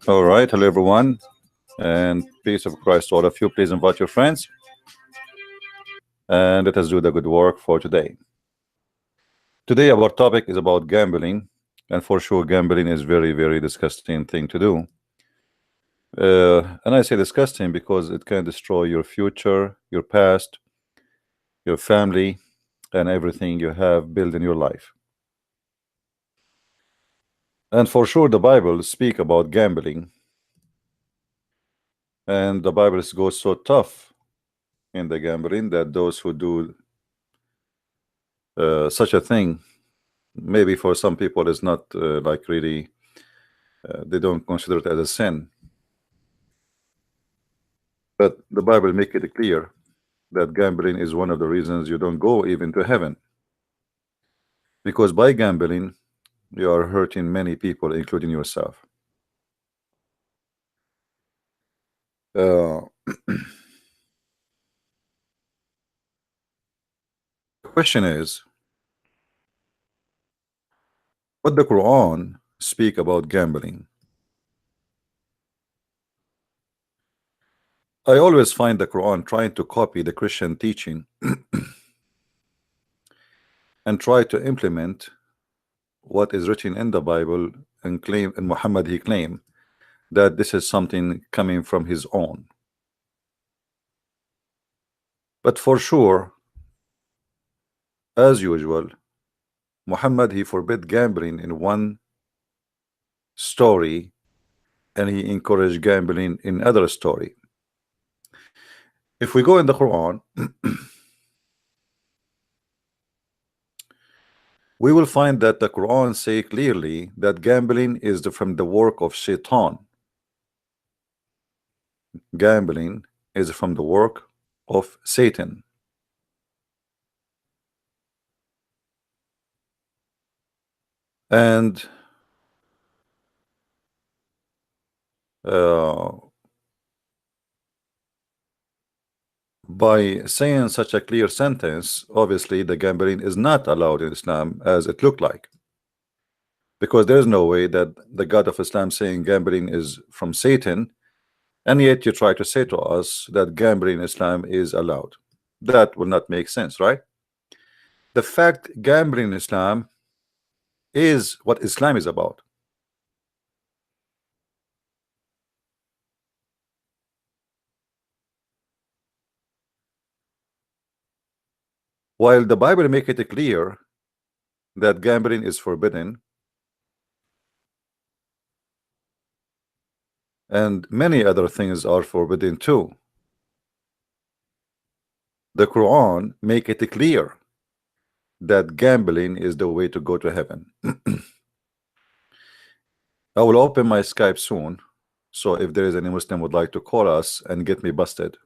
All right, hello everyone, and peace of Christ to all of you. Please invite your friends, and let us do the good work for today. Today, our topic is about gambling, and for sure, gambling is very, very disgusting thing to do. And I say disgusting because it can destroy your future, your past, your family, and everything you have built in your life. And for sure, the Bible speak about gambling, and the Bible goes so tough in the gambling that those who do such a thing, maybe for some people it's not like really they don't consider it as a sin, but the Bible make it clear that gambling is one of the reasons you don't go even to heaven, because by gambling you are hurting many people, including yourself. The question is, what the Quran speak about gambling? I always find the Quran trying to copy the Christian teaching and try to implement what is written in the Bible, and claim, and Muhammad he claim that this is something coming from his own. But for sure, as usual, Muhammad he forbid gambling in one story, and he encouraged gambling in other story. If we go in the Quran, we will find that the Quran say clearly that gambling is from the work of Shaitan. Gambling is from the work of Satan. And by saying such a clear sentence, obviously the gambling is not allowed in Islam as it looked like, because there is no way that the God of Islam saying gambling is from Satan, and yet you try to say to us that gambling in Islam is allowed. That will not make sense, right? The fact gambling in Islam is what Islam is about. While the Bible make it clear that gambling is forbidden, and many other things are forbidden too, the Quran make it clear that gambling is the way to go to heaven. I will open my Skype soon, so if there is any Muslim would like to call us and get me busted.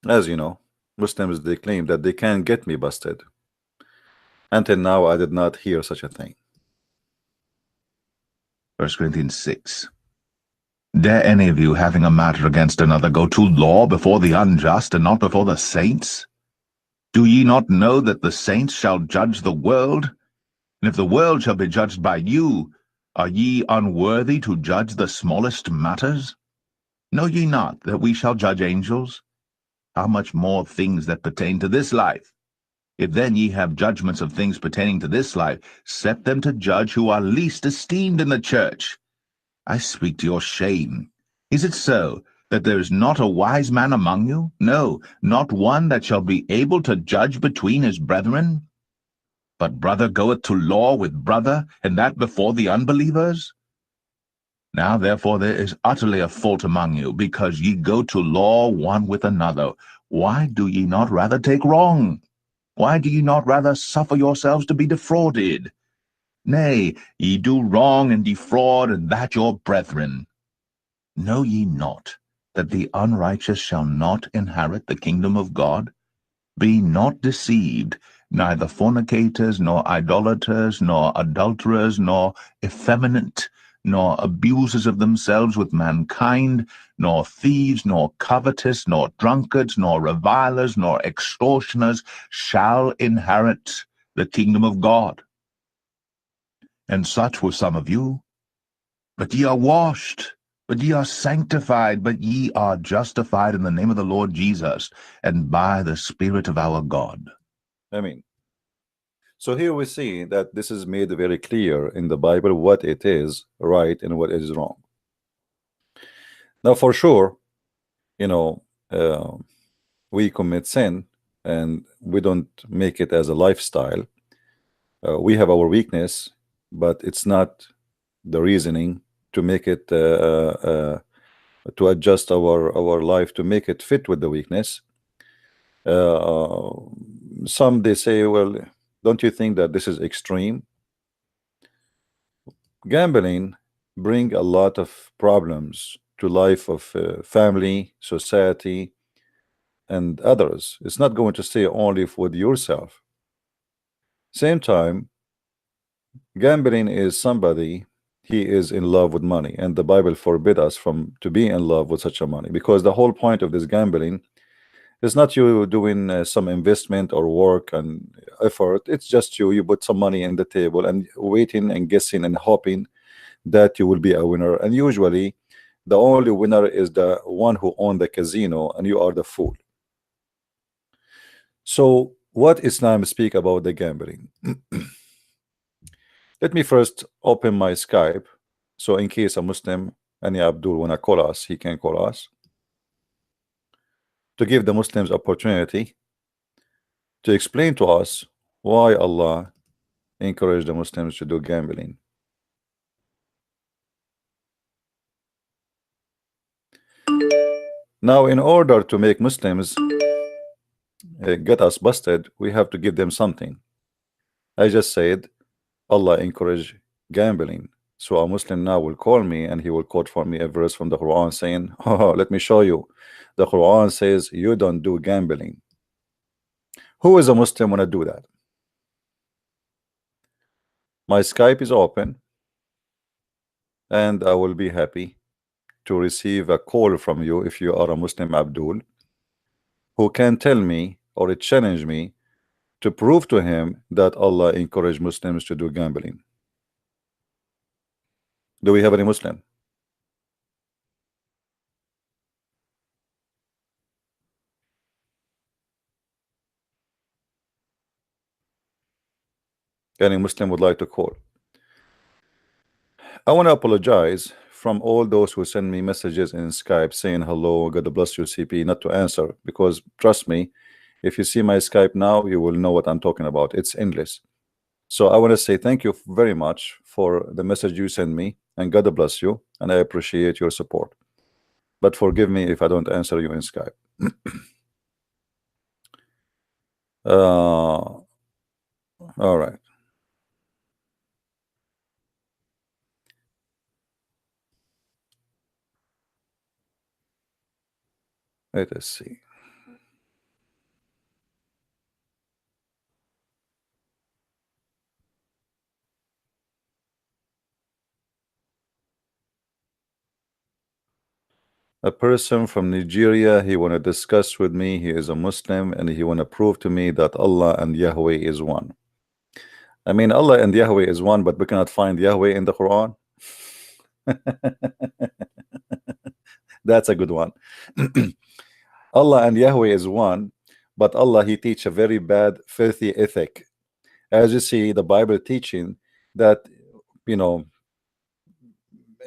As you know, Muslims, they claim that they can get me busted. Until now, I did not hear such a thing. 1 Corinthians 6. Dare any of you, having a matter against another, go to law before the unjust and not before the saints? Do ye not know that the saints shall judge the world? And if the world shall be judged by you, are ye unworthy to judge the smallest matters? Know ye not that we shall judge angels? How much more things that pertain to this life? If then ye have judgments of things pertaining to this life, set them to judge who are least esteemed in the church. I speak to your shame. Is it so, that there is not a wise man among you? No, not one that shall be able to judge between his brethren? But brother goeth to law with brother, and that before the unbelievers? Now therefore there is utterly a fault among you, because ye go to law one with another. Why do ye not rather take wrong? Why do ye not rather suffer yourselves to be defrauded? Nay, ye do wrong and defraud, and that your brethren. Know ye not that the unrighteous shall not inherit the kingdom of God? Be not deceived, neither fornicators, nor idolaters, nor adulterers, nor effeminate, nor abusers of themselves with mankind, nor thieves, nor covetous, nor drunkards, nor revilers, nor extortioners shall inherit the kingdom of God. And such were some of you. But ye are washed, but ye are sanctified, but ye are justified in the name of the Lord Jesus, and by the Spirit of our God. I mean, so here we see that this is made very clear in the Bible what it is right and what is wrong. Now, for sure, you know, we commit sin and we don't make it as a lifestyle. We have our weakness, but it's not the reasoning to make it to adjust our life to make it fit with the weakness. Some they say, well, don't you think that this is extreme? Gambling bring a lot of problems to life of family, society, and others. It's not going to stay only with yourself. Same time, gambling is somebody, he is in love with money, and the Bible forbid us from to be in love with such a money, because the whole point of this gambling is not you doing some investment or work and effort. It's just you put some money in the table and waiting and guessing and hoping that you will be a winner, and usually the only winner is the one who owned the casino and you are the fool. So what Islam speak about the gambling? Let me first open my Skype, so in case a Muslim, any Abdul, wanna call us, he can call us, to give the Muslims opportunity to explain to us why Allah encouraged the Muslims to do gambling. Now, in order to make Muslims get us busted, we have to give them something. I just said Allah encouraged gambling. So a Muslim now will call me and he will quote for me a verse from the Quran saying, oh, let me show you. The Quran says you don't do gambling. Who is a Muslim when I do that? My Skype is open and I will be happy to receive a call from you if you are a Muslim Abdul who can tell me or challenge me to prove to him that Allah encouraged Muslims to do gambling. Do we have any Muslim? Any Muslim would like to call? I want to apologize from all those who send me messages in Skype saying hello, God bless you, CP, not to answer, because trust me, if you see my Skype now, you will know what I'm talking about. It's endless. So I want to say thank you very much for the message you send me, and God bless you, and I appreciate your support. But forgive me if I don't answer you in Skype. All right. Let us see. A person from Nigeria, he want to discuss with me. He is a Muslim and he want to prove to me that Allah and Yahweh is one. I mean, Allah and Yahweh is one, but we cannot find Yahweh in the Quran. That's a good one. Allah and Yahweh is one, but Allah, he teach a very bad, filthy ethic. As you see, the Bible teaching that, you know,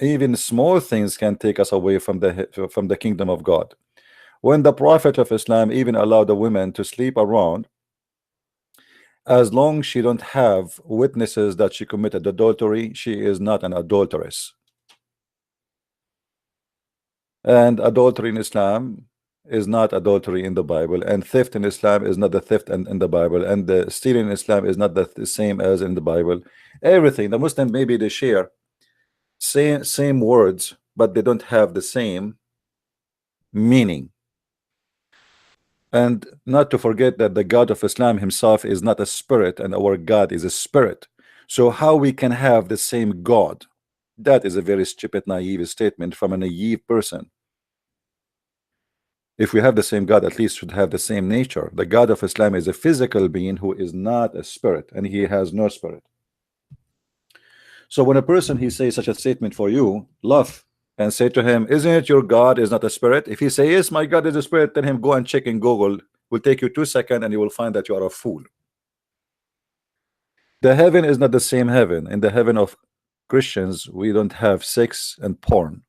even small things can take us away from the kingdom of God. When the Prophet of Islam even allowed the women to sleep around, as long as she don't have witnesses that she committed adultery, she is not an adulteress. And adultery in Islam is not adultery in the Bible, and theft in Islam is not the theft in the Bible, and the stealing in Islam is not the same as in the Bible. Everything, the Muslim, maybe they share same words, but they don't have the same meaning. And not to forget that the God of Islam himself is not a spirit, and our God is a spirit. So how we can have the same God? That is a very stupid, naive statement from a naive person. If we have the same God, at least should have the same nature. The God of Islam is a physical being who is not a spirit, and he has no spirit. So when a person he says such a statement for you, laugh and say to him, isn't it your God is not a spirit? If he say yes, my God is a spirit, tell him go and check in Google. Will take you 2 seconds and you will find that you are a fool. The heaven is not the same heaven. In the heaven of Christians, we don't have sex and porn.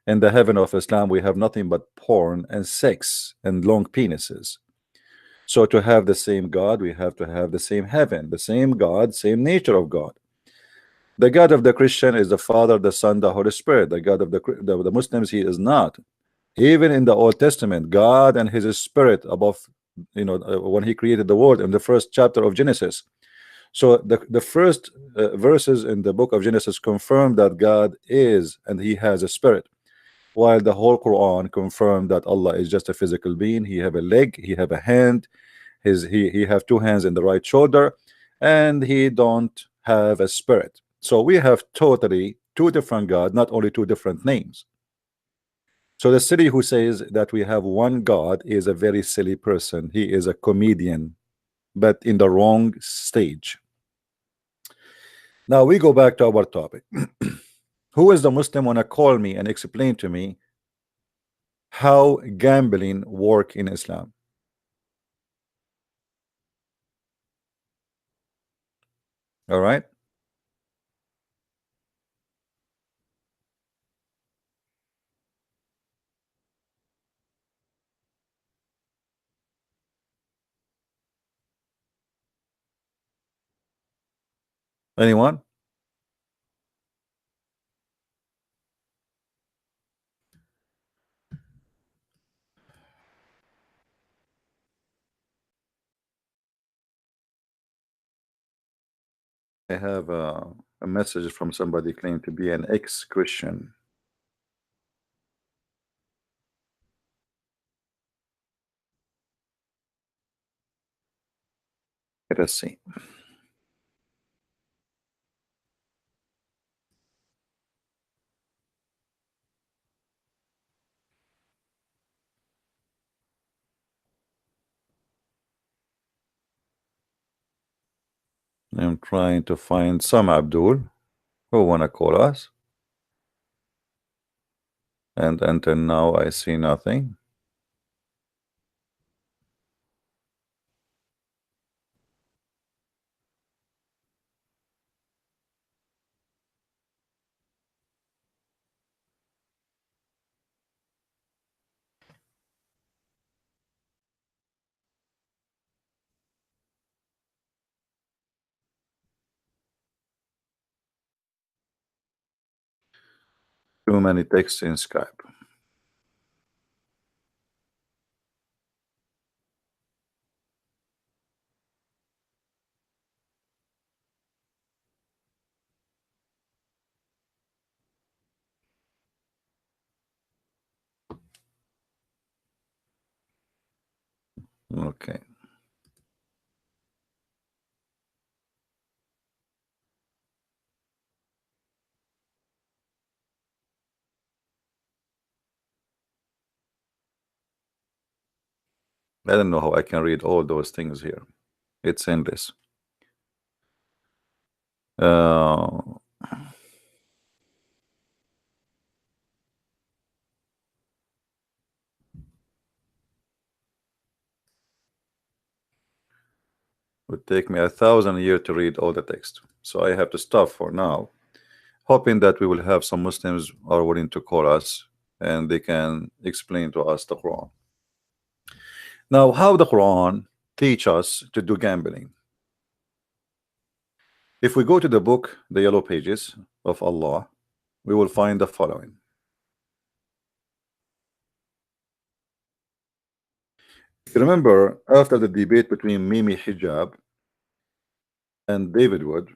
In the heaven of Islam, we have nothing but porn and sex and long penises. So to have the same God, we have to have the same heaven, the same God, same nature of God. The God of the Christian is the Father, the Son, the Holy Spirit. The God of the Muslims, he is not. Even in the Old Testament, God and his spirit above, when he created the world in the first chapter of Genesis. So the first verses in the book of Genesis confirm that God is and he has a spirit, while the whole Quran confirmed that Allah is just a physical being. He have a leg, he have a hand, he have 2 hands in the right shoulder, and he don't have a spirit. So we have totally 2 different God, not only 2 different names. So the silly who says that we have one God is a very silly person. He is a comedian, but in the wrong stage. Now we go back to our topic. Who is the Muslim wanna call me and explain to me how gambling work in Islam? All right. Anyone? I have a message from somebody claiming to be an ex-Christian. Let us see. I'm trying to find some Abdul who wanna call us, and until now I see nothing. Too many texts in Skype. Okay. I don't know how I can read all those things here. It's endless. Will take me 1,000 years to read all the text. So I have to stop for now, hoping that we will have some Muslims are willing to call us and they can explain to us the Quran. Now, how the Quran teach us to do gambling? If we go to the book, the yellow pages of Allah, we will find the following. If you remember, after the debate between Mimi Hijab and David Wood,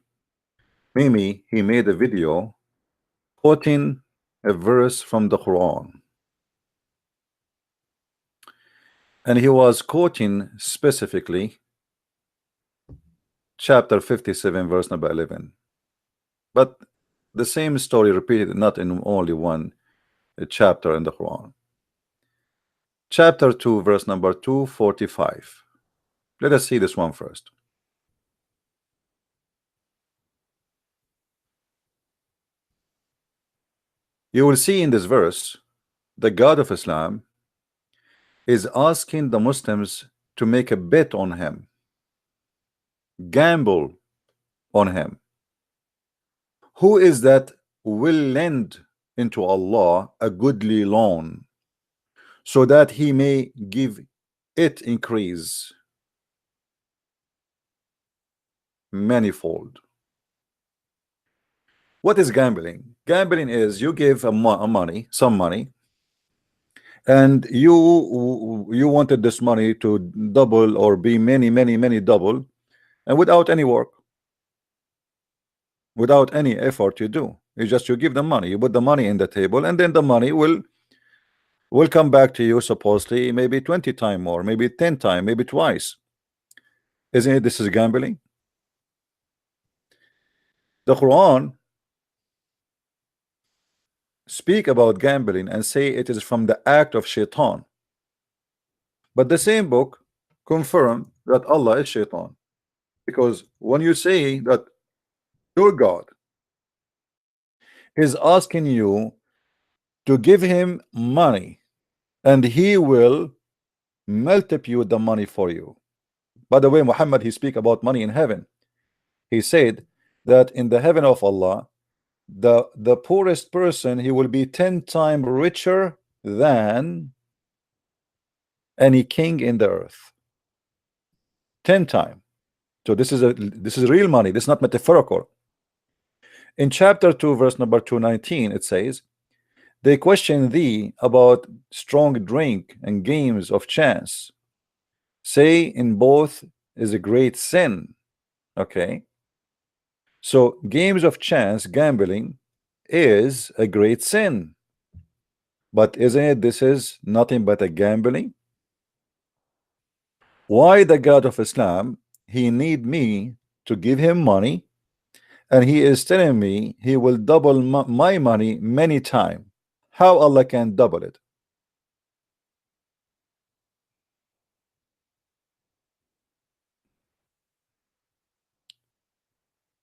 Mimi, he made a video quoting a verse from the Quran. And he was quoting specifically chapter 57, verse number 11. But the same story repeated, not in only one chapter in the Quran. Chapter 2, verse number 245. Let us see this one first. You will see in this verse, the God of Islam is asking the Muslims to make a bet on him, gamble on him. Who is that will lend into Allah a goodly loan, so that he may give it increase manifold? What is gambling? Gambling is you give some money, and you wanted this money to double or be many double, and without any work, without any effort you do. You give the money, you put the money in the table, and then the money will come back to you supposedly maybe 20 times more, maybe 10 times, maybe twice. Isn't it? This is gambling. The Quran speak about gambling and say it is from the act of shaitan, but the same book confirm that Allah is shaitan, because when you say that your God is asking you to give him money and he will multiply the money for you. By the way, Muhammad, he speak about money in heaven. He said that in the heaven of Allah, the poorest person, he will be 10 times richer than any king in the earth. 10 times. So this is real money. This is not metaphorical. In chapter 2, verse number 219, it says, they question thee about strong drink and games of chance. Say in both is a great sin. Okay. So games of chance, gambling, is a great sin. But isn't it, this is nothing but a gambling? Why the God of Islam, he need me to give him money, and he is telling me he will double my money many times? How Allah can double it?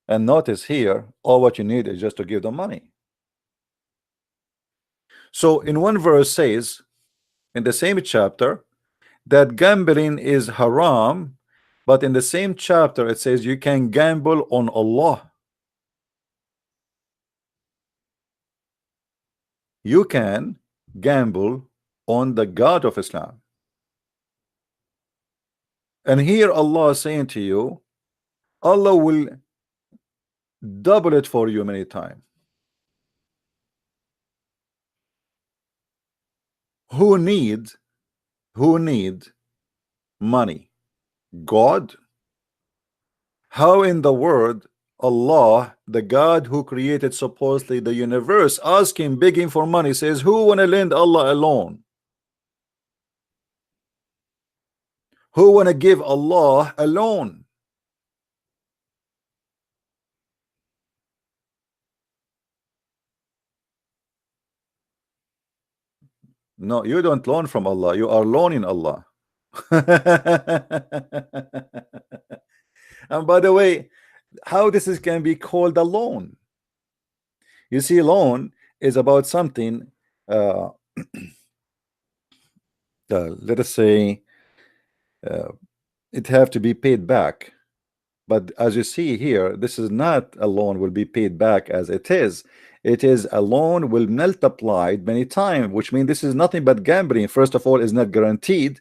And notice here, all what you need is just to give the money. So in one verse says, in the same chapter, that gambling is haram, but in the same chapter it says you can gamble on Allah. You can gamble on the God of Islam. And here Allah is saying to you, Allah will double it for you many times. Who need money? God? How in the world Allah, the God who created supposedly the universe, asking, begging for money, says who wanna lend Allah alone? Who wanna give Allah alone? No, you don't loan from Allah, you are loaning Allah. And by the way, how this can be called a loan? You see, loan is about something, let us say, it have to be paid back. But as you see here, this is not a loan will be paid back as it is. It is a loan will multiplied many times, which means this is nothing but gambling. First of all, is not guaranteed.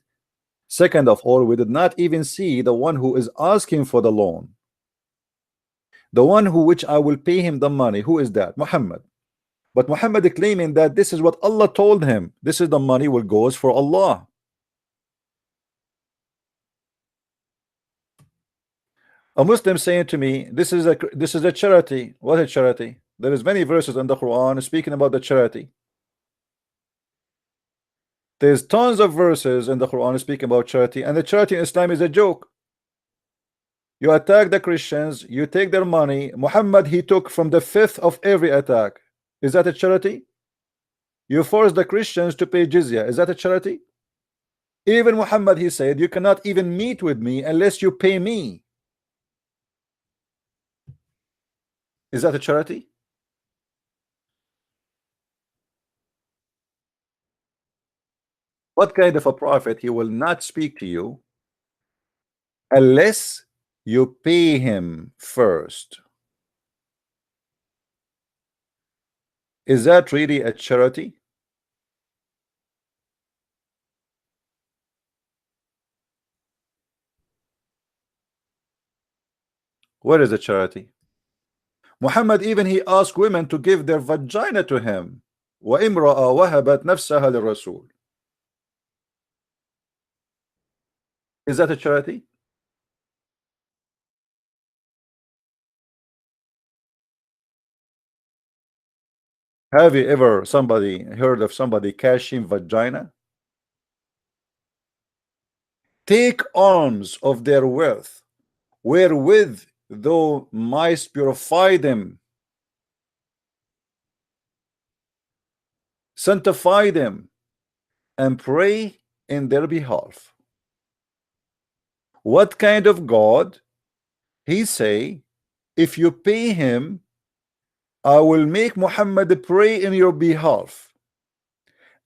Second of all, we did not even see the one who is asking for the loan. The one who which I will pay him the money. Who is that? Muhammad. But Muhammad claiming that this is what Allah told him. This is the money will goes for Allah. A Muslim saying to me, this is a charity. What is charity? There is many verses in the Quran speaking about the charity. There's tons of verses in the Quran speaking about charity, and the charity in Islam is a joke. You attack the Christians, you take their money. Muhammad, he took from the fifth of every attack. Is that a charity? You force the Christians to pay jizya. Is that a charity? Even Muhammad, he said, you cannot even meet with me unless you pay me. Is that a charity? What kind of a prophet? He will not speak to you unless you pay him first. Is that really a charity? Where is the charity? Muhammad, even he asked women to give their vagina to him. وَإِمْرَأَ وَهَبَتْ نَفْسَهَا لِلرَّسُولِ. Is that a charity? Have you ever heard of somebody cashing vagina? Take alms of their wealth, wherewith thou mightst purify them, sanctify them, and pray in their behalf. What kind of God? He say, if you pay him, I will make Muhammad pray in your behalf,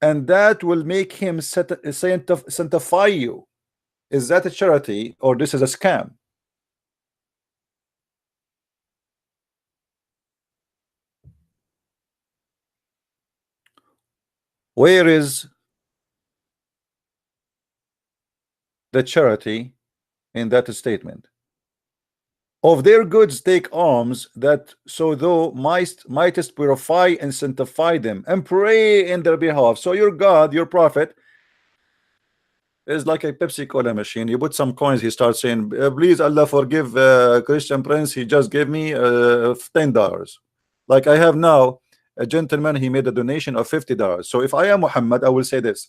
and that will make him sanctify you. Is that a charity, or this is a scam? Where is the charity in that statement? Of their goods take alms, that so thou mightest purify and sanctify them, and pray in their behalf. So your God, your prophet, is like a Pepsi Cola machine. You put some coins, he starts saying, please Allah forgive Christian Prince, he just gave me $10. Like I have now a gentleman, he made a donation of $50. So if I am Muhammad, I will say this: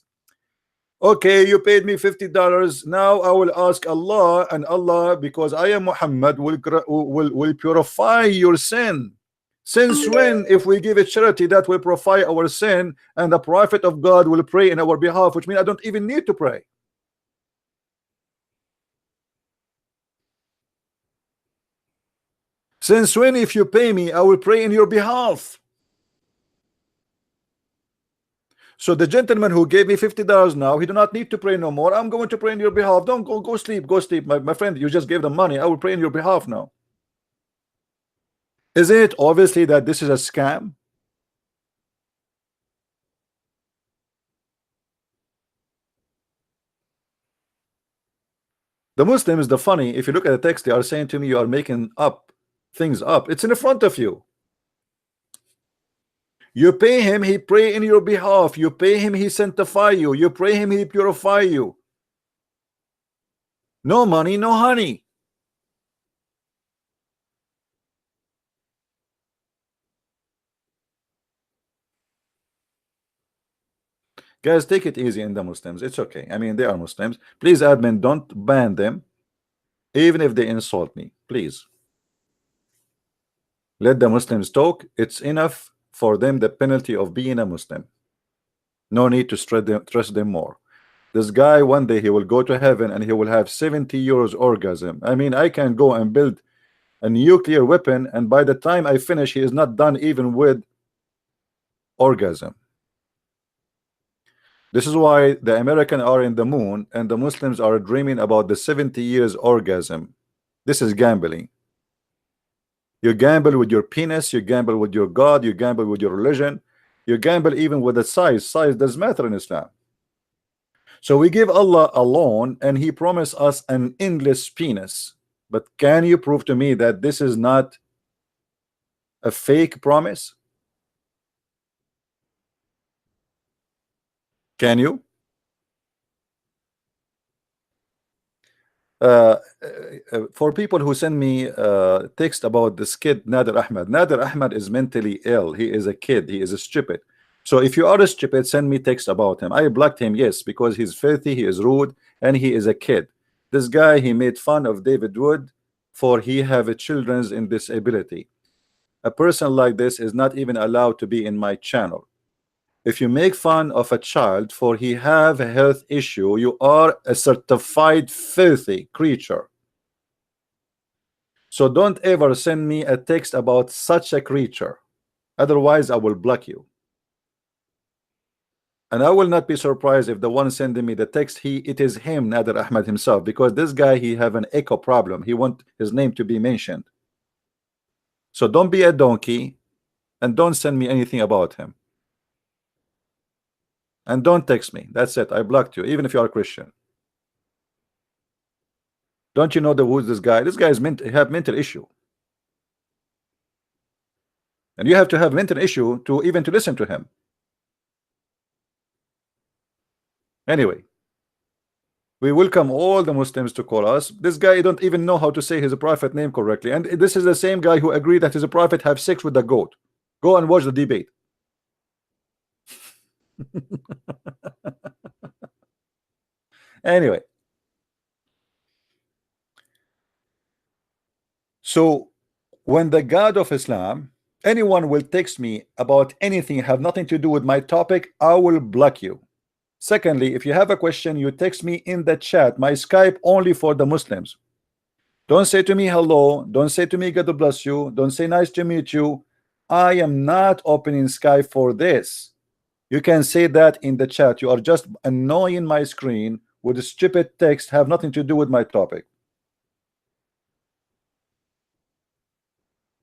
okay, you paid me $50. Now I will ask Allah, and Allah, because I am Muhammad, will purify your sin. Since when, if we give a charity that will purify our sin, and the prophet of God will pray in our behalf, which means I don't even need to pray. Since when, if you pay me, I will pray in your behalf? So the gentleman who gave me $50 now, he do not need to pray no more. I'm going to pray in your behalf. Don't go sleep. Go sleep, my friend. You just gave them money. I will pray in your behalf now. Isn't it obviously that this is a scam? The Muslims, the funny, if you look at the text, they are saying to me, you are making up things up. It's in front of you. You pay him, he pray in your behalf. You pay him, he sanctify you. You pray him, he purify you. No money, no honey. Guys, take it easy in the Muslims. It's okay. I mean, they are Muslims. Please, admin, don't ban them, even if they insult me. Please. Let the Muslims talk. It's enough for them, the penalty of being a Muslim. No need to stress them more. This guy, one day he will go to heaven and he will have 70 years orgasm. I mean, I can go and build a nuclear weapon, and by the time I finish, he is not done even with orgasm. This is why the Americans are in the moon and the Muslims are dreaming about the 70 years orgasm. This is gambling. You gamble with your penis, you gamble with your God, you gamble with your religion, you gamble even with the size. Size does matter in Islam. So we give Allah a loan and he promised us an endless penis. But can you prove to me that this is not a fake promise? Can you? For people who send me text about this kid Nader Ahmed is mentally ill. He is a kid, he is a stupid. So if you are a stupid, send me text about him. I blocked him, yes, because he's filthy, he is rude, and he is a kid. This guy, he made fun of David Wood for he have children's in disability. A person like this is not even allowed to be in my channel. If you make fun of a child for he have a health issue, you are a certified filthy creature. So don't ever send me a text about such a creature. Otherwise, I will block you. And I will not be surprised if the one sending me the text, it is him, Nader Ahmed himself, because this guy, he have an echo problem. He want his name to be mentioned. So don't be a donkey and don't send me anything about him. And don't text me. That's it. I blocked you, even if you are a Christian. Don't you know who's this guy? This guy is have mental issue. And you have to have mental issue to even to listen to him. Anyway, we welcome all the Muslims to call us. This guy don't even know how to say his prophet name correctly. And this is the same guy who agreed that his prophet have sex with the goat. Go and watch the debate. Anyway. So when the God of Islam, anyone will text me about anything have nothing to do with my topic, I will block you. Secondly, if you have a question, you text me in the chat. My Skype only for the Muslims. Don't say to me hello. Don't say to me God bless you. Don't say nice to meet you. I am not opening Skype for this. You can say that in the chat. You are just annoying my screen with a stupid text have nothing to do with my topic.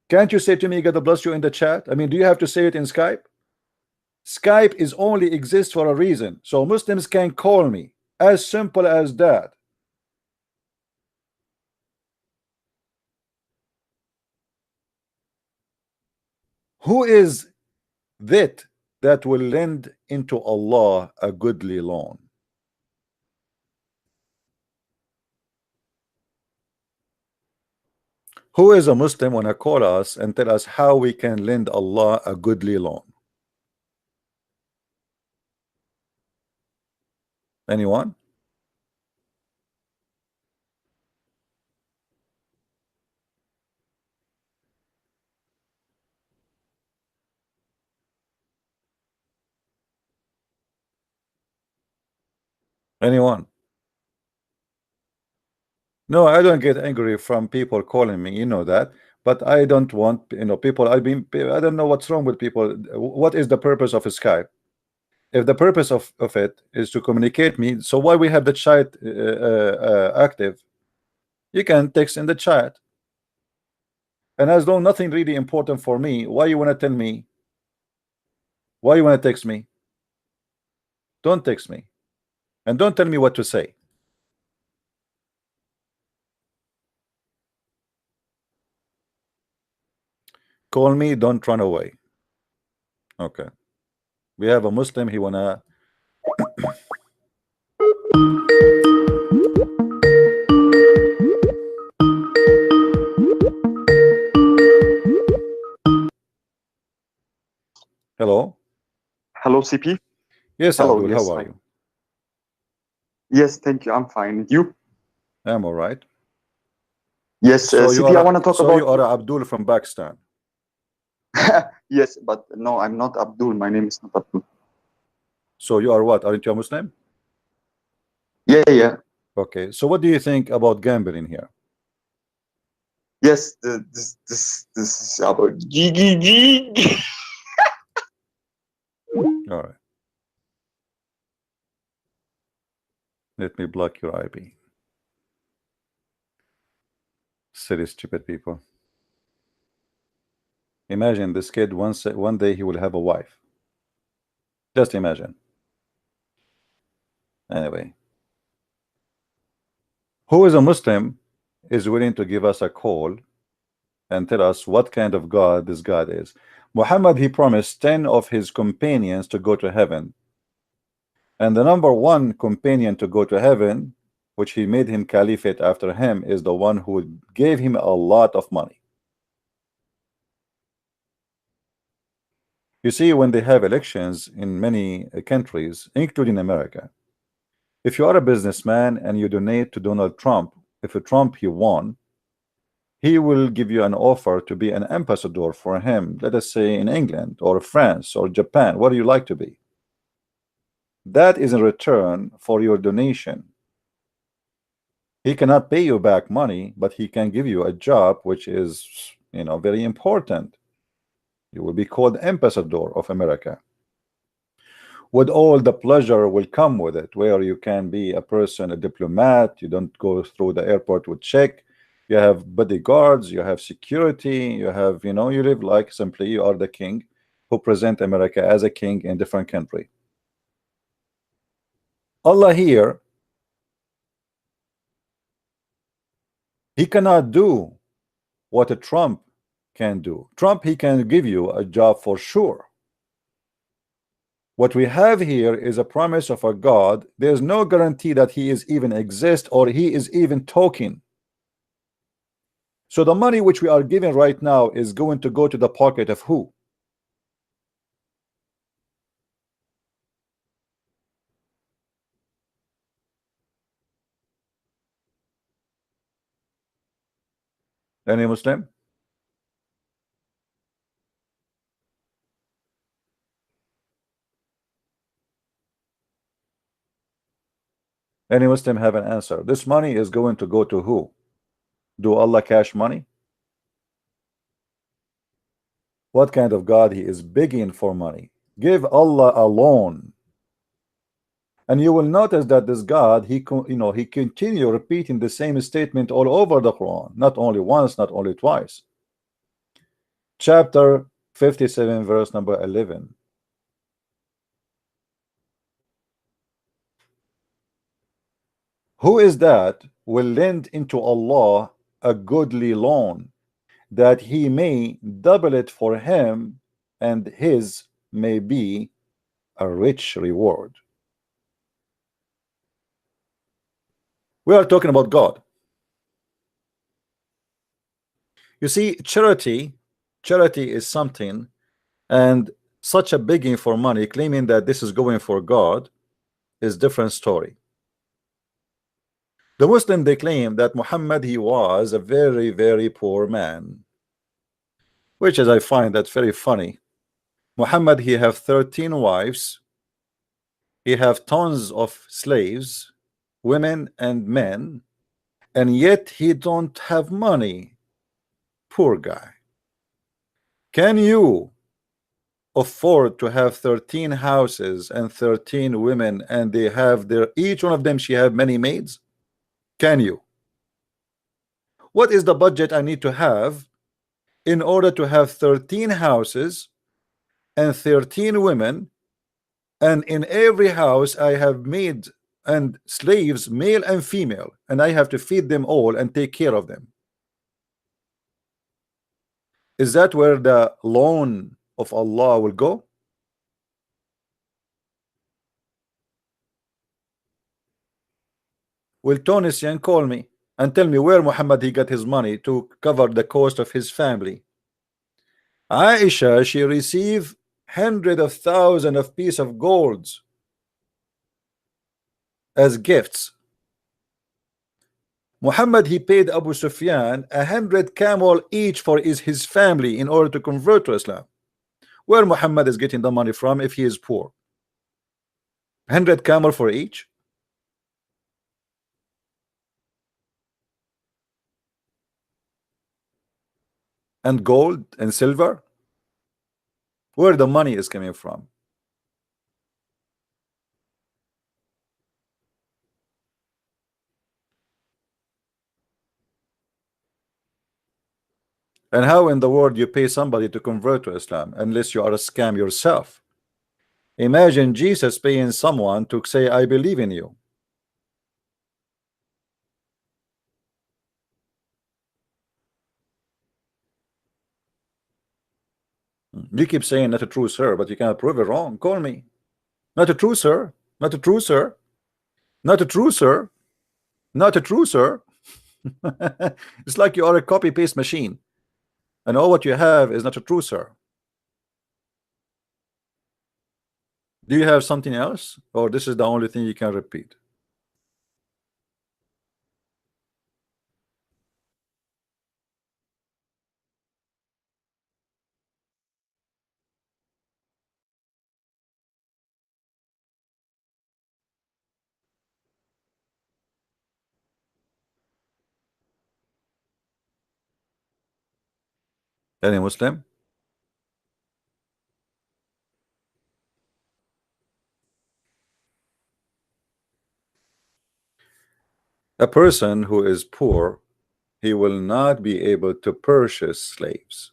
Can't you say to me God bless you in the chat? I mean, do you have to say it in Skype? Skype is only exists for a reason, so Muslims can call me. As simple as that. Who is that will lend into Allah a goodly loan? Who is a Muslim when I call us and tell us how we can lend Allah a goodly loan? Anyone? Anyone? No, I don't get angry from people calling me, you know that. But I don't want, you know, people. I don't know what's wrong with people. What is the purpose of Skype? If the purpose of it is to communicate me, so why we have the chat active? You can text in the chat. And as though nothing really important for me, why you want to tell me? Why you want to text me? Don't text me. And don't tell me what to say. Call me, don't run away. Okay. We have a Muslim, he wanna Hello. Hello, CP. Yes, Hello, Abdul, yes, how are hi. you? Yes, thank you. I'm fine. You? I'm all right. Yes, So you CP, I are want to talk so about. you are Abdul from Pakistan. Yes, but no, I'm not Abdul. My name is not Abdul. So you are what? Aren't you a Muslim? Yeah, yeah. Okay. So what do you think about gambling here? Yes, this is about GGG. All right. Let me block your IP. Silly, stupid people. Imagine this kid one day he will have a wife. Just imagine. Anyway. Who is a Muslim is willing to give us a call and tell us what kind of God this God is? Muhammad, he promised 10 of his companions to go to heaven. And the number one companion to go to heaven, which he made him caliphate after him, is the one who gave him a lot of money. You see, when they have elections in many countries, including America, if you are a businessman and you donate to Donald Trump, if Trump he won, he will give you an offer to be an ambassador for him, let us say in England or France or Japan. What do you like to be? That is in return for your donation. He cannot pay you back money, but he can give you a job which is, you know, very important. You will be called ambassador of America, with all the pleasure will come with it, where you can be a person, a diplomat. You don't go through the airport with check. You have bodyguards, you have security, you have, you know, you live like simply you are the king who present America as a king in different country. Allah here, he cannot do what a Trump can do. Trump, he can give you a job for sure. What we have here is a promise of a God. There's no guarantee that he is even exist or he is even talking. So the money which we are giving right now is going to go to the pocket of who? Any Muslim? Any Muslim have an answer? This money is going to go to who? Do Allah cash money? What kind of God he is begging for money? Give Allah a loan. And you will notice that this God, he continue repeating the same statement all over the Quran, not only once, not only twice. Chapter 57, verse number 11. Who is that will lend into Allah a goodly loan, that he may double it for him, and his may be a rich reward? We are talking about God. You see, charity is something, and such a begging for money, claiming that this is going for God, is different story. The Muslim, they claim that Muhammad, he was a very, very poor man, which is, I find that very funny. Muhammad, he have 13 wives, he have tons of slaves, women and men, and yet he don't have money. Poor guy. Can you afford to have 13 houses and 13 women, and they have their, each one of them, she have many maids? Can you? What is the budget I need to have in order to have 13 houses and 13 women, and in every house I have maids and slaves, male and female, and I have to feed them all and take care of them? Is that where the loan of Allah will go? Will Tunisian call me and tell me where Muhammad he got his money to cover the cost of his family? Aisha, she received hundreds of thousands of pieces of gold as gifts. Muhammad, he paid Abu Sufyan 100 camel each for his family in order to convert to Islam. Where Muhammad is getting the money from if he is poor? 100 camel for each? And gold and silver? Where the money is coming from? And how in the world you pay somebody to convert to Islam unless you are a scam yourself? Imagine Jesus paying someone to say, I believe in you. You keep saying not a true sir, but you cannot prove it wrong. Call me. Not a true sir. Not a true sir. Not a true sir. Not a true sir. It's like you are a copy paste machine, and all what you have is not a true sir. Do you have something else, or this is the only thing you can repeat? Any Muslim? A person who is poor, he will not be able to purchase slaves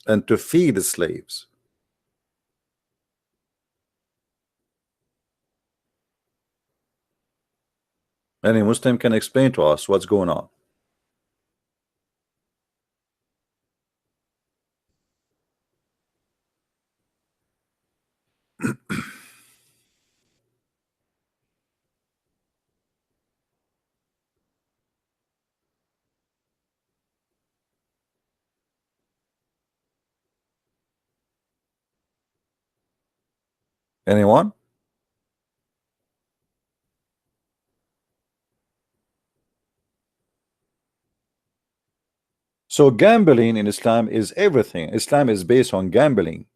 and to feed the slaves. Any Muslim can explain to us what's going on. Anyone? So gambling in Islam is everything. Islam is based on gambling.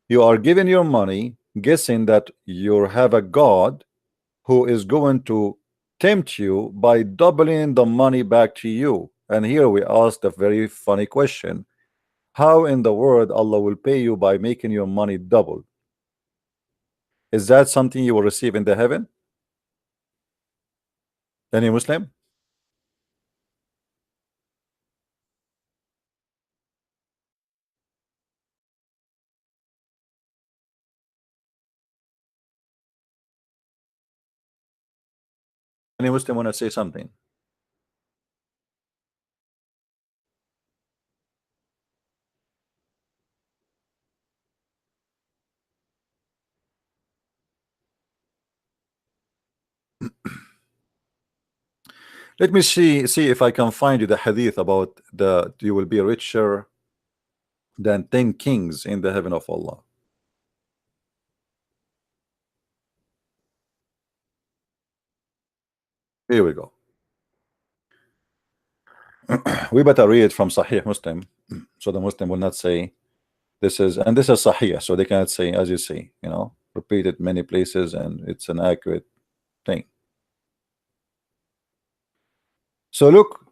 You are giving your money, guessing that you have a God who is going to tempt you by doubling the money back to you. And here we ask the very funny question: how in the world Allah will pay you by making your money double? Is that something you will receive in the heaven? Any Muslim? Any Muslim want to say something? Let me see if I can find you the hadith about the you will be richer than 10 kings in the heaven of Allah. Here we go. We better read it from Sahih Muslim, so the Muslim will not say this is, and this is Sahih, so they cannot say, as you say, you know, repeat it many places and it's an accurate thing. So look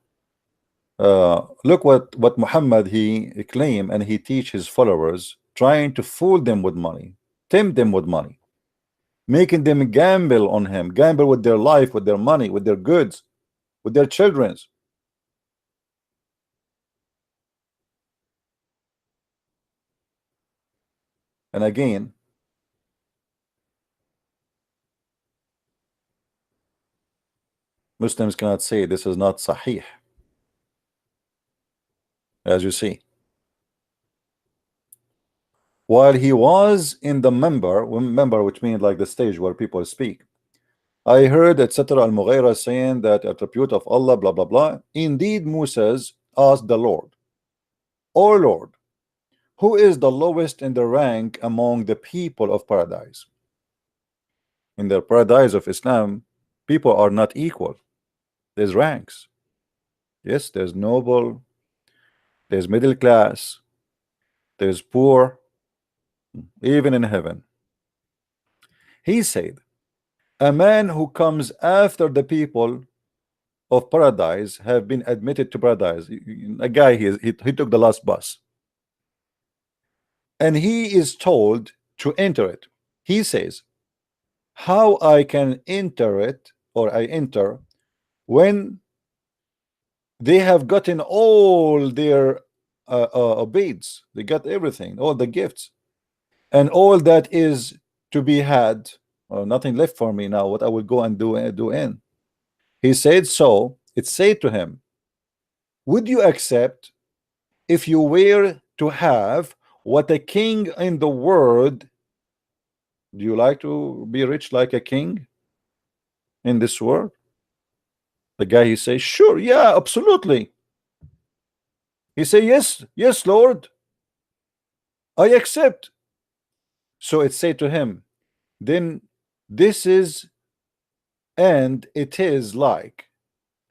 what Muhammad he claim, and he teach his followers, trying to fool them with money, tempt them with money, making them gamble on him, gamble with their life, with their money, with their goods, with their children's. And again, Muslims cannot say this is not Sahih, as you see. While he was in the member, which means like the stage where people speak, I heard etc. Al-Mughira saying that attribute of Allah, blah blah blah. Indeed, Moses asked the Lord, "O Lord, who is the lowest in the rank among the people of paradise?" In the paradise of Islam, people are not equal. There's ranks. Yes, there's noble, there's middle class, there's poor, even in heaven. He said, a man who comes after the people of paradise have been admitted to paradise. A guy, he took the last bus, and he is told to enter it. He says, how I can enter it, or I enter, when they have gotten all their beads, they got everything, all the gifts, and all that is to be had, nothing left for me now, what I will go and do in. He said, so it said to him, would you accept if you were to have what a king in the world? Do you like to be rich like a king in this world? The guy, he says, sure, yeah, absolutely. He say, yes, Lord, I accept. So it said to him, then this is, and it is like,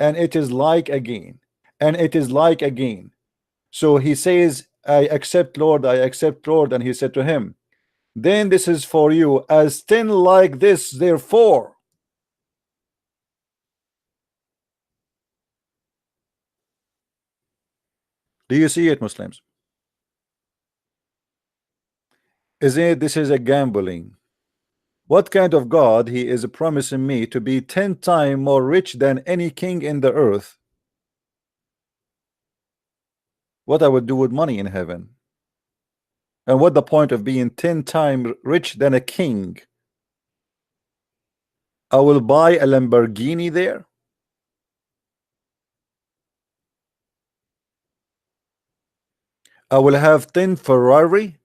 and it is like again, and it is like again. So he says, I accept, Lord, I accept, Lord. And he said to him, then this is for you as 10 like this, therefore. Do you see it, Muslims? Isn't it? This is a gambling. What kind of God he is promising me to be 10 times more rich than any king in the earth? What I would do with money in heaven? And what the point of being 10 times rich than a king? I will buy a Lamborghini there. I will have 10 Ferrari.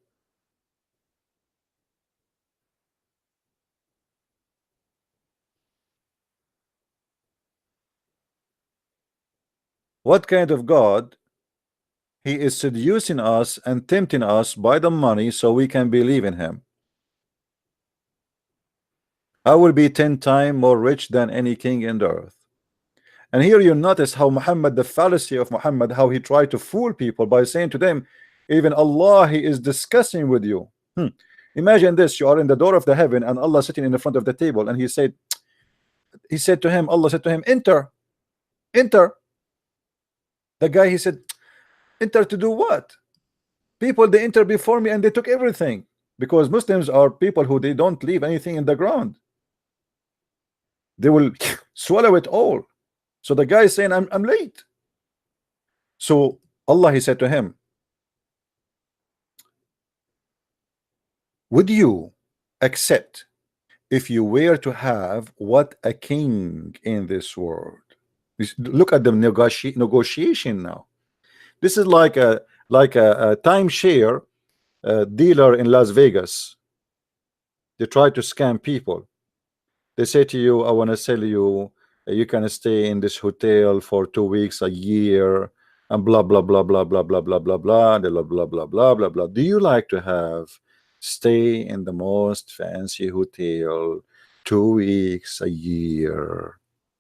What kind of God? He is seducing us and tempting us by the money so we can believe in him. I will be 10 times more rich than any king in the earth. And here you notice how Muhammad, the fallacy of Muhammad, how he tried to fool people by saying to them, even Allah, he is discussing with you. Imagine this, you are in the door of the heaven and Allah sitting in the front of the table, and he said to him, Allah said to him, enter. The guy, he said, enter to do what? People, they enter before me and they took everything, because Muslims are people who they don't leave anything in the ground. They will swallow it all. So the guy is saying, I'm late. So Allah, he said to him, would you accept if you were to have what a king in this world? Look at the negotiation now. This is like a timeshare dealer in Las Vegas. They try to scam people. They say to you, I want to sell you, you can stay in this hotel for 2 weeks, a year, and blah blah blah blah blah blah blah blah blah blah blah blah blah blah blah. Do you like to have stay in the most fancy hotel 2 weeks, a year,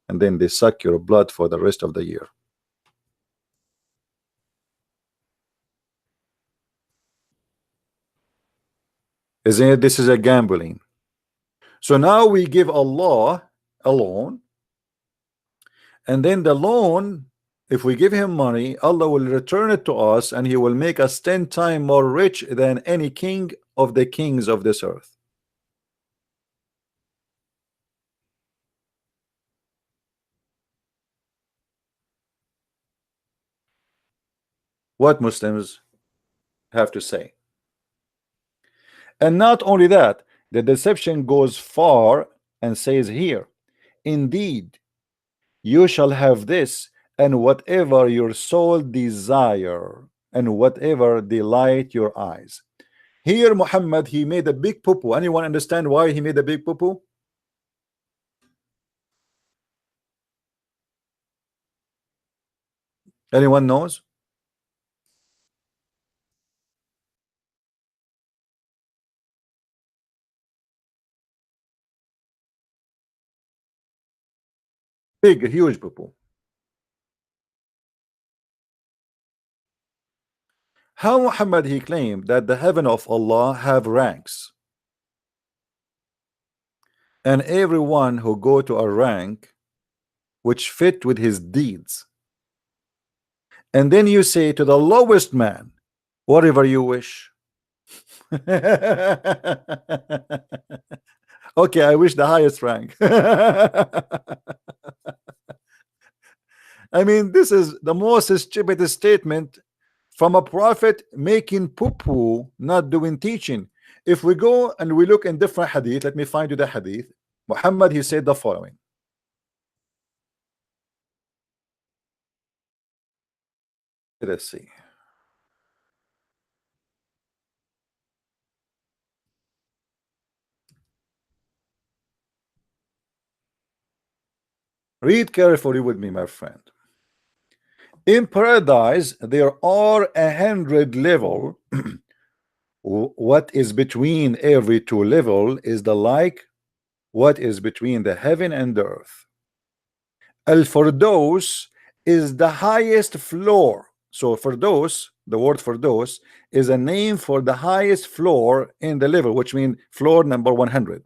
and then they suck your blood for the rest of the year? Isn't it? This is a gambling. So now we give Allah a loan, and then the loan, if we give him money, Allah will return it to us, and he will make us 10 times more rich than any king of the kings of this earth. What Muslims have to say? And not only that, the deception goes far and says here, indeed, you shall have this, and whatever your soul desire, and whatever delight your eyes. Here Muhammad, he made a big poo-poo. Anyone understand why he made a big poo-poo? Anyone knows? Big, huge poo-poo. How Muhammad, he claimed that the heaven of Allah have ranks, and everyone who go to a rank which fit with his deeds, and then you say to the lowest man, whatever you wish. Okay, I wish the highest rank. I mean, this is the most stupid statement from a prophet making poo-poo, not doing teaching. If we go and we look in different hadith, let me find you the hadith. Muhammad, he said the following. Let's see. Read carefully with me, my friend. In paradise, there are 100 levels. What is between every 2 levels is the like what is between the heaven and the earth. Al-Firdaus is the highest floor. So Firdaus, the word Firdaus, is a name for the highest floor in the level, which means floor number 100.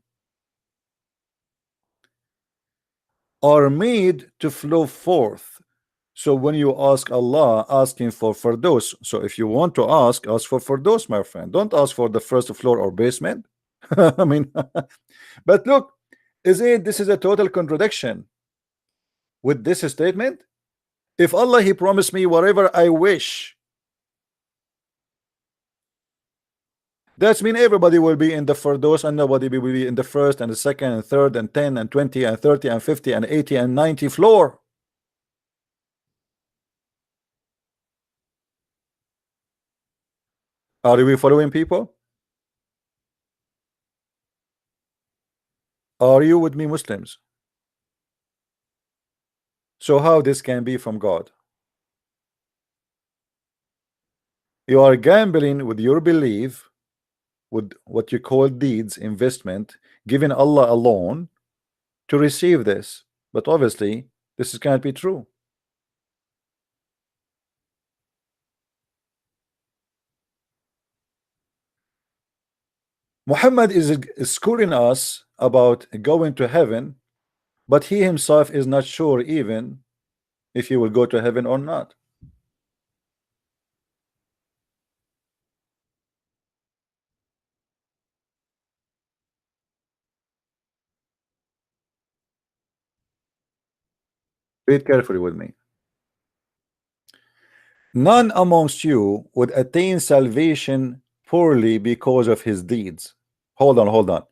Are made to flow forth So when you ask Allah, asking for Firdaus. So if you want to ask for Firdaus, my friend. Don't ask for the first floor or basement. I mean, but look, this is a total contradiction with this statement. If Allah, He promised me whatever I wish, that means everybody will be in the Firdaus and nobody will be in the first and the second and third and 10 and 20 and 30 and 50 and 80 and 90 floor. Are we following, people? Are you with me, Muslims? So how this can be from God? You are gambling with your belief, with what you call deeds, investment, giving Allah alone to receive this. But obviously, this can't be true. Muhammad is schooling us about going to heaven, but he himself is not sure even if he will go to heaven or not. Read carefully with me. None amongst you would attain salvation poorly because of his deeds. Hold on.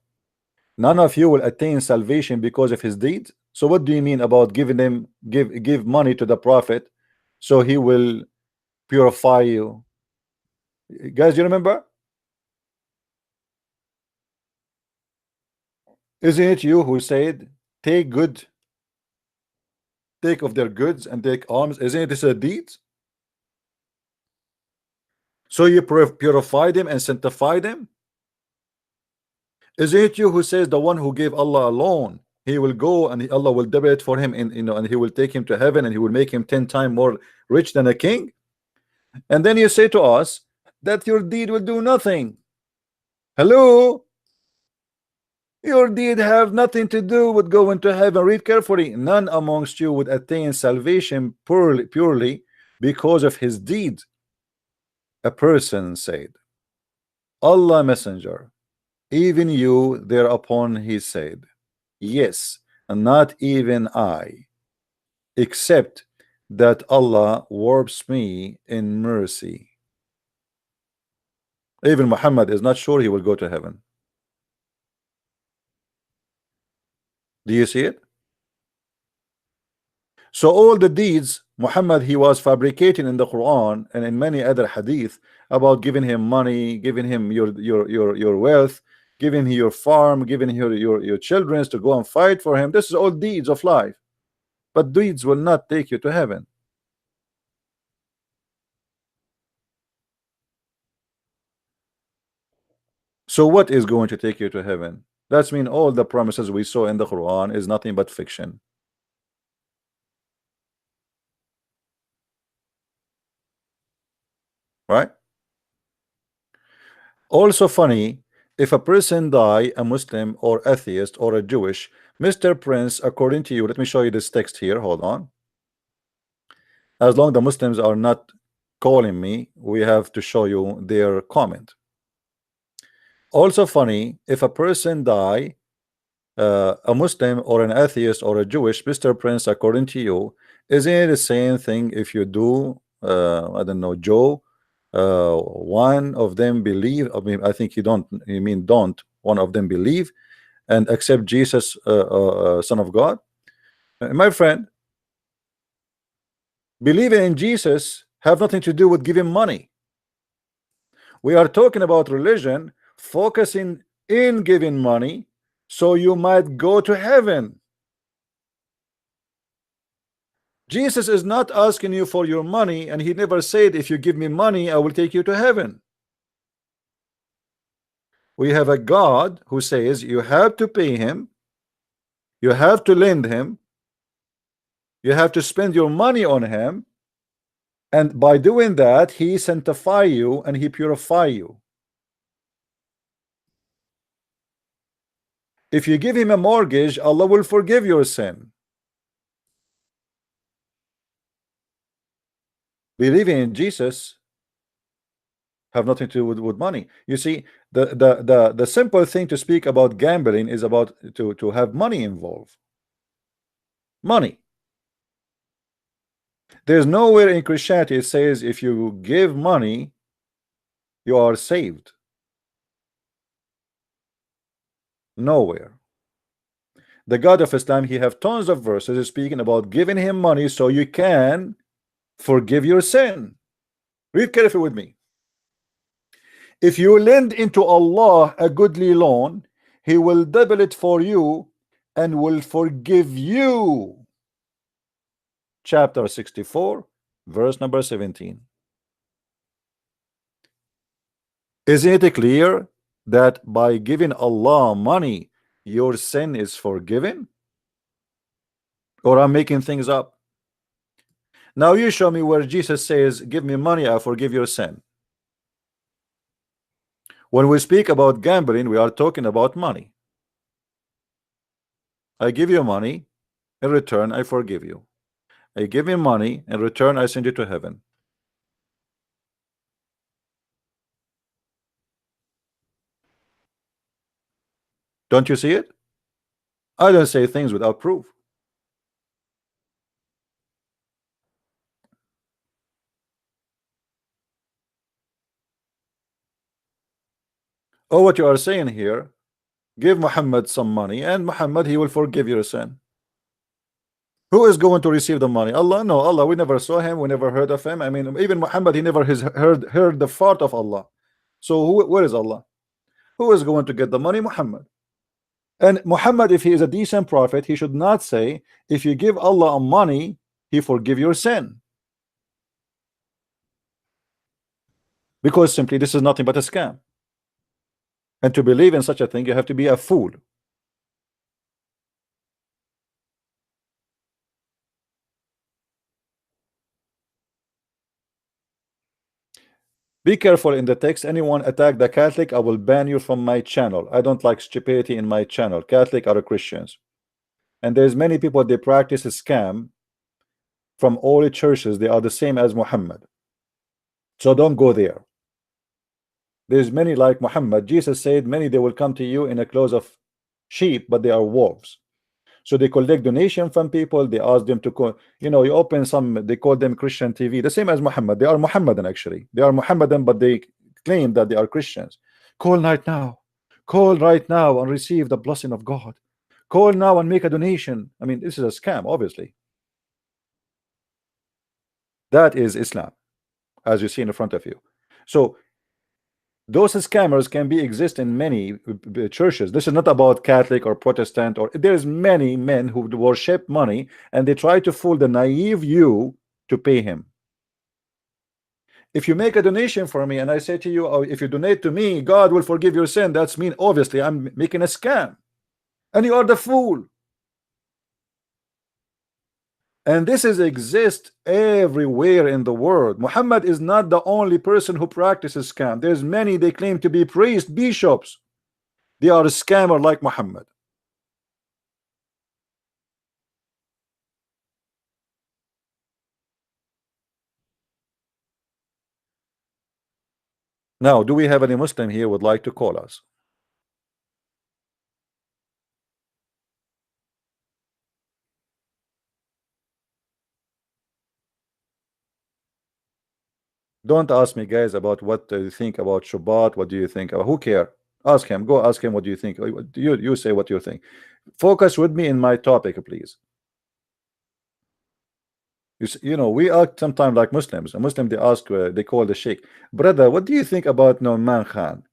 None of you will attain salvation because of his deeds. So what do you mean about giving them give money to the prophet so he will purify you? Guys, you remember? Isn't it you who said take of their goods and take alms? Isn't this a deed? So you purify them and sanctify them? Is it you who says the one who gave Allah alone, he will go and Allah will double it for him, and he will take him to heaven and he will make him 10 times more rich than a king? And then you say to us that your deed will do nothing. Hello? Your deed have nothing to do with going to heaven. Read carefully. None amongst you would attain salvation purely because of his deed. A person said, Allah messenger, even you thereupon he said, yes, and not even I, except that Allah warps me in mercy. Even Muhammad is not sure he will go to heaven. Do you see it? So all the deeds Muhammad he was fabricating in the Quran and in many other hadith about giving him money, giving him your wealth, giving him your farm, giving your children to go and fight for him. This is all deeds of life, but deeds will not take you to heaven. So what is going to take you to heaven? That's mean all the promises we saw in the Quran is nothing but fiction. Right? Also funny, if a person die, a Muslim or atheist or a Jewish, Mr. Prince, according to you, let me show you this text here, hold on. As long as the Muslims are not calling me, we have to show you their comment. Also funny, if a person die, a Muslim or an atheist or a Jewish, Mr. Prince, according to you, isn't it the same thing if you do, I don't know, Joe, one of them believe, I mean, I think you mean don't, one of them believe and accept Jesus, Son of God? My friend, believing in Jesus have nothing to do with giving money. We are talking about religion, focusing in giving money so you might go to heaven. Jesus is not asking you for your money, and he never said if you give me money I will take you to heaven. We have a God who says you have to pay him, you have to lend him, you have to spend your money on him, and by doing that he sanctify you and he purify you. If you give him a mortgage, Allah will forgive your sin. Believing in Jesus have nothing to do with money. You see, the simple thing to speak about gambling is about to have money involved. Money. There's nowhere in Christianity it says if you give money, you are saved. Nowhere. The God of Islam, he have tons of verses speaking about giving him money so you can forgive your sin. Read carefully with me. If you lend into Allah a goodly loan, he will double it for you and will forgive you. Chapter 64, verse number 17. Isn't it clear that by giving Allah money, your sin is forgiven? Or I'm making things up? Now you show me where Jesus says, give me money, I forgive your sin. When we speak about gambling, we are talking about money. I give you money, in return I forgive you. I give you money, in return I send you to heaven. Don't you see it? I don't say things without proof. Oh, what you are saying here, give Muhammad some money and Muhammad, he will forgive your sin. Who is going to receive the money? Allah? No, Allah, we never saw him, we never heard of him. I mean, even Muhammad, he never has heard the fart of Allah. So where is Allah? Who is going to get the money? Muhammad. And Muhammad, if he is a decent prophet, he should not say, if you give Allah money, he forgive your sin. Because simply this is nothing but a scam. And to believe in such a thing, you have to be a fool. Be careful in the text. Anyone attack the Catholic, I will ban you from my channel. I don't like stupidity in my channel. Catholic are Christians. And there's many people, they practice a scam from all the churches. They are the same as Muhammad. So don't go there. There's many like Muhammad. Jesus said, many they will come to you in a clothes of sheep, but they are wolves. So they collect donation from people. They ask them to call, you know, you open some, they call them Christian TV, the same as Muhammad. They are Muhammadan actually. They are Muhammadan, but they claim that they are Christians. Call right now. Call right now and receive the blessing of God. Call now and make a donation. I mean, this is a scam, obviously. That is Islam, as you see in front of you. So those scammers can be exist in many churches. This is not about Catholic or Protestant, or there's many men who worship money and they try to fool the naive you to pay him. If you make a donation for me and I say to you, oh, if you donate to me, God will forgive your sin, that's mean obviously I'm making a scam, and you are the fool. And this is exist everywhere in the world. Muhammad is not the only person who practices scam. There's many, they claim to be priests, bishops. They are a scammer like Muhammad. Now, do we have any Muslim here would like to call us? Don't ask me, guys, about what do you think about Shabbat. What do you think about? Who care? Ask him. Go ask him what do you think. You say what you think. Focus with me in my topic, please. You know, we are sometimes like Muslims. A Muslim, they ask, they call the sheikh, brother, what do you think about Nouman Khan?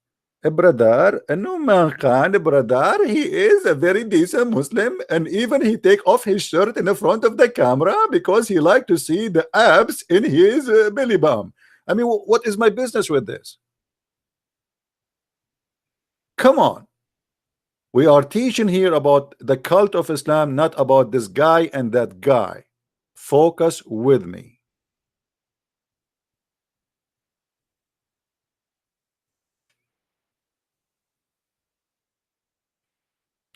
Brother, Nouman Khan, brother, he is a very decent Muslim, and even he take off his shirt in the front of the camera because he like to see the abs in his belly bump. I mean, what is my business with this? Come on. We are teaching here about the cult of Islam, not about this guy and that guy. Focus with me.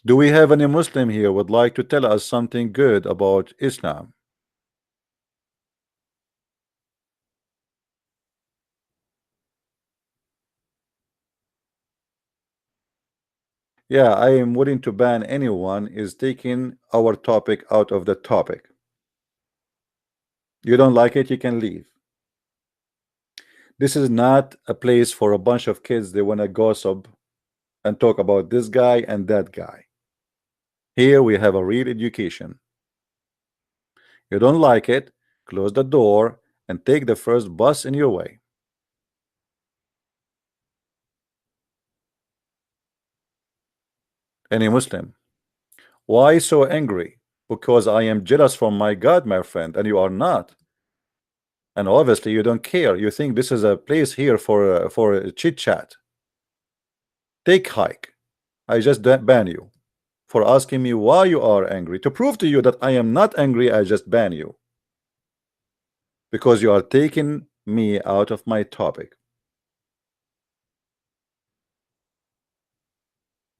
Do we have any Muslim here would like to tell us something good about Islam? Yeah, I am willing to ban anyone is taking our topic out of the topic. You don't like it, you can leave. This is not a place for a bunch of kids. They want to gossip and talk about this guy and that guy. Here we have a real education. You don't like it, close the door and take the first bus in your way. Any Muslim, why so angry? Because I am jealous from my God, my friend, and you are not. And obviously you don't care. You think this is a place here for a chit chat. Take hike. I just ban you for asking me why you are angry. To prove to you that I am not angry, I just ban you because you are taking me out of my topic.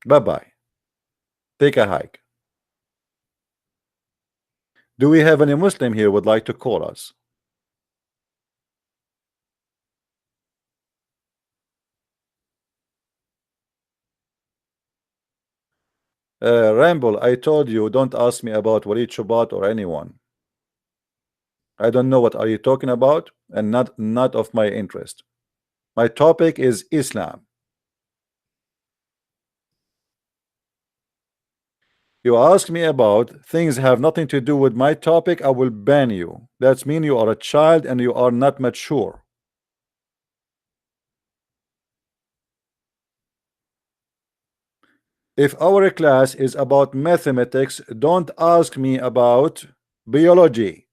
Bye-bye. Take a hike. Do we have any Muslim here would like to call us? Ramble, I told you don't ask me about Walid Shubat or anyone. I don't know what are you talking about, and not of my interest. My topic is Islam. You ask me about things have nothing to do with my topic, I will ban you. That's mean you are a child and you are not mature. If our class is about mathematics, don't ask me about biology.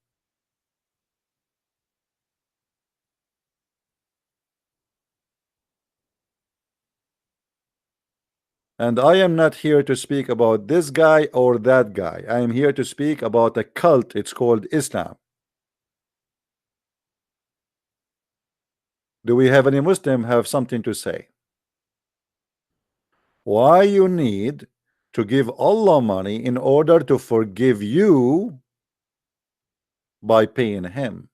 And I am not here to speak about this guy or that guy. I am here to speak about a cult. It's called Islam. Do we have any Muslim have something to say? Why you need to give Allah money in order to forgive you by paying him?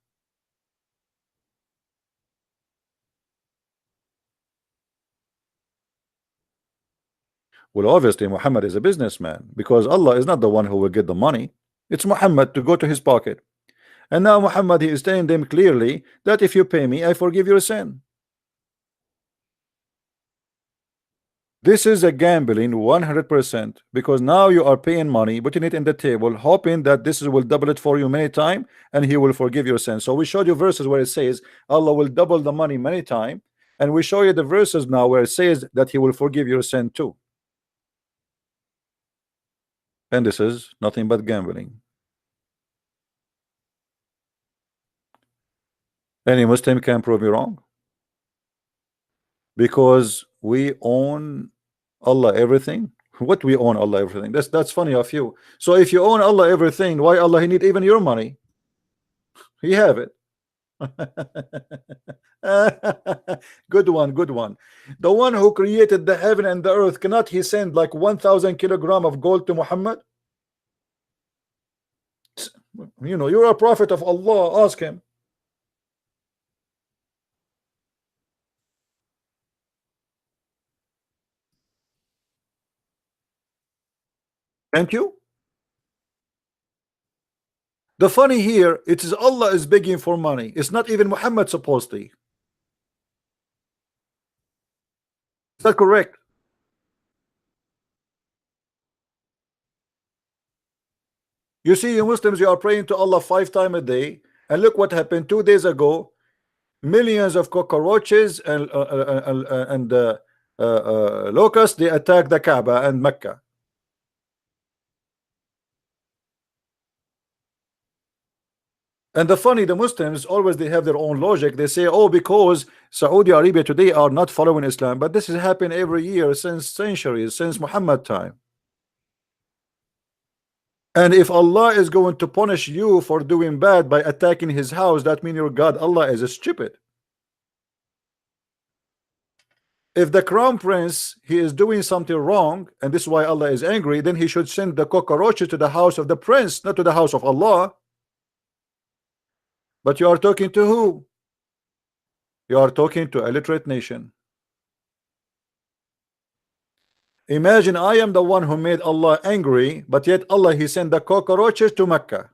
Well, obviously Muhammad is a businessman because Allah is not the one who will get the money. It's Muhammad to go to his pocket. And now Muhammad, he is telling them clearly that if you pay me, I forgive your sin. This is a gambling 100% because now you are paying money, putting it in the table, hoping that this will double it for you many times and he will forgive your sin. So we showed you verses where it says Allah will double the money many times, and we show you the verses now where it says that he will forgive your sin too. And this is nothing but gambling. Any Muslim can prove me wrong because we own Allah everything. What we own Allah everything? That's funny of you. So if you own Allah everything, why Allah he need even your money? He have it. Good one, good one. The one who created the heaven and the earth, cannot he send like 1,000 kilogram of gold to Muhammad? You know, you're a prophet of Allah, ask him. Thank you. The funny here, it is Allah is begging for money. It's not even Muhammad supposedly. Is that correct? You see, you Muslims, you are praying to Allah 5 times a day, and look what happened 2 days ago. Millions of cockroaches and locusts, they attacked the Kaaba and Mecca. And the funny, the Muslims always they have their own logic. They say, oh, because Saudi Arabia today are not following Islam, but this has happened every year since centuries, since Muhammad time. And if Allah is going to punish you for doing bad by attacking his house, that means your God Allah is stupid. If the crown prince he is doing something wrong, and this is why Allah is angry, then he should send the cockroaches to the house of the prince, not to the house of Allah. But you are talking to who? You are talking to a illiterate nation. Imagine I am the one who made Allah angry, but yet Allah he sent the cockroaches to Mecca.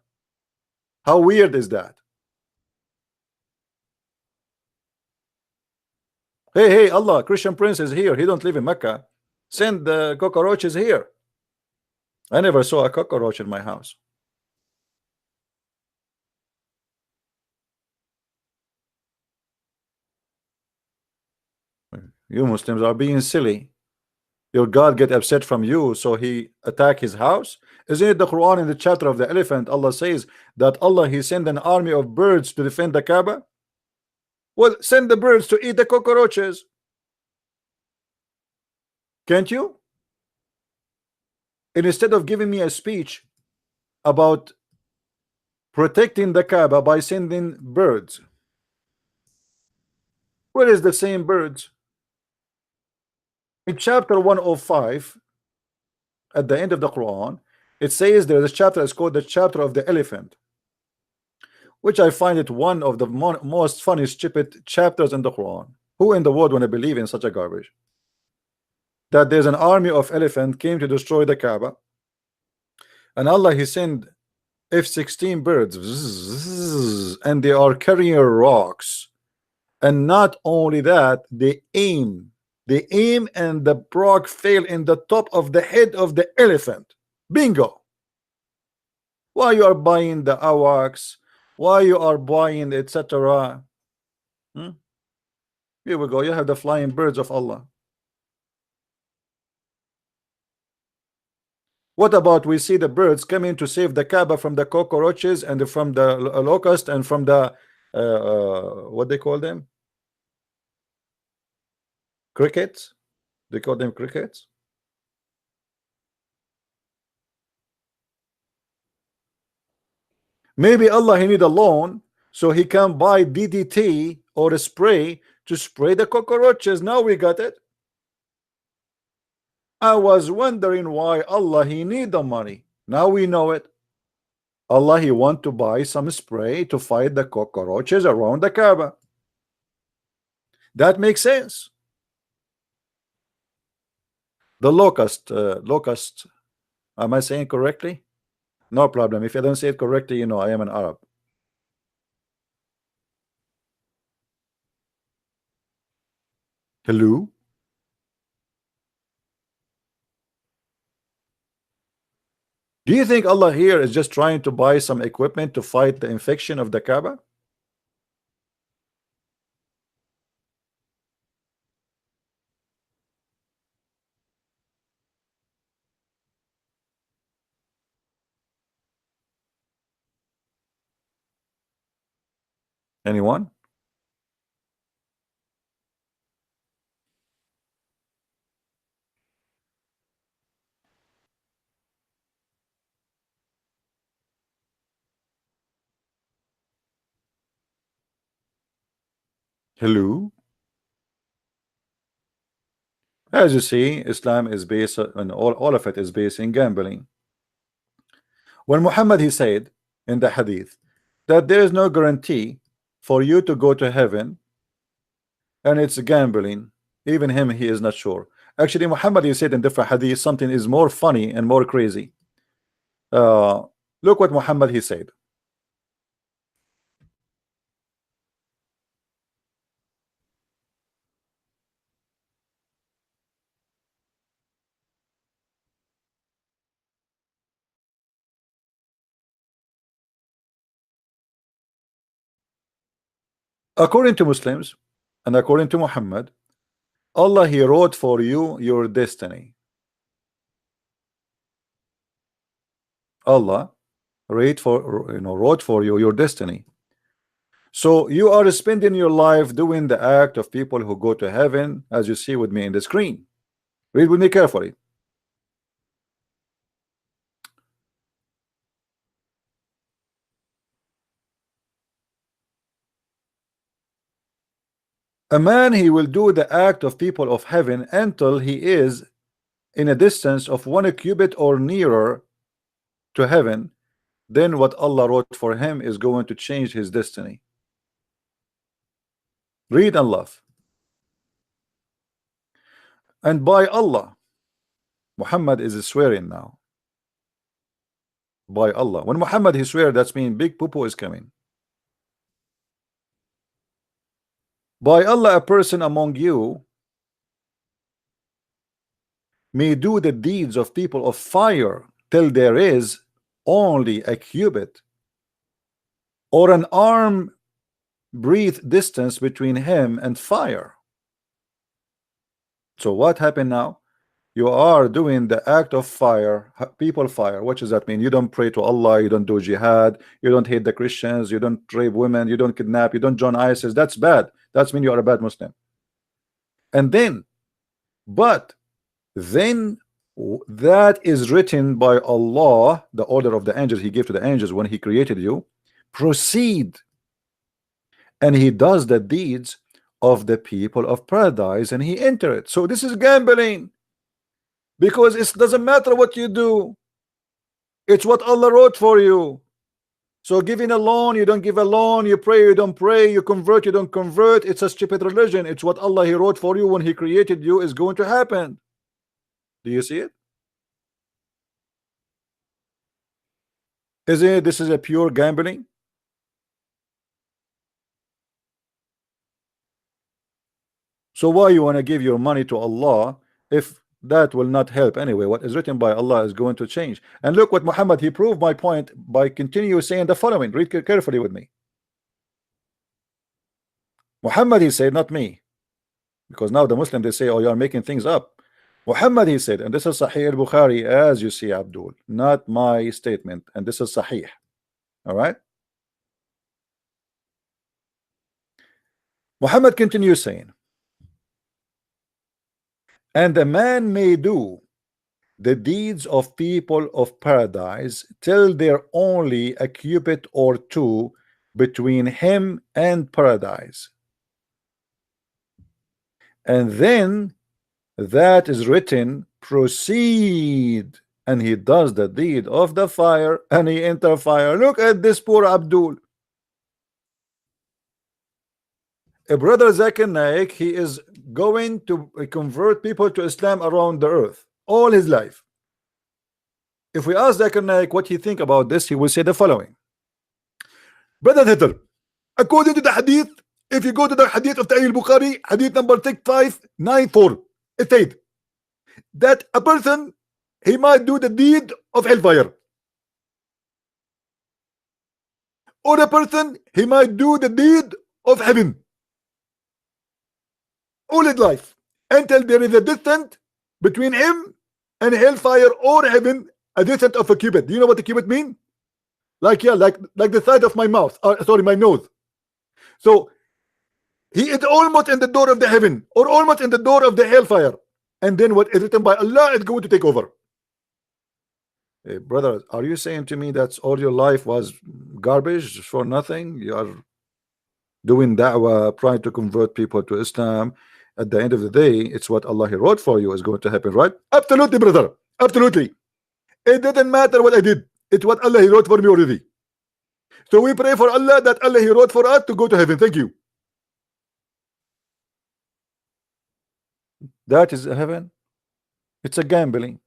How weird is that? Hey, Allah, Christian Prince is here. He don't live in Mecca. Send the cockroaches here. I never saw a cockroach in my house. You Muslims are being silly. Your God get upset from you, so he attack his house. Isn't it the Quran in the chapter of the elephant? Allah says that Allah he sent an army of birds to defend the Kaaba. Well, send the birds to eat the cockroaches. Can't you? And instead of giving me a speech about protecting the Kaaba by sending birds, where is the same birds? In chapter 105, at the end of the Quran, it says there's a chapter is called the chapter of the elephant, which I find it one of the most funny, stupid chapters in the Quran. Who in the world want to believe in such a garbage? That there's an army of elephant came to destroy the Kaaba, and Allah he sent F-16 birds, and they are carrying rocks. And not only that, they aim, and the rock fell in the top of the head of the elephant. Bingo. Why you are buying the AWACS? Why you are buying etc.? Here we go. You have the flying birds of Allah. What about we see the birds coming to save the Kaaba from the cockroaches and from the locust and from the what they call them? Crickets? They call them crickets? Maybe Allah he need a loan so he can buy DDT or a spray to spray the cockroaches. Now we got it. I was wondering why Allah he need the money. Now we know it. Allah he want to buy some spray to fight the cockroaches around the Kaaba. That makes sense. The locust, am I saying correctly? No problem. If I don't say it correctly, you know I am an Arab. Hello? Do you think Allah here is just trying to buy some equipment to fight the infection of the Kaaba? Anyone? Hello? As you see, Islam is based on all of it is based in gambling. When Muhammad he said in the hadith that there is no guarantee for you to go to heaven, and it's gambling, even him he is not sure. Actually, Muhammad he said in different hadith something is more funny and more crazy. Look what Muhammad he said. According to Muslims and according to Muhammad, Allah he wrote for you your destiny. Allah wrote for you your destiny. So you are spending your life doing the act of people who go to heaven, as you see with me in the screen. Read with me carefully. A man he will do the act of people of heaven until he is in a distance of 1 cubit or nearer to heaven. Then what Allah wrote for him is going to change his destiny. Read and love. And by Allah, Muhammad is swearing now by Allah. When Muhammad he swear, that's mean big poo-poo is coming. By Allah, a person among you may do the deeds of people of fire till there is only a cubit or an arm breadth distance between him and fire. So what happened now? You are doing the act of fire, people fire. What does that mean? You don't pray to Allah, you don't do jihad, you don't hate the Christians, you don't rape women, you don't kidnap, you don't join ISIS. That's bad. That's mean you are a bad Muslim. And then, but then that is written by Allah, the order of the angels he gave to the angels when he created you. Proceed, and he does the deeds of the people of paradise, and he enter it. So this is gambling, because it doesn't matter what you do, it's what Allah wrote for you. So giving a loan, you don't give a loan, you pray, you don't pray, you convert, you don't convert, it's a stupid religion. It's what Allah he wrote for you when he created you is going to happen. Do you see it? Isn't it? This is a pure gambling. So why you want to give your money to Allah if that will not help anyway? What is written by Allah is going to change. And look what Muhammad, he proved my point by continue saying the following. Read carefully with me. Muhammad, he said, not me, because now the Muslim they say, oh, you are making things up. Muhammad, he said, and this is Sahih al-Bukhari, as you see, Abdul, not my statement, and this is Sahih. All right. Muhammad continues saying, and a man may do the deeds of people of paradise till there only a cubit or two between him and paradise, and then that is written, proceed, and he does the deed of the fire, and he enter fire. Look at this poor Abdul. A brother Zakir Naik, he is going to convert people to Islam around the earth all his life. If we ask Zakir Naik what he think about this, he will say the following. Brother Hitler, according to the hadith, if you go to the hadith of Sahih al-Bukhari, hadith number 6594, it said that a person, he might do the deed of hellfire, or a person, he might do the deed of heaven all his life until there is a distance between him and hellfire or heaven, a distance of a cubit. Do you know what the cubit mean? Like, yeah, like the side of my mouth, sorry, my nose. So he is almost in the door of the heaven or almost in the door of the hellfire, and then what is written by Allah is going to take over. Hey, brother, are you saying to me that all your life was garbage for nothing? You are doing da'wah, trying to convert people to Islam. At the end of the day, it's what Allah he wrote for you is going to happen, right? Absolutely, brother. Absolutely. It doesn't matter what I did. It's what Allah he wrote for me already. So we pray for Allah that Allah he wrote for us to go to heaven. Thank you. That is heaven. It's a gambling.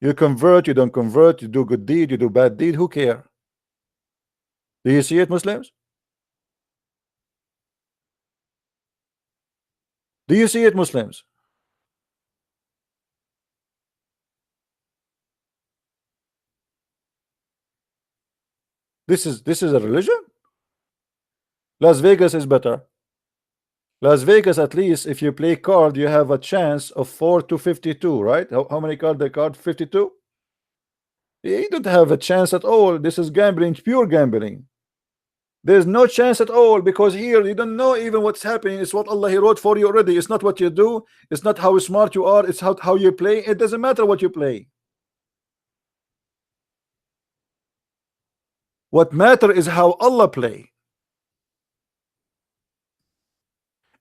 You convert, you don't convert, you do good deed, you do bad deed, who care? Do you see it, Muslims? Do you see it, Muslims? This is a religion. Las Vegas is better. Las Vegas, at least if you play card, you have a chance of 4 to 52, right? How many card the card? 52. You don't have a chance at all. This is gambling, pure gambling. There's no chance at all, because here you don't know even what's happening. It's what Allah he wrote for you already. It's not what you do, it's not how smart you are, it's how you play. It doesn't matter what you play. What matter is how Allah play.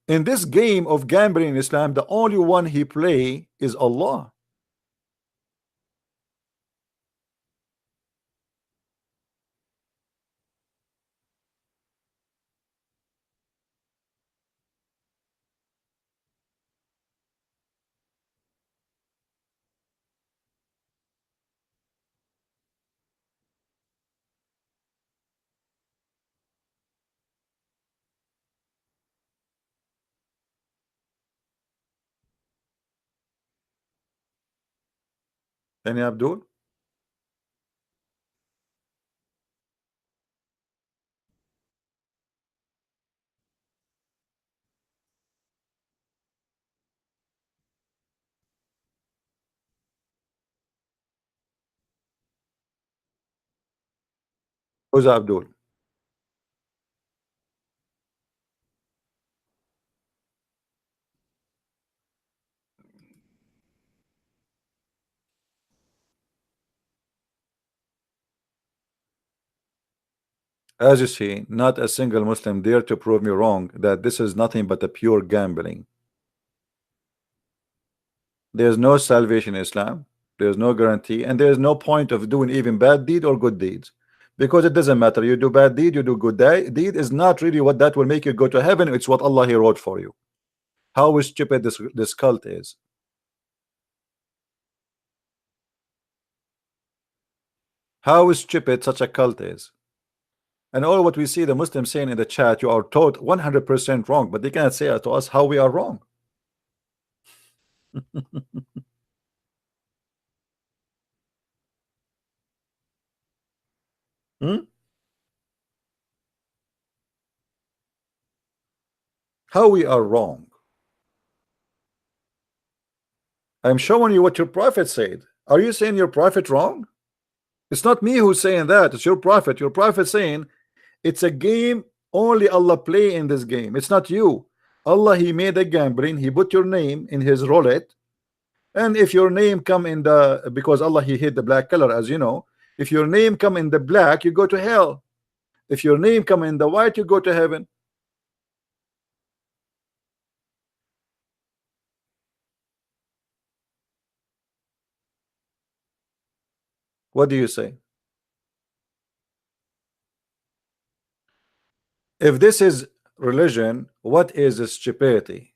In this game of gambling in Islam, the only one he play is Allah. Any Abdul? Who's Abdul? As you see, not a single Muslim dare to prove me wrong that this is nothing but a pure gambling. There's no salvation in Islam. There's no guarantee, and there's no point of doing even bad deed or good deeds, because it doesn't matter. You do bad deed, you do good deed is not really what that will make you go to heaven. It's what Allah He wrote for you. How stupid this cult is. How stupid such a cult is. And all what we see the Muslims saying in the chat, you are taught 100% wrong, but they cannot say to us how we are wrong. How we are wrong. I'm showing you what your prophet said. Are you saying your prophet wrong? It's not me who's saying that. It's your prophet. Your prophet saying it's a game, only Allah play in this game. It's not you. Allah He made a gambling. He put your name in His roulette, and if your name come in the, because Allah He hid the black color, as you know, if your name come in the black, you go to hell. If your name come in the white, you go to heaven. What do you say? If this is religion, what is stupidity?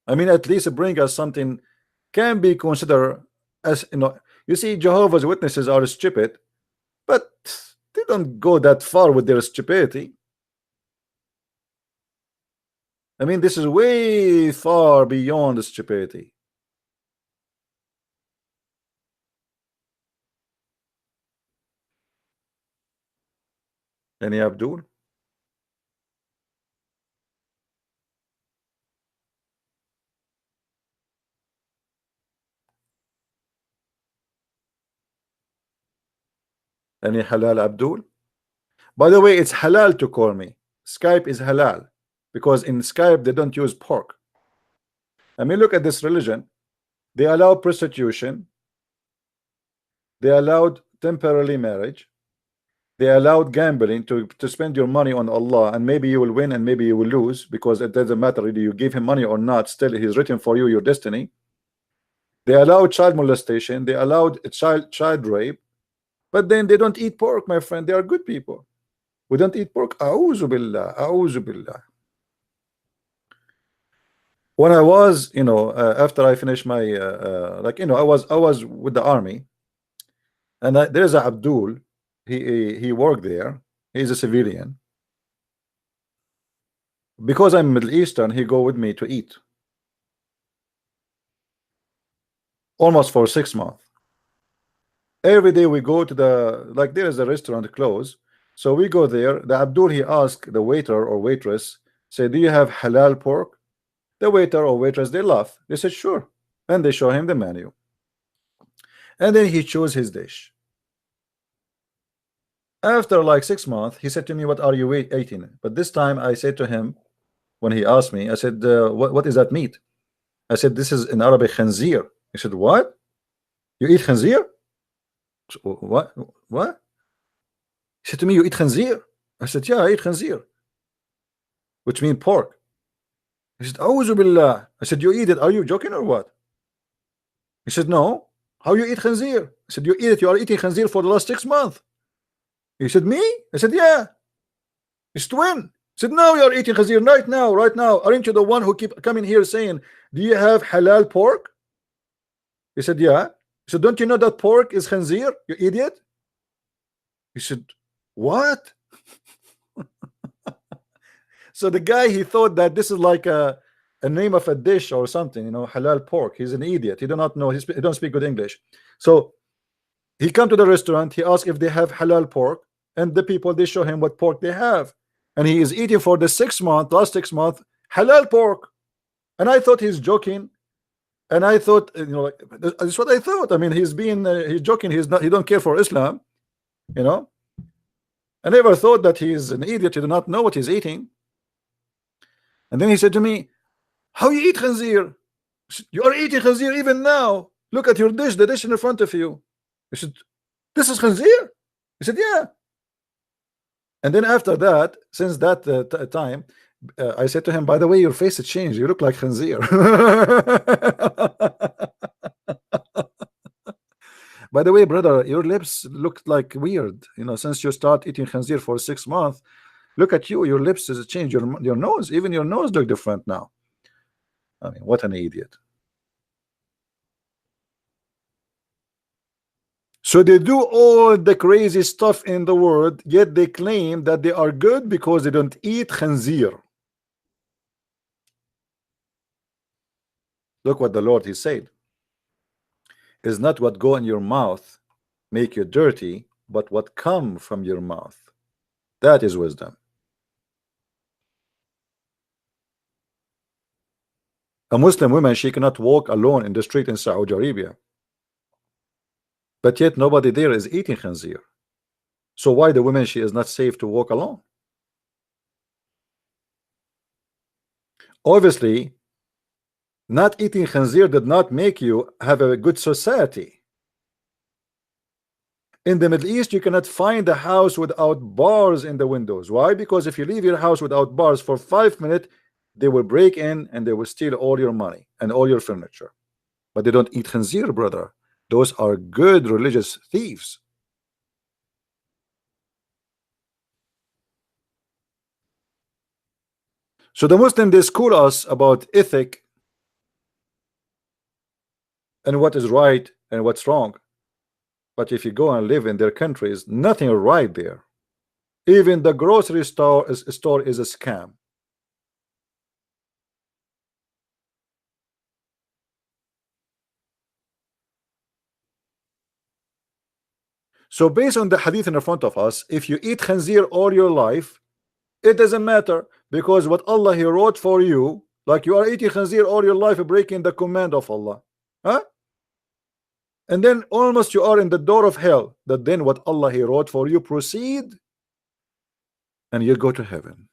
I mean, at least bring us something can be considered as, you know. You see, Jehovah's Witnesses are stupid, but they don't go that far with their stupidity. I mean, this is way far beyond the stupidity. Any Abdul? Any halal Abdul? By the way, it's halal to call me. Skype is halal because in Skype they don't use pork. I mean, look at this religion. They allow prostitution. They allowed temporary marriage. They allowed gambling to spend your money on Allah, and maybe you will win and maybe you will lose, because it doesn't matter whether you give him money or not, still he's written for you your destiny. They allowed child molestation. They allowed child rape. But then they don't eat pork, my friend. They are good people. We don't eat pork. A'udhu billah, a'udhu billah. When I was, you know, after I finished my, like, you know, I was with the army, and there's a Abdul. He worked there. He's a civilian. Because I'm Middle Eastern, he go with me to eat. Almost for 6 months. Every day we go to the, like, there is a restaurant close, so we go there. The Abdul, he asked the waiter or waitress, say, do you have halal pork? The waiter or waitress, they laugh. They said sure, and they show him the menu, and then he chose his dish. After like 6 months, he said to me, what are you eating? But this time I said to him, when he asked me, I said, what is that meat? I said, this is in Arabic khanzir. He said, what? You eat khanzir? What? He said to me, you eat khanzir? I said, yeah, I eat khanzir, which means pork. He said, Auzu billah. I said, you eat it? Are you joking or what? He said, no. How you eat khanzir? I said, you eat it. You are eating khanzir for the last 6 months. He said, me? I said, yeah. It's twin. He said, no, you are eating khanzir right now, right now. Aren't you the one who keep coming here saying, do you have halal pork? He said, yeah. He said, don't you know that pork is khanzir, you idiot? He said, what? So the guy, he thought that this is like a name of a dish or something, you know, halal pork. He's an idiot. He do not know. He don't speak good English. So He come to the restaurant, he asks if they have halal pork, and the people, they show him what pork they have, and he is eating for the last 6 months halal pork. And I thought he's joking, and I thought, you know, like, that's what I thought. I mean, he's joking, he don't care for Islam, you know. I never thought that he's an idiot, he do not know what he's eating. And then he said to me, how you eat khanzir? You are eating khanzir even now. Look at your dish, the dish in front of you. I said, this is khanzir? He said, yeah. And then after that, since that time, I said to him, by the way, your face has changed. You look like khanzir. By the way, brother, your lips look like weird. You know, since you start eating khanzir for 6 months, look at you. Your lips has changed. Your nose, even your nose look different now. I mean, what an idiot. So they do all the crazy stuff in the world, yet they claim that they are good because they don't eat khanzir. Look what the Lord he said. Is not what go in your mouth make you dirty, but what come from your mouth. That is wisdom. A Muslim woman, she cannot walk alone in the street in Saudi Arabia, but yet nobody there is eating khanzir. So why the woman, she is not safe to walk alone? Obviously, not eating khanzir did not make you have a good society. In the Middle East, you cannot find a house without bars in the windows. Why? Because if you leave your house without bars for 5 minutes, they will break in and they will steal all your money and all your furniture. But they don't eat khanzir, brother. Those are good religious thieves. So the Muslims, they school us about ethic and what is right and what's wrong. But if you go and live in their countries, nothing right there. Even the grocery store is a scam. So based on the hadith in front of us, if you eat khanzir all your life, it doesn't matter, because what Allah he wrote for you, like you are eating khanzir all your life, breaking the command of Allah, huh? And then almost you are in the door of hell. That then what Allah he wrote for you proceed, and you go to heaven.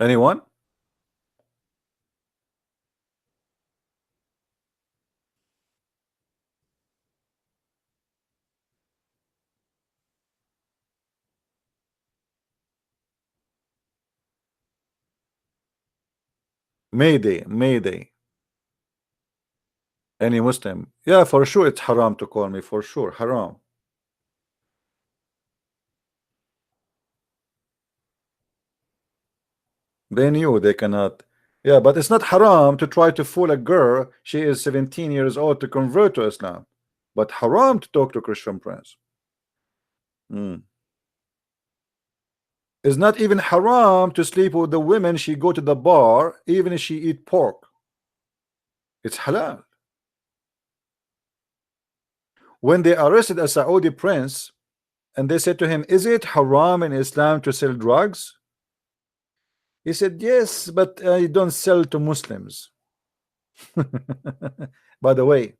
Anyone? Mayday, Mayday. Any Muslim? Yeah, for sure it's haram to call me, for sure, haram. They knew they cannot. Yeah, but it's not haram to try to fool a girl. She is 17 years old to convert to Islam, but haram to talk to Christian prince. It's not even haram to sleep with the women. She go to the bar, even if she eat pork. It's halal. When they arrested a Saudi prince and they said to him, is it haram in Islam to sell drugs? He said, yes, but I don't sell to Muslims. By the way,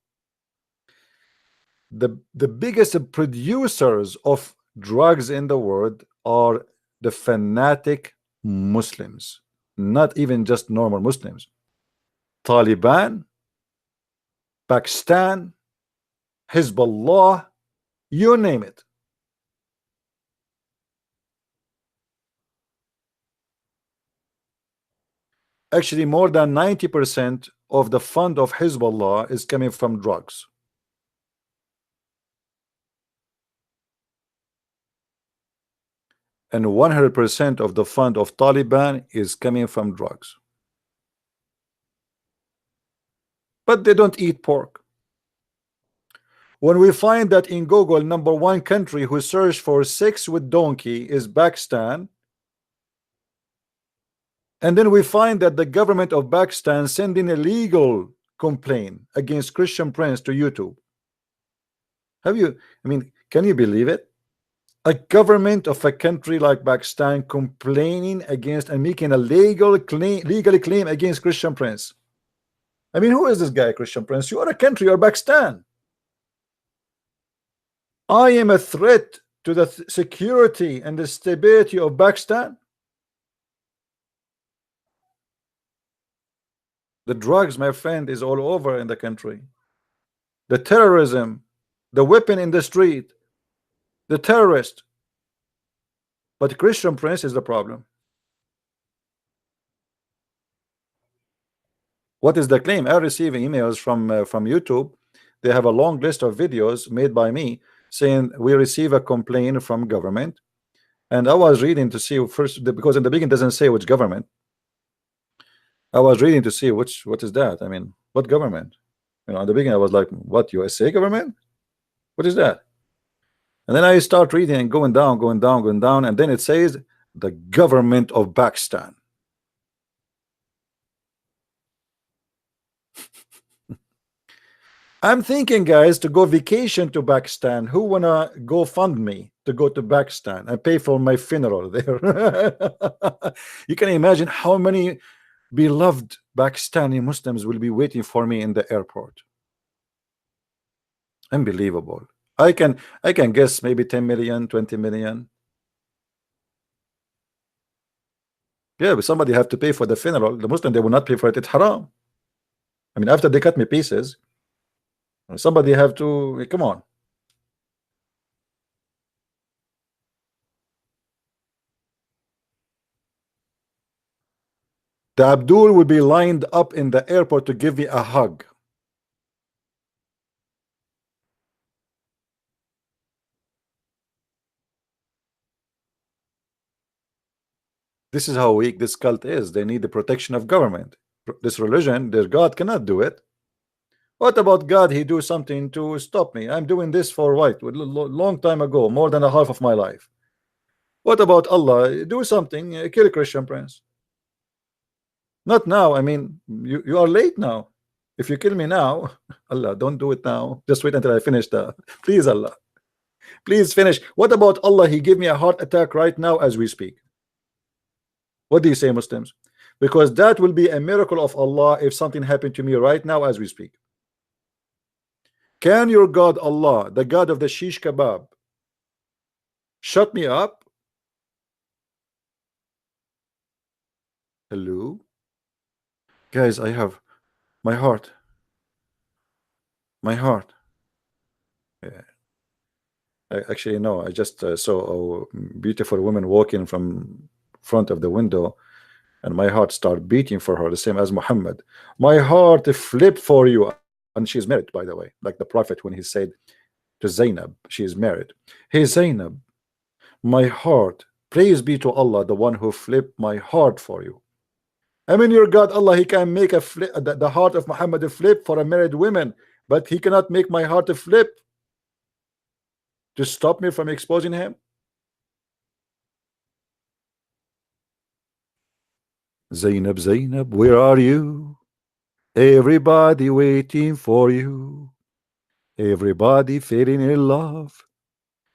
the biggest producers of drugs in the world are the fanatic Muslims, not even just normal Muslims. Taliban, Pakistan, Hezbollah, you name it. Actually, more than 90% of the fund of Hezbollah is coming from drugs. And 100% of the fund of Taliban is coming from drugs. But they don't eat pork. When we find that in Google, #1 country who searched for sex with donkey is Pakistan, and then we find that the government of Pakistan sending a legal complaint against Christian Prince to YouTube. I mean, can you believe it? A government of a country like Pakistan complaining against and making a legally claim against Christian Prince. I mean, who is this guy, Christian Prince? You are a country, you are Pakistan. I am a threat to the security and the stability of Pakistan. The drugs, my friend, is all over in the country. The terrorism, the weapon in the street, the terrorist. But Christian Prince is the problem. What is the claim? I receive emails from YouTube. They have a long list of videos made by me saying we receive a complaint from government, and I was reading to see first, because in the beginning it doesn't say which government. I was reading to see what is that. I mean, what government? You know, in the beginning I was like, what, USA government? What is that? And then I start reading and going down, and then it says the government of Pakistan. I'm thinking, guys, to go vacation to Pakistan. Who wanna go fund me to go to Pakistan and pay for my funeral there? You can imagine how many beloved Pakistani Muslims will be waiting for me in the airport. Unbelievable. I can guess maybe 10 million, 20 million. Yeah, but somebody have to pay for the funeral. The Muslim, they will not pay for it. It's haram. I mean, after they cut me pieces, somebody have to, come on. The Abdul will be lined up in the airport to give me a hug. This is how weak this cult is. They need the protection of government. This religion, their God cannot do it. What about God? He do something to stop me. I'm doing this for what? Long time ago, more than a half of my life. What about Allah? Do something, kill Christian Prince. Not now. I mean, you are late now. If you kill me now, Allah, don't do it now. Just wait until I finish the. Please, Allah, please finish. What about Allah? He gave me a heart attack right now as we speak. What do you say, Muslims? Because that will be a miracle of Allah if something happened to me right now as we speak. Can your God Allah, the God of the shish kebab, shut me up? Hello? Guys, I have my heart. Yeah. Actually, no, I just saw a beautiful woman walking from front of the window, and my heart started beating for her, the same as Muhammad. My heart flipped for you. And she's married, by the way, like the Prophet when he said to Zainab, she is married. Hey Zainab, my heart, praise be to Allah, the one who flipped my heart for you. I mean, your God Allah, he can make a flip, the heart of Muhammad a flip for a married woman, but he cannot make my heart a flip to stop me from exposing him. Zainab, Zainab, where are you? Everybody waiting for you. Everybody falling in love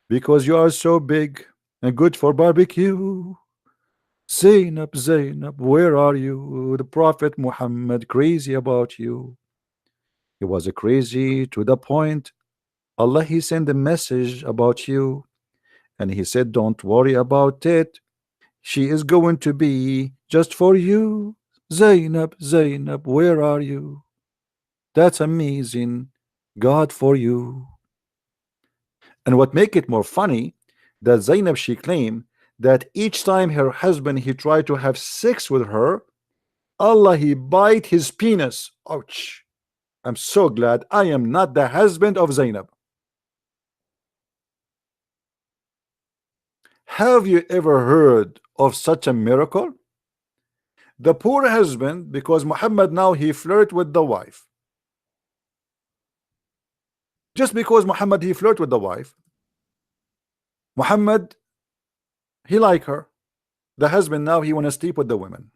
because you are so big and good for barbecue. Zainab, Zainab, where are you? The Prophet Muhammad crazy about you. He was crazy to the point Allah, he sent a message about you, and he said, don't worry about it. She is going to be just for you. Zainab, Zainab, where are you? That's amazing. God for you. And what make it more funny, that Zainab, she claimed that each time her husband he tried to have sex with her, Allah, he bite his penis. Ouch. I'm so glad I am not the husband of Zainab. Have you ever heard of such a miracle? The poor husband, because Muhammad now he flirt with the wife. Just because Muhammad he flirt with the wife, Muhammad he like her, the husband now he want to sleep with the women.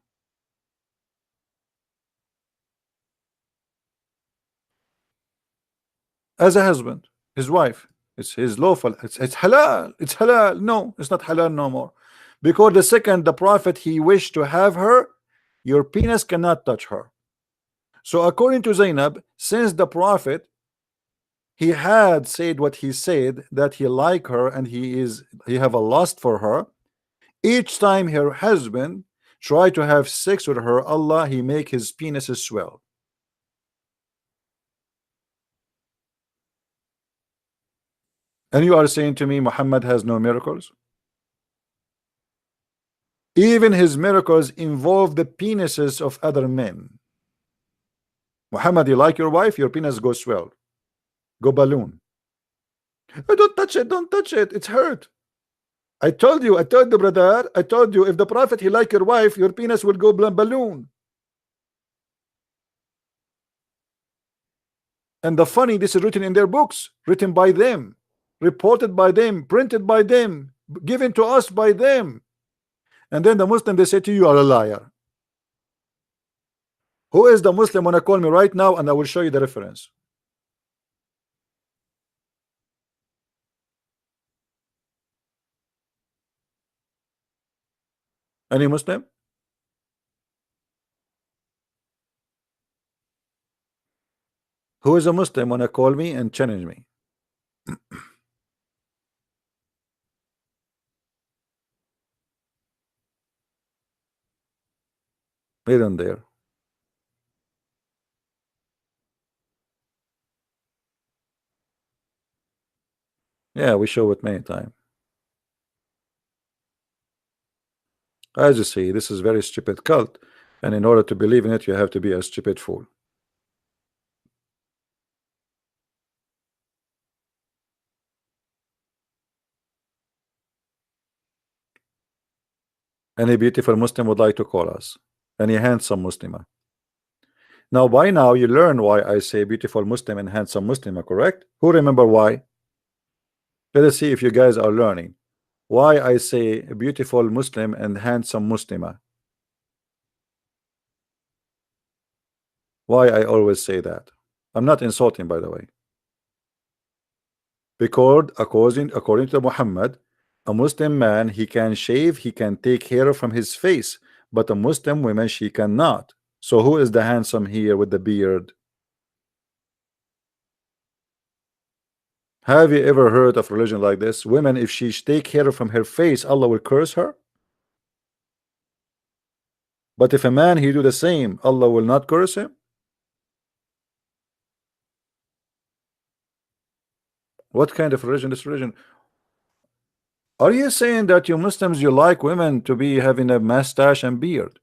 As a husband, his wife, it's his lawful, it's halal, it's halal. No, it's not halal no more, because the second the prophet he wished to have her, your penis cannot touch her. So according to Zainab, since the prophet he had said what he said, that he like her and he have a lust for her, each time her husband try to have sex with her, Allah he make his penis swell. And you are saying to me Muhammad has no miracles? Even his miracles involve the penises of other men. Muhammad, you like your wife, your penis go swell, go balloon. Oh, don't touch it, don't touch it, it's hurt. I told you, I told the brother, I told you, if the prophet he like your wife, your penis will go balloon. And the funny, this is written in their books, written by them, reported by them, printed by them, given to us by them. And then the Muslim they say to you, you are a liar. Who is the Muslim? Wanna call me right now and I will show you the reference. Any Muslim? Who is a Muslim wanna call me and challenge me? Wait on there. Yeah, we show it many times. As you see, this is very stupid cult, and in order to believe in it, you have to be a stupid fool. Any beautiful Muslim would like to call us? Any handsome Muslimah? Now, by now, you learn why I say beautiful Muslim and handsome Muslimah, correct? Who remember why? Let us see if you guys are learning why I say beautiful Muslim and handsome Muslimah. Why I always say that. I'm not insulting, by the way. Because according to Muhammad, a Muslim man he can shave, he can take hair from his face, but a Muslim woman she cannot. So who is the handsome here with the beard? Have you ever heard of religion like this? Women, if she take hair from her face, Allah will curse her. But if a man he do the same, Allah will not curse him. What kind of religion is this religion? Are you saying that you Muslims you like women to be having a mustache and beard?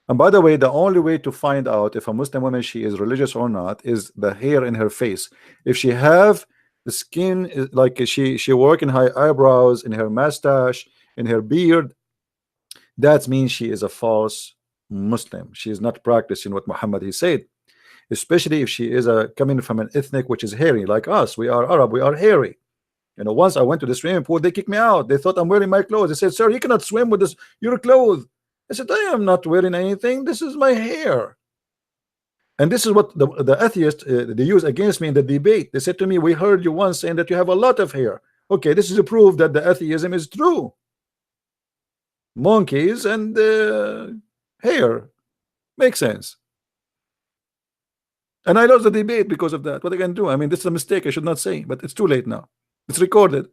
And by the way, the only way to find out if a Muslim woman she is religious or not is the hair in her face. If she have the skin like she work in high eyebrows, in her mustache, in her beard, that means she is a false Muslim. She is not practicing what Muhammad he said. Especially if she is coming from an ethnic which is hairy like us. We are Arab, we are hairy. You know, once I went to the swimming pool, they kicked me out. They thought I'm wearing my clothes. They said, sir, you cannot swim with this your clothes. I said, I am not wearing anything. This is my hair. And this is what the atheists they use against me in the debate. They said to me, we heard you once saying that you have a lot of hair. Okay, this is a proof that the atheism is true. Monkeys and hair makes sense. And I lost the debate because of that. What I can do? I mean, this is a mistake. I should not say, but it's too late now. It's recorded.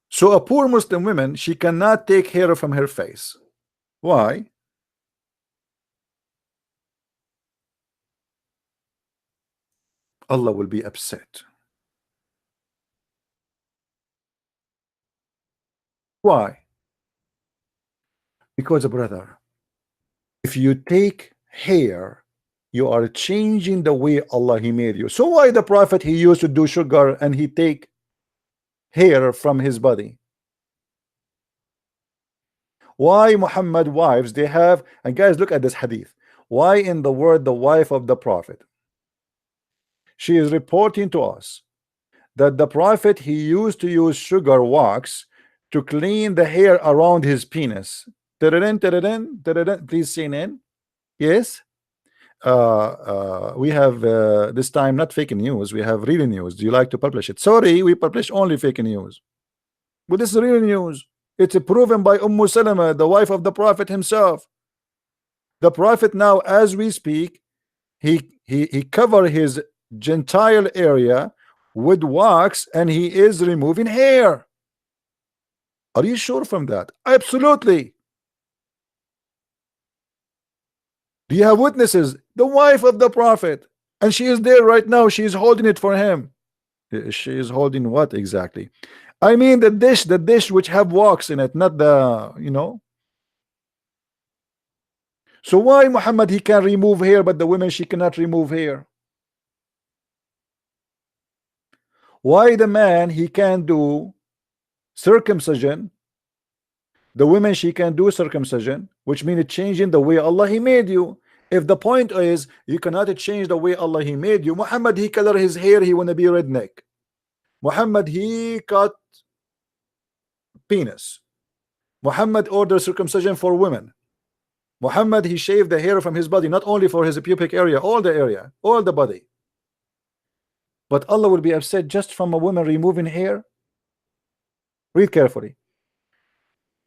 So a poor Muslim woman, she cannot take hair from her face. Why? Allah will be upset. Why? Because, brother, if you take hair, you are changing the way Allah he made you. So why the prophet he used to do sugar and he take hair from his body? Why Muhammad wives they have, and guys look at this hadith, Why in the word the wife of the prophet? She is reporting to us that the prophet, he used to use sugar wax to clean the hair around his penis. Please CNN. Yes. We have this time not fake news, we have real news. Do you like to publish it? Sorry, we publish only fake news, but this is real news. It's proven by Salama, the wife of the prophet himself. The prophet now, as we speak, he cover his gentile area with wax, and he is removing hair. Are you sure from that? Absolutely. Do you have witnesses? The wife of the prophet, and she is there right now. She is holding it for him. She is holding what exactly? I mean the dish which have wax in it, not the, you know. So why Muhammad, he can remove hair, but the women, she cannot remove hair? Why the man, he can do circumcision, the women, she can do circumcision, which means changing the way Allah he made you. If the point is you cannot change the way Allah he made you, Muhammad, he color his hair, he wanna be redneck. Muhammad, he cut penis. Muhammad ordered circumcision for women. Muhammad, he shaved the hair from his body, not only for his pubic area, all the area, all the body. But Allah will be upset just from a woman removing hair? Read carefully.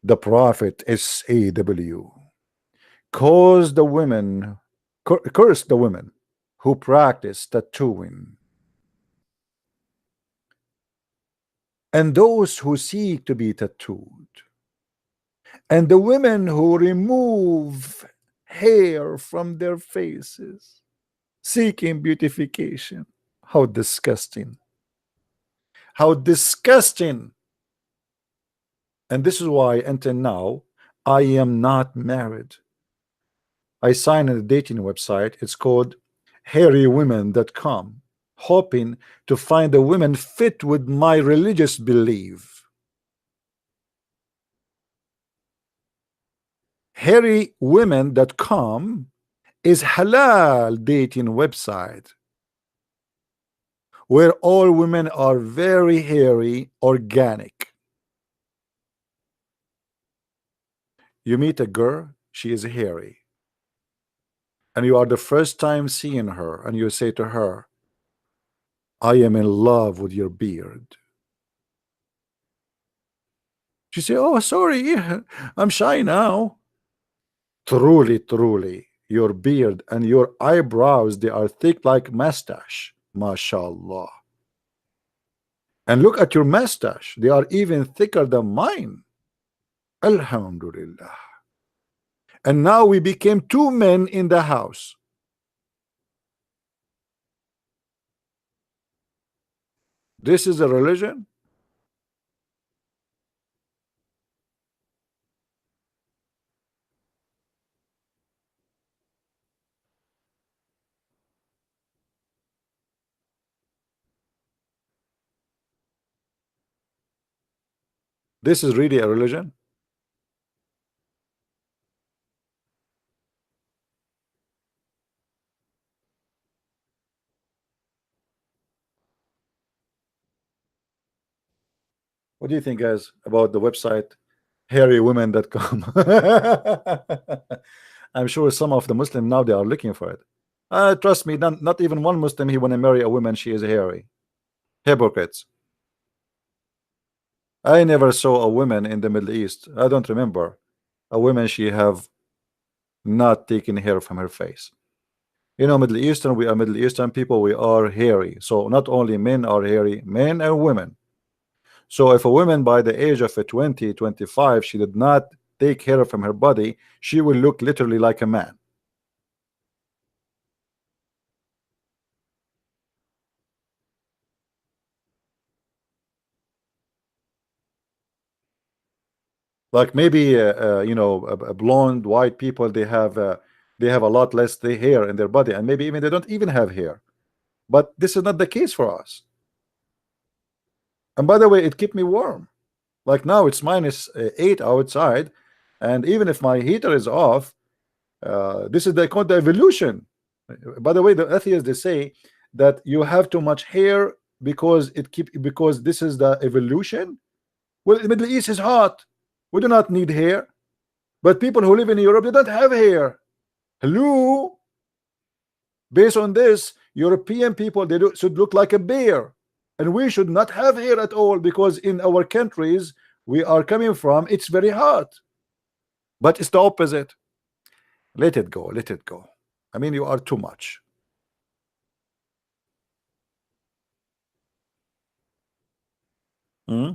The Prophet SAW cursed the women who practice tattooing and those who seek to be tattooed, and the women who remove hair from their faces seeking beautification. How disgusting. How disgusting. And this is why until now I am not married. I signed a dating website. It's called hairywomen.com, hoping to find a woman fit with my religious belief. Hairywomen.com is halal dating website where all women are very hairy, organic. You meet a girl, she is hairy, and you are the first time seeing her, and you say to her, I am in love with your beard. She say, oh, sorry, I'm shy now. Truly, truly, your beard and your eyebrows, they are thick like mustache. MashaAllah. And look at your mustache. They are even thicker than mine. Alhamdulillah. And now we became two men in the house. This is a religion? This is really a religion? What do you think, guys, about the website hairywomen.com? I'm sure some of the Muslims now, they are looking for it. Trust me, not even one Muslim, he want to marry a woman, she is hairy. Hypocrites. I never saw a woman in the Middle East, I don't remember a woman, she have not taken hair from her face. You know, Middle Eastern, we are Middle Eastern people, we are hairy. So not only men are hairy, men and women. So if a woman by the age of 20, 25, she did not take hair from her body, she will look literally like a man. Like maybe you know, a blonde white people, they have a lot less hair in their body, and maybe even they don't even have hair. But this is not the case for us. And by the way, it kept me warm. Like now it's -8 outside, and even if my heater is off, This is called the evolution. By the way, the atheists, they say that you have too much hair because this is the evolution. Well, the Middle East is hot. We do not need hair. But people who live in Europe, they don't have hair. Hello. Based on this, European people, should look like a bear, and we should not have hair at all, because in our countries we are coming from, it's very hot. But it's the opposite. Let it go. Let it go. I mean, you are too much. Hmm?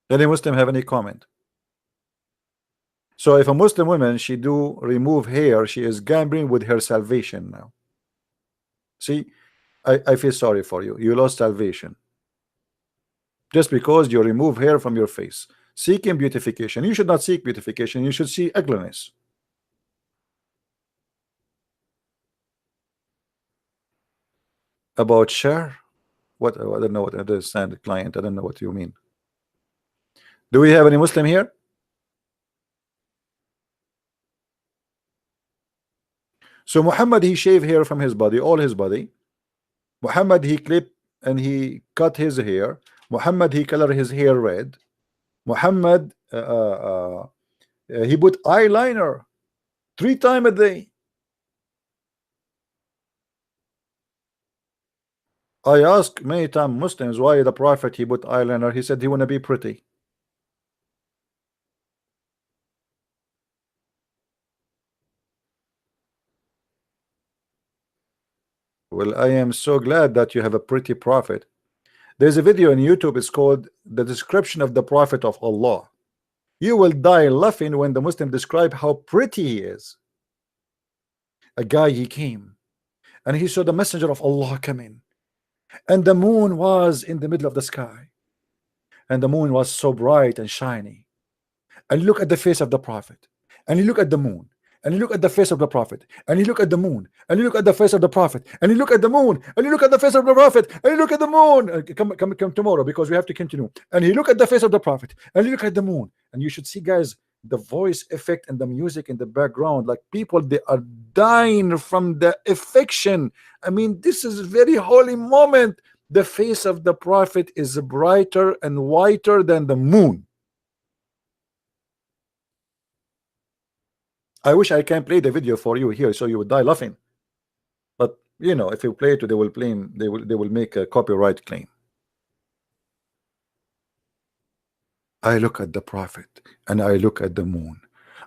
Any Muslim have any comment? So if a Muslim woman, she do remove hair, she is gambling with her salvation now. See, I feel sorry for you. You lost salvation just because you remove hair from your face, seeking beautification. You should not seek beautification. You should see ugliness. About share? What? I don't know what I understand, client. I don't know what you mean. Do we have any Muslim here? So Muhammad, he shaved hair from his body, all his body. Muhammad, he clipped and he cut his hair. Muhammad, he colored his hair red. Muhammad, he put eyeliner 3 times a day. I asked many times Muslims why the Prophet he put eyeliner. He said he want to be pretty. Well, I am so glad that you have a pretty prophet. There's a video on YouTube. It's called The Description of the Prophet of Allah. You will die laughing when the Muslim describe how pretty he is. A guy, he came and he saw the messenger of Allah coming, and the moon was in the middle of the sky, and the moon was so bright and shiny. And look at the face of the Prophet, and you look at the moon, and you look at the face of the Prophet, and you look at the moon, and you look at the face of the Prophet, and you look at the moon, and you look at the face of the Prophet, and you look at the moon. Come tomorrow, because we have to continue. And you look at the face of the Prophet, and you look at the moon, and you should see, guys, the voice effect and the music in the background, like people, they are dying from the affection. I mean, this is a very holy moment. The face of the Prophet is brighter and whiter than the moon. I wish I can play the video for you here so you would die laughing, but you know, if you play it, they will make a copyright claim. I look at the Prophet and I look at the moon.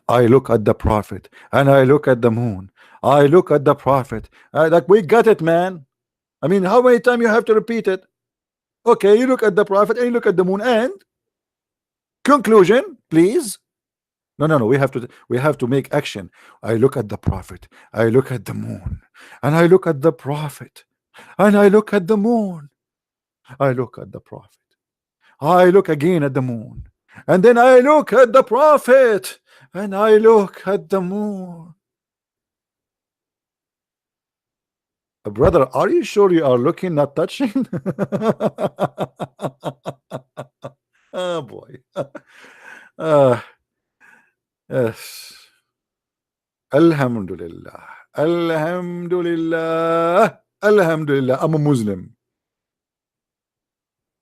I look at the Prophet and I look at the moon. I look at the Prophet. Like, we got it, man. I mean, how many times you have to repeat it? Okay, you look at the Prophet and you look at the moon, and conclusion, please. No. We have to make action. I look at the Prophet. I look at the moon, and I look at the Prophet, and I look at the moon. I look at the Prophet. I look again at the moon, and then I look at the Prophet, and I look at the moon. Brother, are you sure you are looking, not touching? Oh boy. Yes. Alhamdulillah. Alhamdulillah. Alhamdulillah. I'm a Muslim.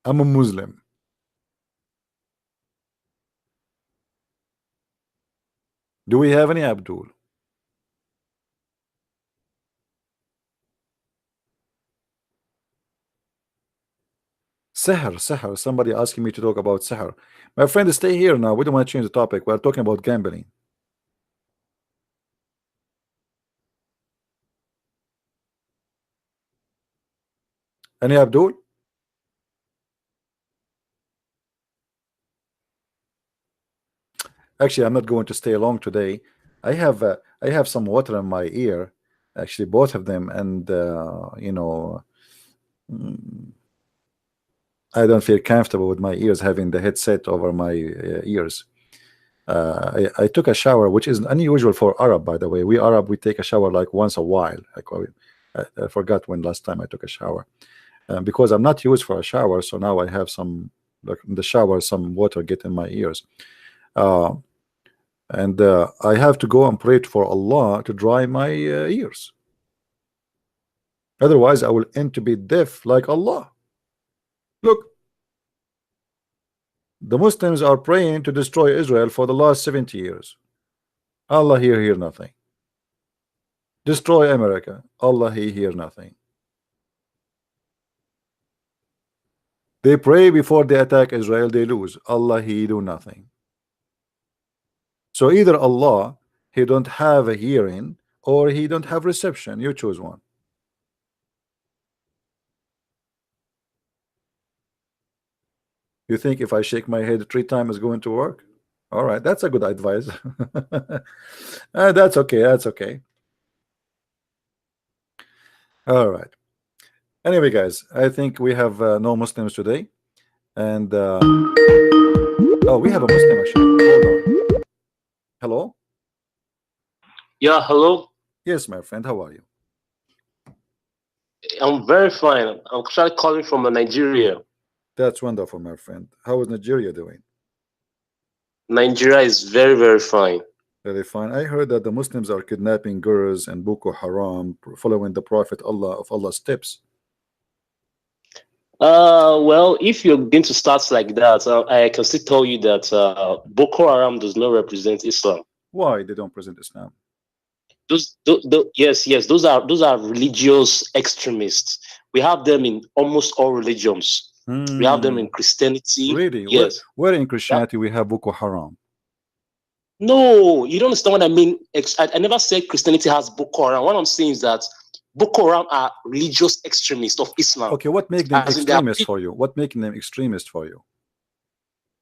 I'm a Muslim. Do we have any Abdul? Sihr. Somebody asking me to talk about Sihr. My friend, stay here now. We don't want to change the topic. We're talking about gambling. Any Abdul? Actually, I'm not going to stay long today. I have some water in my ear, actually both of them, and you know, I don't feel comfortable with my ears having the headset over my ears. I took a shower, which is unusual for Arab, by the way. We Arab, we take a shower like once a while. I forgot when last time I took a shower. because I'm not used for a shower, so now I have some, like in the shower, some water get in my ears, and I have to go and pray for Allah to dry my ears. Otherwise, I will end to be deaf like Allah. Look, the Muslims are praying to destroy Israel for the last 70 years. Allah hear nothing. Destroy America. Allah he hear nothing. They pray before they attack Israel, they lose. Allah he do nothing. So either Allah he don't have a hearing or he don't have reception. You choose one. You think if I shake my head 3 times it's going to work? All right, that's a good advice. That's okay. That's okay. All right. Anyway, guys, I think we have no Muslims today, and oh, we have a Muslim actually. Hold on. Hello. Yeah, hello. Yes, my friend. How are you? I'm very fine. I'm actually calling from Nigeria. That's wonderful, my friend. How is Nigeria doing? Nigeria is very, very fine. Very fine. I heard that the Muslims are kidnapping girls and Boko Haram, following the Prophet Allah's steps. Well, if you're going to start like that, I can still tell you that Boko Haram does not represent Islam. Why they don't present Islam? Yes, those are religious extremists. We have them in almost all religions. We have them in Christianity. Really? Yes. Where in Christianity we have Boko Haram? No, you don't understand what I mean. I never said Christianity has Boko Haram. What I'm saying is that Boko Haram are religious extremists of Islam. Okay, what makes them extremists for you? What making them extremists for you?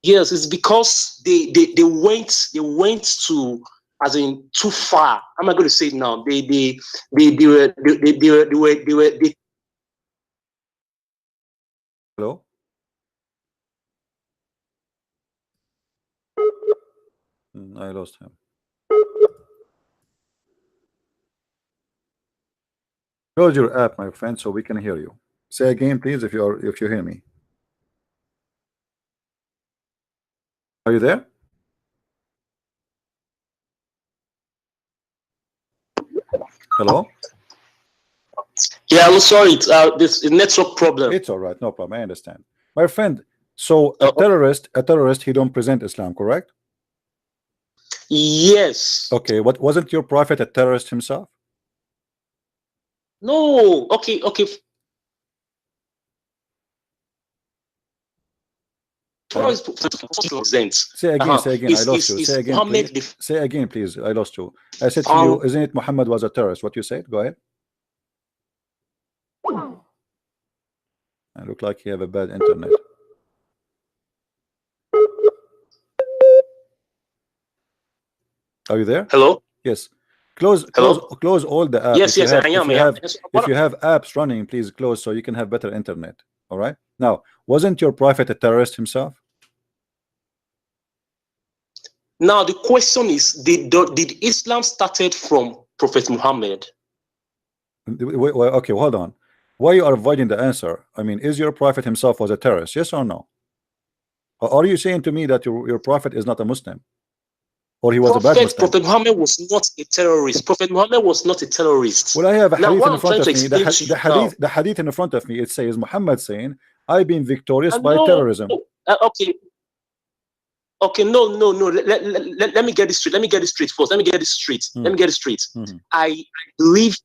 Yes, it's because they went to, as in, too far. I'm not going to say it now. They were. Hello? I lost him. Close your app, my friend, so we can hear you. Say again, please, if you hear me. Are you there? Hello? Yeah, I'm sorry. This network problem. It's all right, no problem. I understand, my friend. So a terrorist, he don't present Islam, correct? Yes. Okay. What wasn't your prophet a terrorist himself? No. Okay. Say again. Say again. I lost you. Say again, please. Say again, please. I lost you. I said to you, isn't it Muhammad was a terrorist? What you said? Go ahead. I look like you have a bad internet. Are you there? Hello. Yes. Close all the apps. Yes, I am. If you have apps running, please close so you can have better internet. All right. Now, wasn't your prophet a terrorist himself? Now the question is, did Islam started from Prophet Muhammad? Okay, hold on. Why you are avoiding the answer? I mean, is your prophet himself was a terrorist? Yes or no? Or are you saying to me that your prophet is not a Muslim? Or he was a bad Muslim? Prophet Muhammad was not a terrorist. Prophet Muhammad was not a terrorist. Well, I have a hadith in front of me. The hadith in front of me, it says Muhammad saying, I've been victorious by terrorism. Okay, no. Let me get this straight. Let me get this straight. I believe.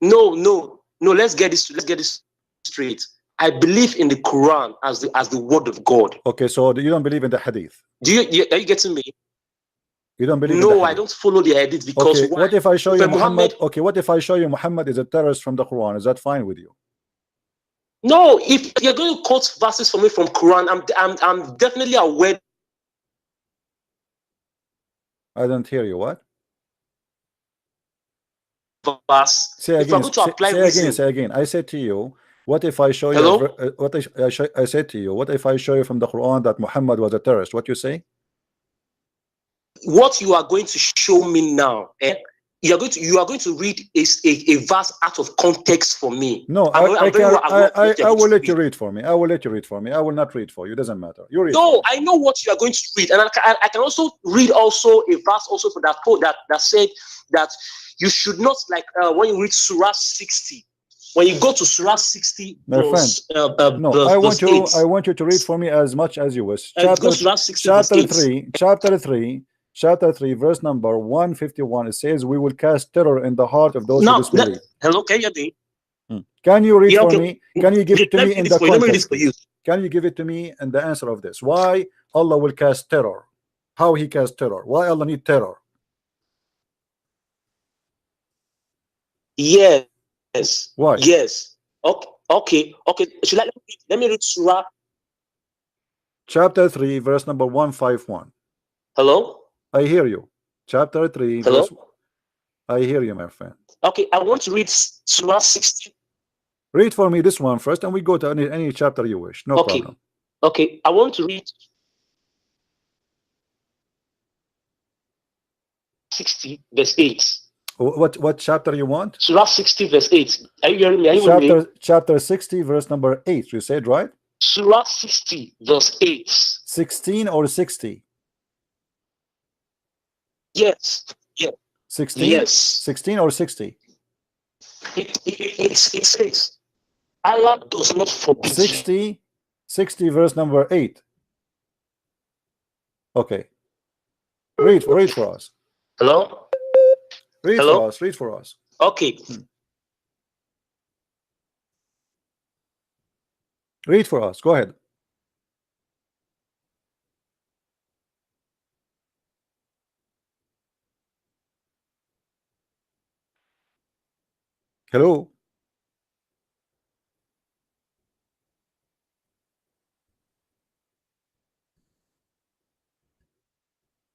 No. Let's get this straight. I believe in the Quran as the word of God. Okay, so you don't believe in the hadith? Are you getting me? You don't believe? No, I don't follow the hadith because. Okay, what if I show you Muhammad? Okay, what if I show you Muhammad is a terrorist from the Quran? Is that fine with you? No, if you're going to quote verses for me from Quran, I'm definitely aware. I don't hear you. What? Verse. Say again. I said to you, what if I show Hello? you? I said to you, what if I show you from the Quran that Muhammad was a terrorist? What you say? What you are going to show me now you are going to read a verse out of context for me. No, I will let you read for me. I will let you read for me. I will not read for you. It doesn't matter. You read. No, I know what you are going to read, and I can also read also a verse also for that quote that said that you should not, like when you read Surah 60. When you go to Surah 60, my verse, friend, no, verse, I want you to read for me as much as you wish. Chapter 3, chapter 3, verse number 151. It says, "We will cast terror in the heart of those who disbelieve." Hello, can you hear me? Can you read for me? Can you give it to me in the context? Let me read it for you. Can you give it to me in the answer of this? Why Allah will cast terror? How He cast terror? Why Allah need terror? Yes. Why? Yes. Okay. Let me read Surah. Chapter 3, verse number 151. Hello? I hear you. Chapter 3, hello? verse... I hear you, my friend. Okay, I want to read Surah 60. Read for me this one first, and we go to any chapter you wish. No problem. Okay, I want to read 60, verse 8. What chapter you want? Surah 60, verse 8. Are you hearing me? Chapter 60, verse number 8. You said, right? Surah 60, verse 8. 16 or 60? Yes. 16? Yes. 16 or 60? It says, Allah does not forbid 60 verse number 8. Okay. Read for us. Hello? Read for us. Okay. Read for us. Go ahead. Hello.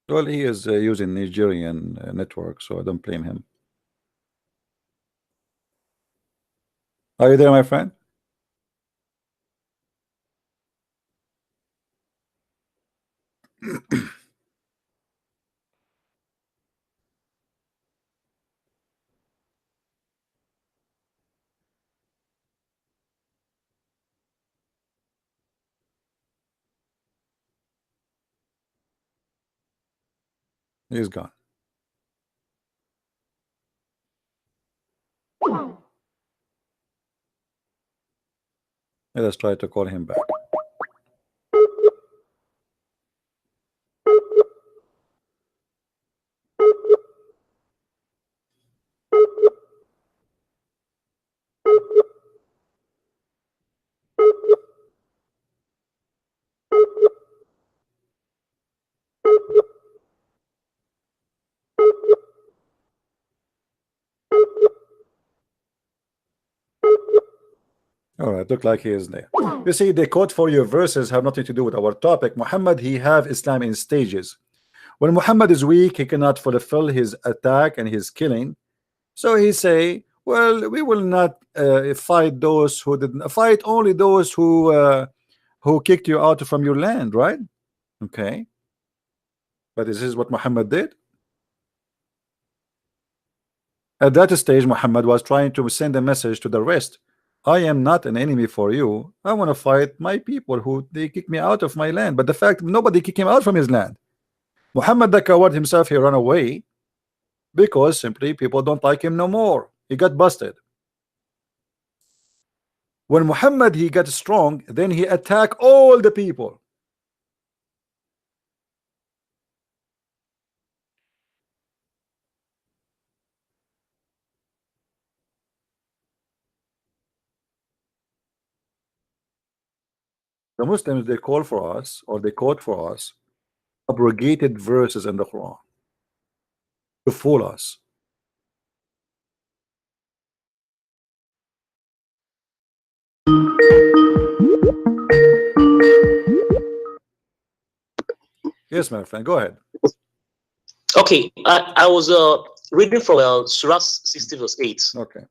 Well, he is using Nigerian network, so I don't blame him. Are you there, my friend? He's gone. Let us try to call him back. All right, look like he is there. You see, the quote for your verses have nothing to do with our topic. Muhammad, he have Islam in stages. When Muhammad is weak, he cannot fulfill his attack and his killing. So he say, well, we will not fight those who didn't fight, only those who kicked you out from your land, right? Okay. But this is what Muhammad did. At that stage, Muhammad was trying to send a message to the rest. I am not an enemy for you. I want to fight my people who they kick me out of my land. But the fact nobody kicked him out from his land. Muhammad the coward himself, he ran away because simply people don't like him no more. He got busted. When Muhammad he got strong, then he attacked all the people. The Muslims, they call for us, or they quote for us abrogated verses in the Quran to fool us. Yes, my friend, go ahead. Okay, I was reading from Surah 60 verse 8. Okay.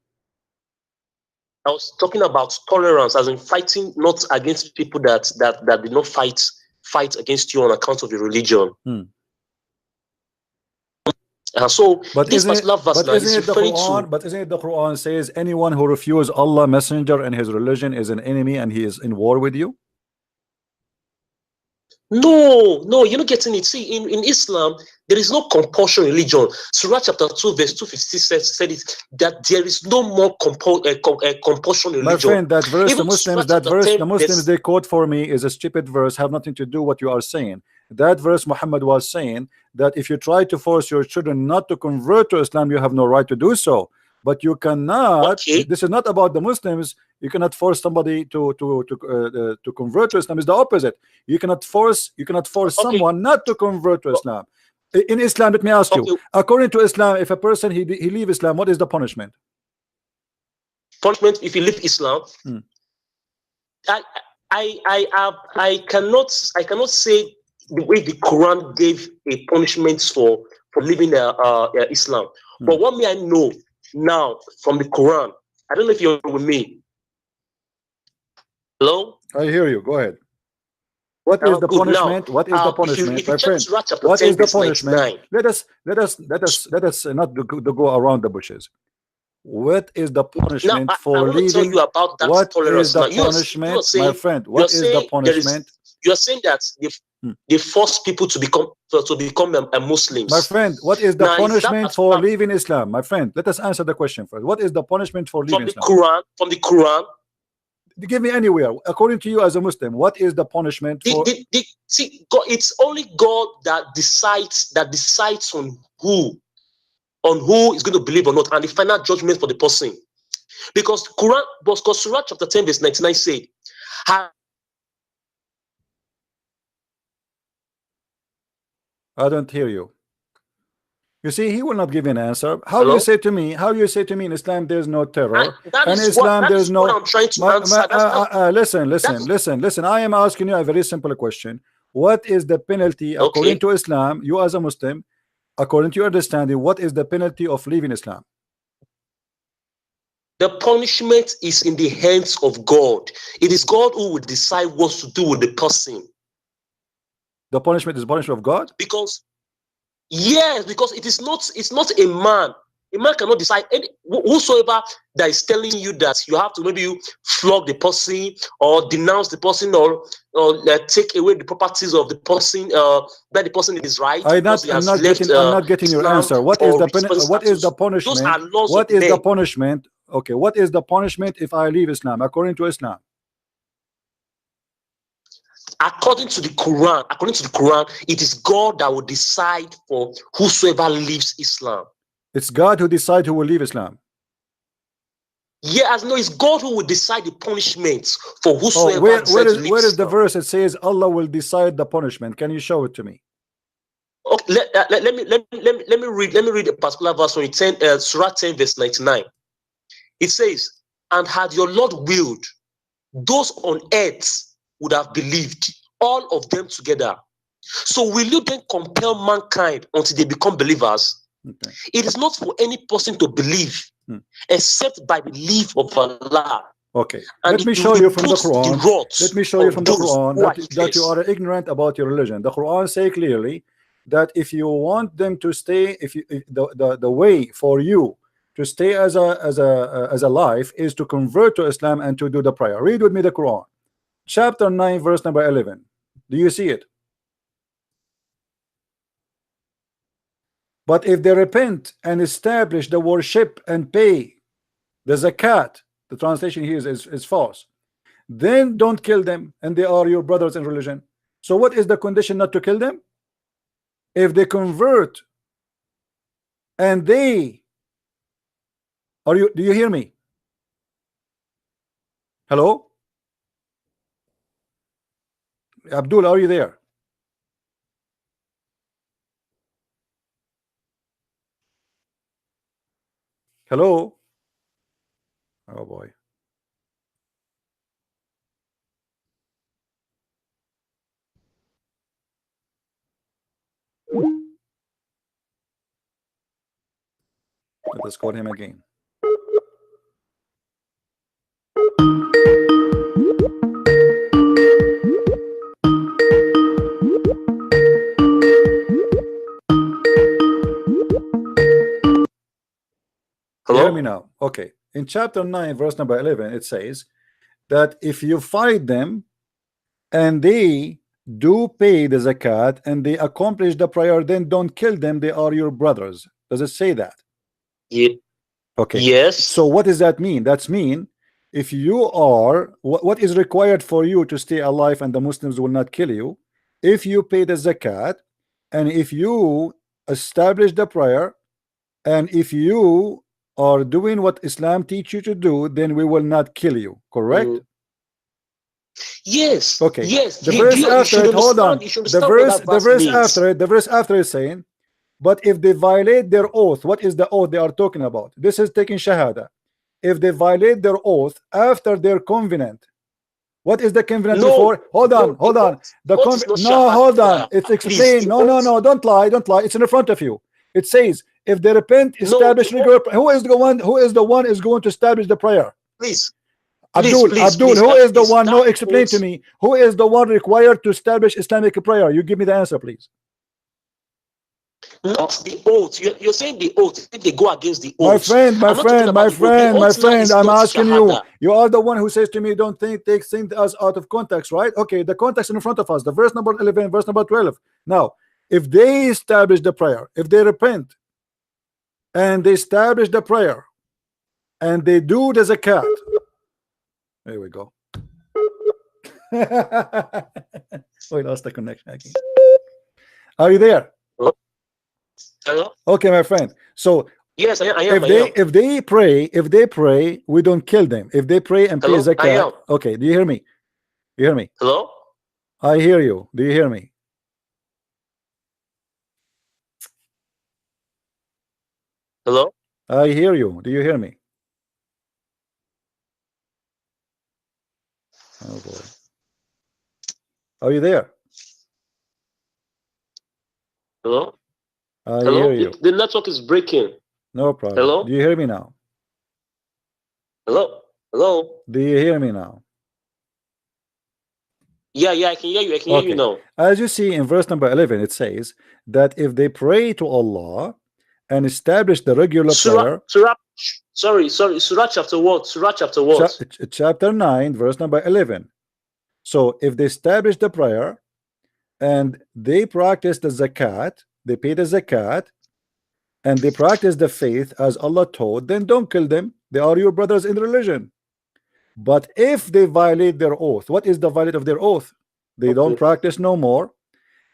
I was talking about tolerance, as in fighting not against people that did not fight against you on account of your religion. So But this particular verse but now is isn't it the referring Quran? to But isn't it the Quran says anyone who refuses Allah Messenger and his religion is an enemy and he is in war with you? no, you're not getting it. See, in Islam, there is no compulsion religion. Surah chapter 2, verse 256 said it that there is no more compulsion religion. My friend, that verse, Even the Muslims, Surah that chapter verse, 10, the Muslims verse- they quote for me is a stupid verse, have nothing to do what you are saying. That verse, Muhammad was saying that if you try to force your children not to convert to Islam, you have no right to do so. But you cannot. Okay. This is not about the Muslims. You cannot force somebody to convert to Islam. It's the opposite. You cannot force Okay. someone not to convert to Islam. In Islam, let me ask you. Okay. According to Islam, if a person he leave Islam, what is the punishment? punishment if you leave Islam. Hmm. I cannot say the way the Quran gave a punishment for leaving Islam. But what may I know now from the Quran? I don't know if you're with me. Hello? I hear you. Go ahead. What is the Good. Now, punishment? What is the punishment, if you my check friend? Surah chapter What 10, is the verse punishment? 99. Let us not go around the bushes. What is the punishment Now, I for want to tell leaving? you about that What tolerance. is the Now, you're punishment, saying, my friend? What is the punishment? You're saying that they force people to become Muslims. My friend, what is the Now, punishment for leaving Islam? My friend, let us answer the question first. What is the punishment for leaving Islam? From the Quran. Give me anywhere. According to you as a Muslim, what is the punishment for? See, God, it's only God that decides on who is going to believe or not, and the final judgment for the person. Because Surah chapter 10, verse 99 said, I don't hear you. You see, he will not give an answer. How you say to me? How you say to me in Islam there's no terror? And Islam there's no. I'm trying to answer. Listen. I am asking you a very simple question. What is the penalty according to Islam? You as a Muslim, according to your understanding, what is the penalty of leaving Islam? The punishment is in the hands of God. It is God who will decide what to do with the person. The punishment is punishment of God? Because it's not a man. A man cannot decide. Whosoever that is telling you that you have to maybe flog the person or denounce the person or take away the properties of the person, that the person is right. I'm not getting your answer. What is the punishment? What is the punishment? Okay, what is the punishment if I leave Islam according to Islam? According to the Quran, it is God that will decide for whosoever leaves Islam. It's God who decides who will leave Islam. Yeah, no, it's God who will decide the punishments for whosoever. Where is the verse that says Allah will decide the punishment? Can you show it to me? Okay, let me read a particular verse from Surah 10, verse 99. It says, "And had your Lord willed, those on earth would have believed, all of them together. So will you then compel mankind until they become believers?" Okay. It is not for any person to believe except by the leave of Allah. Okay. Let me show you from the Quran. Let me show you from the Quran that you are ignorant about your religion. The Quran says clearly that if you want them to stay, the way for you to stay as a life is to convert to Islam and to do the prayer. Read with me the Quran. Chapter 9, verse number 11. Do you see it? But if they repent and establish the worship and pay the zakat, the translation here is false, then don't kill them, and they are your brothers in religion. So what is the condition not to kill them? If they convert and they do you hear me? Hello? Abdul, are you there? Hello? Oh boy. Let us call him again. Okay, in chapter 9 verse number 11 it says that if you fight them and they do pay the zakat and they accomplish the prayer, then don't kill them, they are your brothers. Does it say that? Yeah. Okay. Yes. So what does that mean? That's mean if you are what is required for you to stay alive and the Muslims will not kill you, if you pay the zakat and if you establish the prayer and if you are doing what Islam teach you to do, then we will not kill you, correct? Yes. Okay. Yes. The verse after it, hold on. The verse after is saying, but if they violate their oath, what is the oath they are talking about? This is taking shahada. If they violate their oath after their covenant, what is the covenant before? Hold on. The hold on. It's explained. No, don't lie. It's in the front of you. It says, if they repent, establish regular. Who is the one is going to establish the prayer? Please. Abdul, who is the one? No, explain to me. Who is the one required to establish Islamic prayer? You give me the answer, please. Not the oath. You're saying the oath. If they go against the oath. My friend, I'm asking you. You are the one who says to me, don't take things us out of context, right? Okay, the context in front of us. The verse number 11, verse number 12. Now, if they establish the prayer, if they repent, and they establish the prayer, and they do the zakat. There we go. We lost the connection again. Are you there? Hello? Okay, my friend. So yes, I am. If they pray, we don't kill them. If they pray and pay zakat. Okay, do you hear me? You hear me? Hello? I hear you. Do you hear me? Hello? I hear you. Do you hear me? Oh boy. Are you there? Hello? I hear you. The network is breaking. No problem. Hello? Do you hear me now? Hello? Hello? Do you hear me now? Yeah, I can hear you. I can hear you now. As you see in verse number 11, it says that if they pray to Allah and establish the regular prayer. Surah chapter what? Surah chapter what? Chapter 9, verse number 11. So if they establish the prayer and they practice the zakat, they pay the zakat, and they practice the faith as Allah taught, then don't kill them. They are your brothers in religion. But if they violate their oath, what is the violate of their oath? They don't practice no more.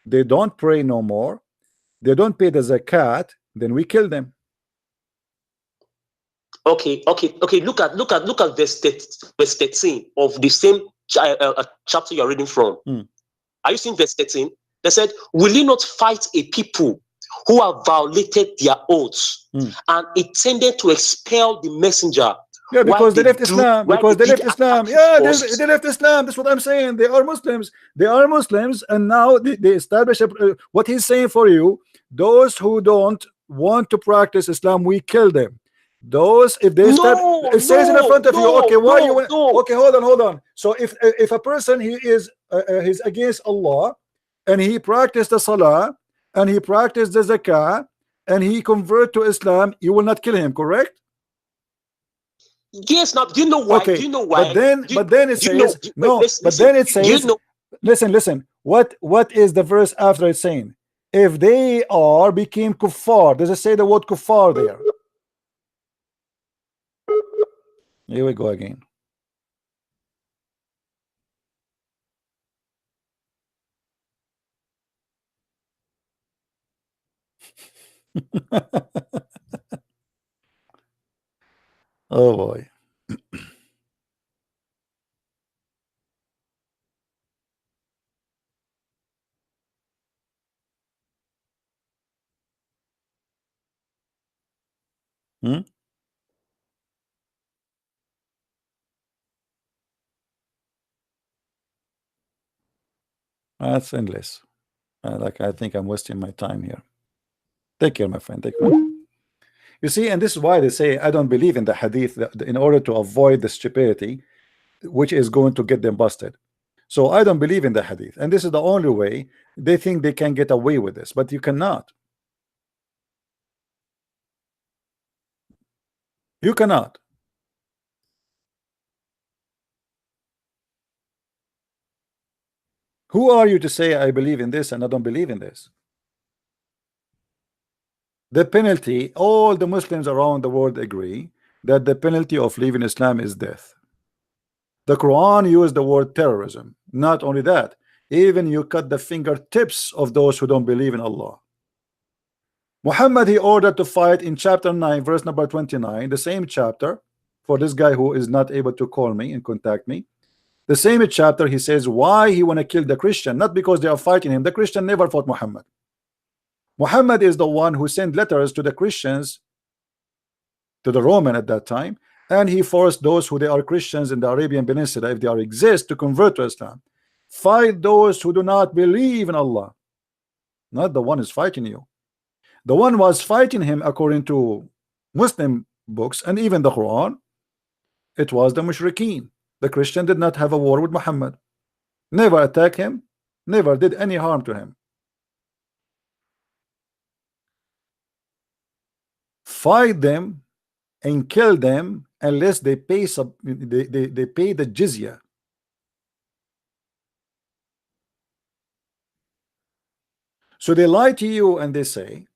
They don't pray no more. They don't pay the zakat. Then we kill them. Okay. Look at verse 13 of the same chapter you're reading from. Are you seeing verse 13? They said, will you not fight a people who have violated their oaths and intended to expel the messenger? Yeah, because they left Islam. Because they left Islam. Yeah, they left Islam. That's what I'm saying. They are Muslims. They are Muslims, and now they establish what he's saying for you. Those who don't want to practice Islam, we kill them. Those, if they it says in front of you. Okay, why you? Okay, hold on. So if a person he's against Allah, and he practiced the salah, and he practiced the zakah, and he convert to Islam, you will not kill him, correct? Yes. Now, do you know why? Okay. Do you know why? But then it says no. But then it says, listen. What is the verse after it saying? If they became kuffar, does it say the word kuffar there? Here we go again. Oh boy. That's endless. I think I'm wasting my time here. Take care, my friend. Take care. You see, and this is why they say I don't believe in the hadith in order to avoid the stupidity which is going to get them busted. So I don't believe in the hadith, and this is the only way they think they can get away with this, but you cannot. You cannot. Who are you to say I believe in this and I don't believe in this? The penalty, all the Muslims around the world agree that the penalty of leaving Islam is death. The Quran used the word terrorism. Not only that, even you cut the fingertips of those who don't believe in Allah. Muhammad, he ordered to fight in chapter 9 verse number 29, the same chapter, for this guy who is not able to call me and contact me. The same chapter, he says why he want to kill the Christian, not because they are fighting him. The Christian never fought Muhammad. Muhammad is the one who sent letters to the Christians, to the Roman at that time, and he forced those who they are Christians in the Arabian Peninsula, if they are exist, to convert to Islam. Fight those who do not believe in Allah, not the one who's fighting you. The one was fighting him according to Muslim books and even the Quran, it was the Mushrikeen. The Christian did not have a war with Muhammad, never attack him, never did any harm to him. Fight them and kill them unless they pay they pay the jizya. So they lie to you and they say,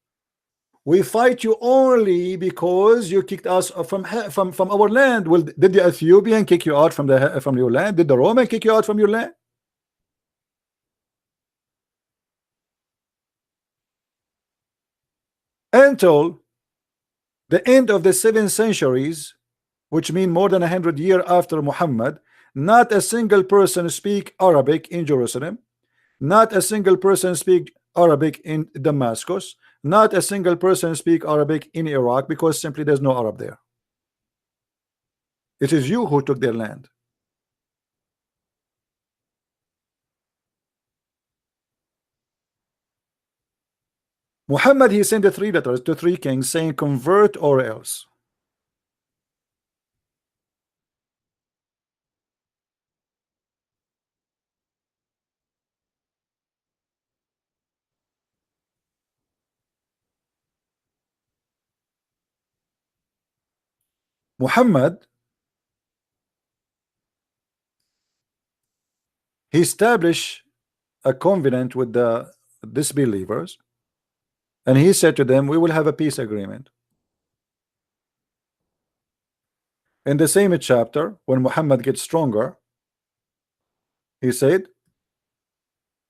we fight you only because you kicked us from our land. Well, did the Ethiopian kick you out from your land? Did the Roman kick you out from your land? Until the end of the 7 centuries, which mean more than 100 years after Muhammad, not a single person speak Arabic in Jerusalem, not a single person speak Arabic in Damascus, not a single person speak Arabic in Iraq, because simply there's no Arab there. It is you who took their land. Muhammad, he sent the 3 letters to 3 kings saying convert or else. Muhammad, he established a covenant with the disbelievers, and he said to them, we will have a peace agreement. In the same chapter, when Muhammad gets stronger, he said,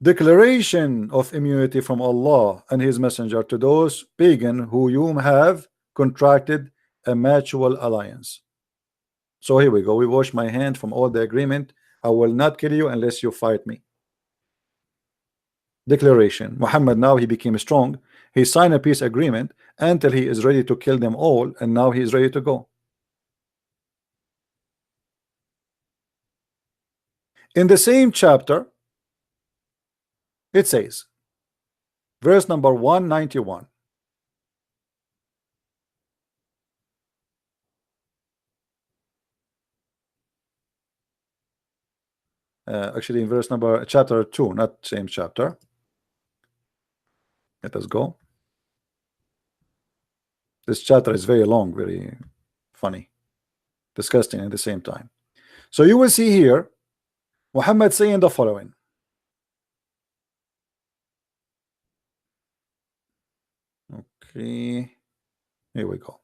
declaration of immunity from Allah and his messenger to those pagan who you have contracted a mutual alliance. So here we go, we wash my hand from all the agreement. I will not kill you unless you fight me. Declaration. Muhammad, now he became strong, he signed a peace agreement until he is ready to kill them all, and now he is ready to go. In the same chapter, it says, verse number 191, actually in verse number chapter 2, not same chapter. Let us go. This chapter is very long, very funny, disgusting at the same time. So you will see here Muhammad saying the following. Okay, here we go.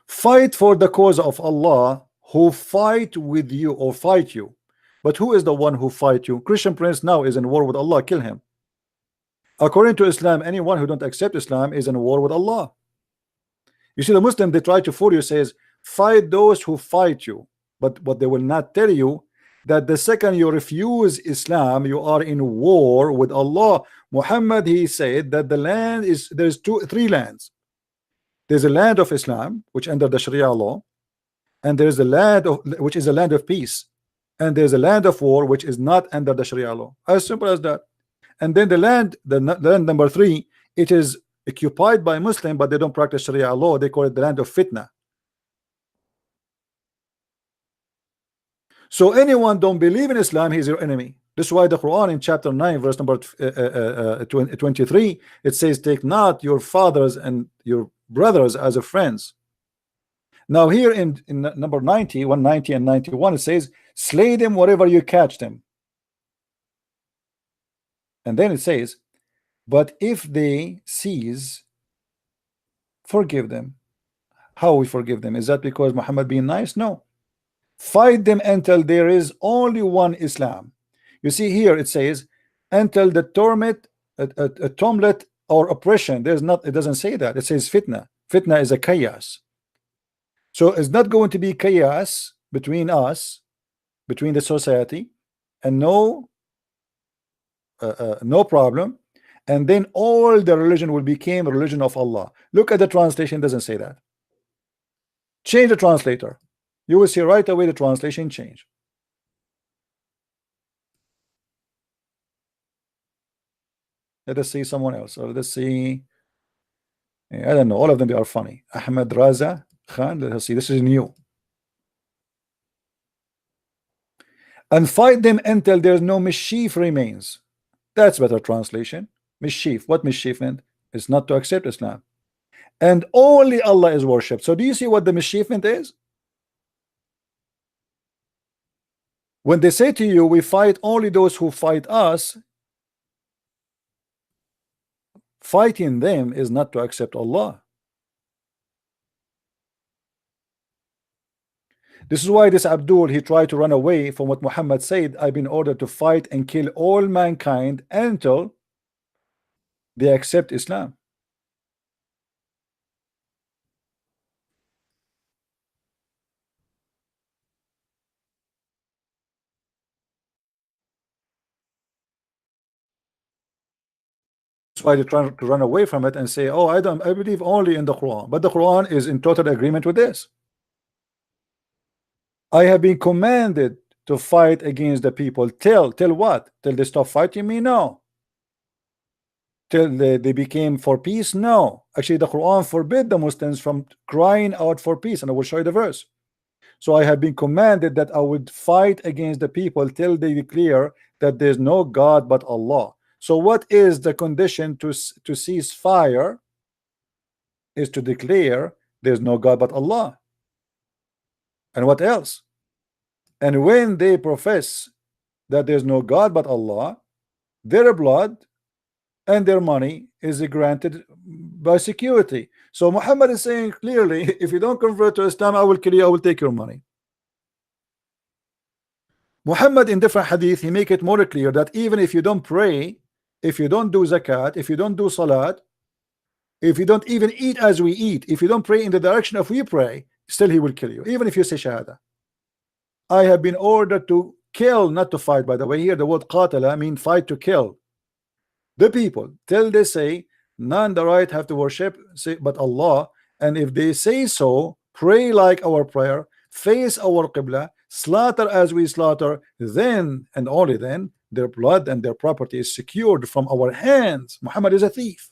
Fight for the cause of Allah who fight with you or fight you. But who is the one who fight you? Christian Prince now is in war with Allah, kill him. According to Islam, anyone who don't accept Islam is in war with Allah. You see, the Muslim, they try to fool you, says fight those who fight you, but what they will not tell you, that the second you refuse Islam, you are in war with Allah. Muhammad, he said that the land is, there's 3 lands. There's a land of Islam, which under the Sharia law, and there's a land of, which is a land of peace, and there's a land of war, which is not under the Sharia law. As simple as that. And then the land number 3, it is occupied by Muslim, but they don't practice Sharia law. They call it the land of fitna. So anyone don't believe in Islam, he's your enemy. This is why the Quran in chapter 9 verse number 23, it says, take not your fathers and your brothers as a friends. Now here in number 90, 190 and 91, it says, slay them wherever you catch them. And then it says, but if they cease, forgive them. How we forgive them? Is that because Muhammad being nice? No. Fight them until there is only one Islam. You see here it says until the torment, tumult or oppression. There's not, it doesn't say that. It says fitna. Fitna is a chaos. So it's not going to be chaos between us, between the society, and no problem. And then all the religion will become a religion of Allah. Look at the translation, doesn't say that. Change the translator. You will see right away the translation change. Let us see someone else. Or let us see. I don't know. All of them, they are funny. Ahmed Raza Khan. Let us see. This is new. And fight them until there's no mischief remains. That's better translation. Mischief. What mischief meant? It's not to accept Islam. And only Allah is worshipped. So do you see what the mischief is? When they say to you, we fight only those who fight us, fighting them is not to accept Allah. This is why this Abdul, he tried to run away from what Muhammad said. I've been ordered to fight and kill all mankind until they accept Islam. That's why they're trying to run away from it and say, oh, I believe only in the Quran. But the Quran is in total agreement with this. I have been commanded to fight against the people. Till what? Till they stop fighting me? No. Till they became for peace? No. Actually, the Quran forbid the Muslims from crying out for peace, and I will show you the verse. So I have been commanded that I would fight against the people till they declare that there's no God but Allah. So what is the condition to cease fire? Is to declare there's no God but Allah. And what else? And when they profess that there's no God but Allah, their blood and their money is granted by security. So Muhammad is saying clearly, if you don't convert to Islam, I will kill you, I will take your money. Muhammad in different hadith, he make it more clear that even if you don't pray, if you don't do zakat, if you don't do salat, if you don't even eat as we eat, if you don't pray in the direction of we pray, still he will kill you, even if you say shahada. I have been ordered to kill, not to fight. By the way, here the word qatala mean fight, to kill the people till they say none the right have to worship but Allah. And if they say so, pray like our prayer, face our qibla, slaughter as we slaughter, then and only then their blood and their property is secured from our hands. Muhammad is a thief.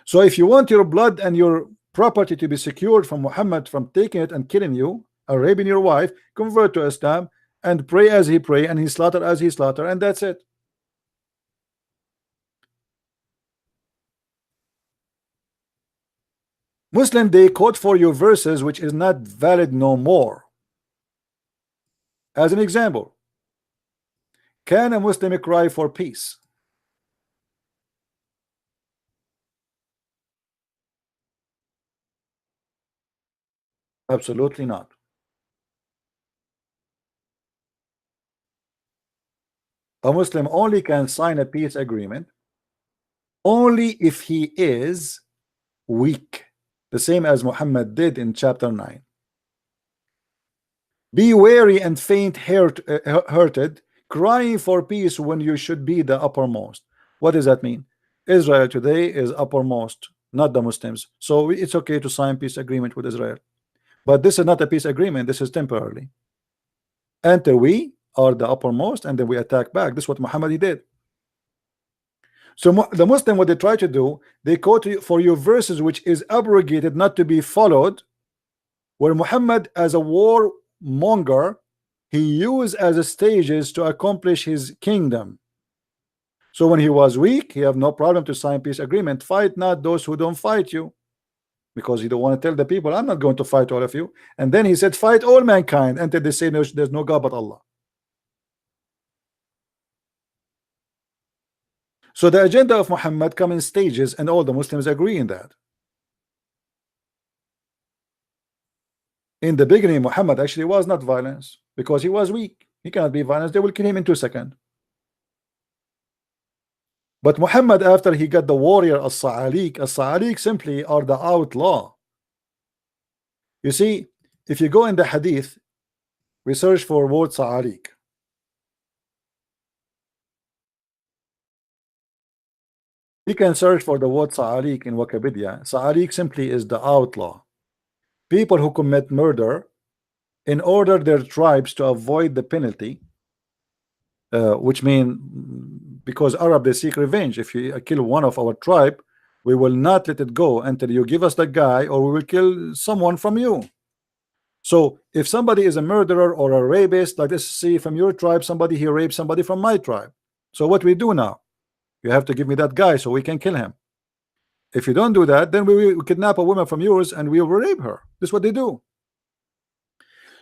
So if you want your blood and your property to be secured from Muhammad, from taking it and killing you or raping your wife, convert to Islam and pray as he pray and he slaughter as he slaughter, and that's it. Muslim, they quote for you verses which is not valid no more. As an example, can a Muslim cry for peace? Absolutely not. A Muslim only can sign a peace agreement only if he is weak, the same as Muhammad did in chapter 9. Be weary and faint-hearted, crying for peace when you should be the uppermost. What does that mean? Israel today is uppermost, not the Muslims. So it's okay to sign peace agreement with Israel. But this is not a peace agreement. This is temporarily. Until we are the uppermost, and then we attack back. This is what Muhammad did. So the Muslim, what they try to do, they quote for you verses which is abrogated, not to be followed, where Muhammad as a warmonger, he used as a stages to accomplish his kingdom. So when he was weak, he have no problem to sign peace agreement. Fight not those who don't fight you, because you don't want to tell the people, I'm not going to fight all of you. And then he said, fight all mankind until they say there's no God but Allah. So the agenda of Muhammad come in stages, and all the Muslims agree in that. In the beginning, Muhammad actually was not violence because he was weak. He cannot be violence. They will kill him in 2 seconds. But Muhammad, after he got the warrior as-Sa'aliq simply are the outlaw. You see, if you go in the hadith, we search for word Sa'aliq. You can search for the word Sa'aliq in Wikipedia. Sa'aliq simply is the outlaw. People who commit murder in order their tribes to avoid the penalty, which mean because Arab they seek revenge. If you kill one of our tribe, we will not let it go until you give us the guy, or we will kill someone from you. So if somebody is a murderer or a rapist, like this, see from your tribe, somebody he raped somebody from my tribe. So what we do now? You have to give me that guy so we can kill him. If you don't do that, then we will kidnap a woman from yours and we will rape her. This is what they do.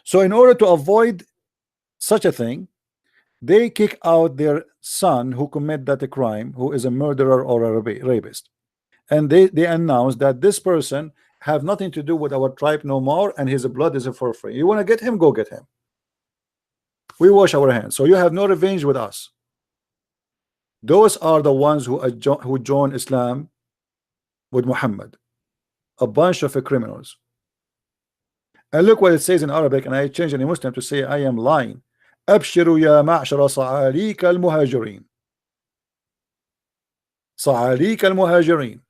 So in order to avoid such a thing, they kick out their son who commit that crime, who is a murderer or a rapist, and they announce that this person have nothing to do with our tribe no more, and his blood is for free. You want to get him, go get him. We wash our hands, so you have no revenge with us. Those are the ones who join Islam with Muhammad, a bunch of criminals. And look what it says in Arabic, and I change any Muslim to say I am lying. أبشروا يا معشر صعاليك المهاجرين. صعاليك المهاجرين.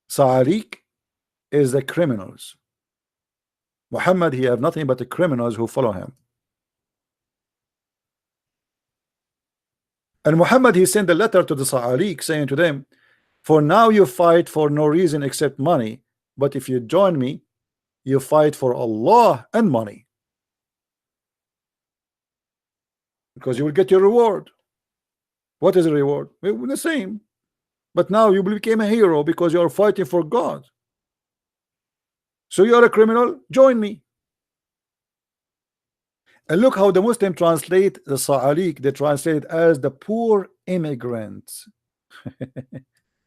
Sa'aliq is the criminals. Muhammad, he have nothing but the criminals who follow him. And Muhammad, he sent a letter to the Sa'aliq saying to them, for now you fight for no reason except money, but if you join me, you fight for Allah and money, because you will get your reward. What is the reward? Well, the same, but now you became a hero because you are fighting for God. So you are a criminal, join me. And look how the Muslim translate the Sa'aliq. They translate it as the poor immigrants.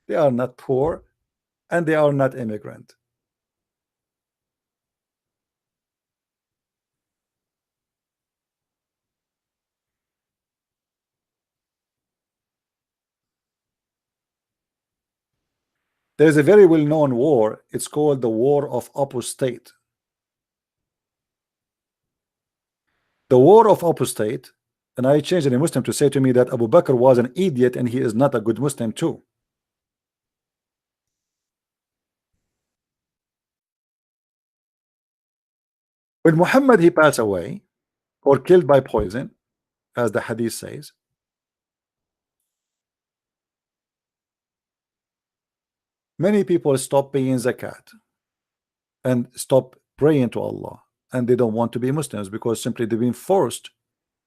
They are not poor and they are not immigrant. There is a very well-known war. It's called the War of Apostate. The War of Apostate, and I changed any Muslim to say to me that Abu Bakr was an idiot and he is not a good Muslim too. When Muhammad he passed away or killed by poison, as the hadith says, many people stop paying zakat and stop praying to Allah, and they don't want to be Muslims because simply they've been forced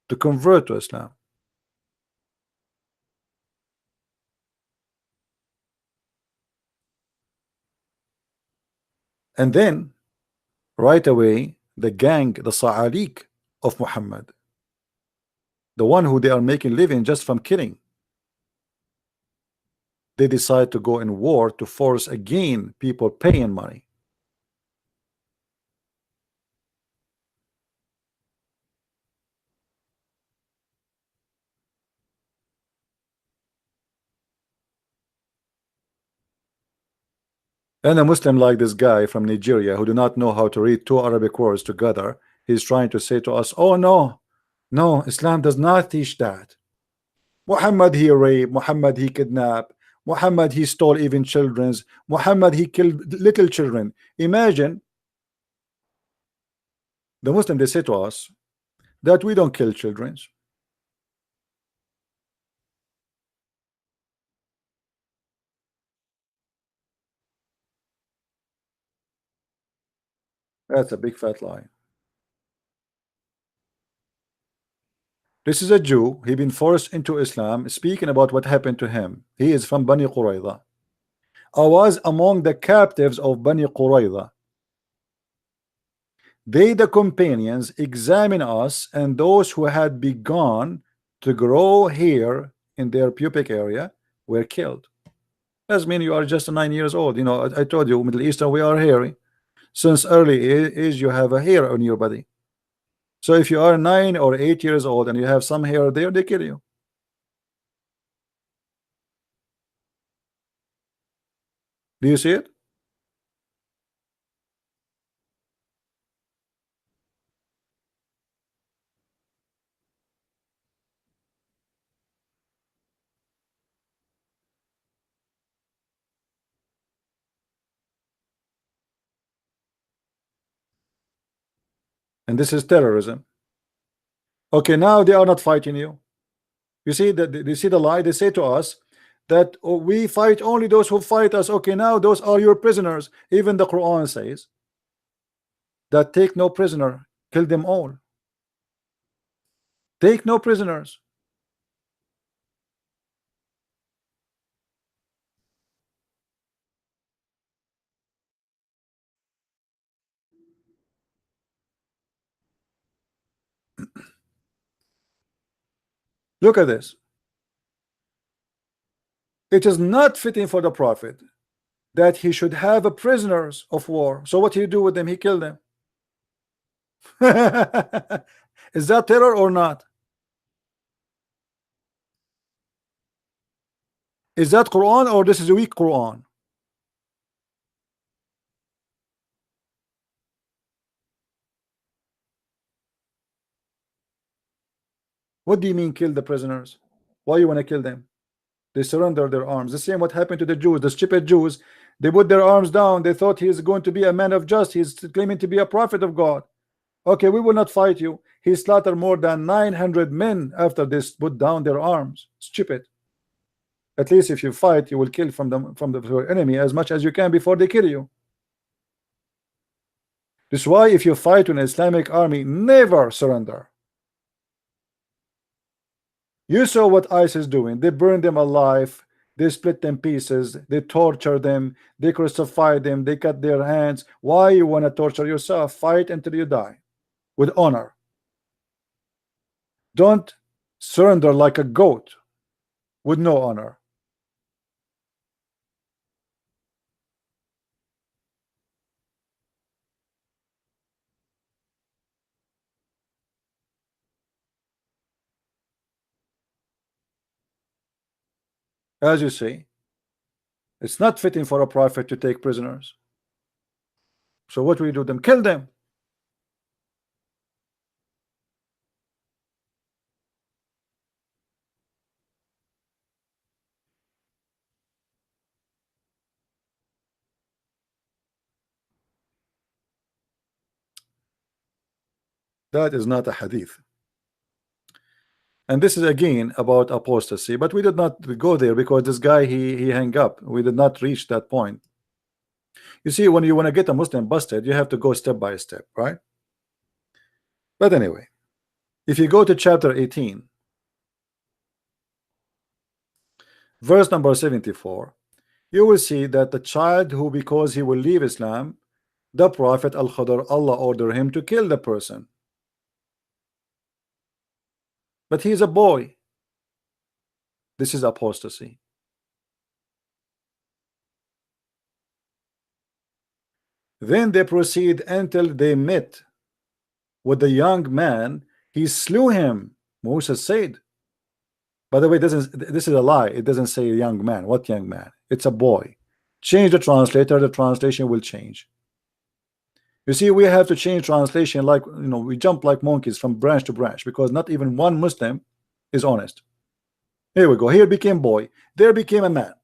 to convert to Islam. And then right away the gang, the Sa'aliq of Muhammad, the one who they are making living just from killing, they decide to go in war to force again people paying money. And a Muslim like this guy from Nigeria who do not know how to read 2 Arabic words together, he's trying to say to us, oh no, Islam does not teach that. Muhammad he raped, Muhammad he kidnapped, Muhammad he stole even children's, Muhammad he killed little children. Imagine the Muslim, they say to us that we don't kill children. That's a big fat lie. This is a Jew. He been forced into Islam, speaking about what happened to him. He is from Bani Qurayza. I was among the captives of Bani Qurayza. They, the companions, examine us and those who had begun to grow hair in their pubic area were killed. Doesn't mean you are just 9 years old. You know, I told you, Middle Eastern, we are hairy. Since early age, you have a hair on your body. So if you are 9 or 8 years old and you have some hair there, they kill you. Do you see it? And this is terrorism. Okay, now they are not fighting you. You see that they see the lie. They say to us that, oh, we fight only those who fight us. Okay, now those are your prisoners. Even the Quran says that take no prisoner, kill them all. Take no prisoners. Look at this. It is not fitting for the Prophet that he should have a prisoners of war. So what he do with them? He killed them. Is that terror or not? Is that Quran or this is a weak Quran? What do you mean kill the prisoners? Why you want to kill them? They surrender their arms. The same what happened to the Jews, the stupid Jews. They put their arms down. They thought he is going to be a man of justice. He's claiming to be a prophet of God. Okay, we will not fight you. He slaughtered more than 900 men after they put down their arms. Stupid. At least if you fight, you will kill from the enemy as much as you can before they kill you. This is why if you fight an Islamic army, never surrender. You saw what ISIS is doing. They burn them alive. They split them pieces. They torture them. They crucify them. They cut their hands. Why you want to torture yourself? Fight until you die with honor. Don't surrender like a goat with no honor. As you see, it's not fitting for a prophet to take prisoners. So what do we do them? Kill them. That is not a hadith. And this is again about apostasy, but we did not go there because this guy he hung up. We did not reach that point. You see, when you want to get a Muslim busted, you have to go step by step, right? But anyway, if you go to chapter 18, verse number 74, you will see that the child who, because he will leave Islam, the Prophet Al-Khadr, Allah ordered him to kill the person. But he is a boy. This is apostasy. Then they proceed until they met with the young man. He slew him. Moses said. By the way, this is a lie. It doesn't say a young man. What young man? It's a boy. Change the translator. The translation will change. You see, we have to change translation like, you know, we jump like monkeys from branch to branch because not even one Muslim is honest. Here we go. Here became boy. There became a man.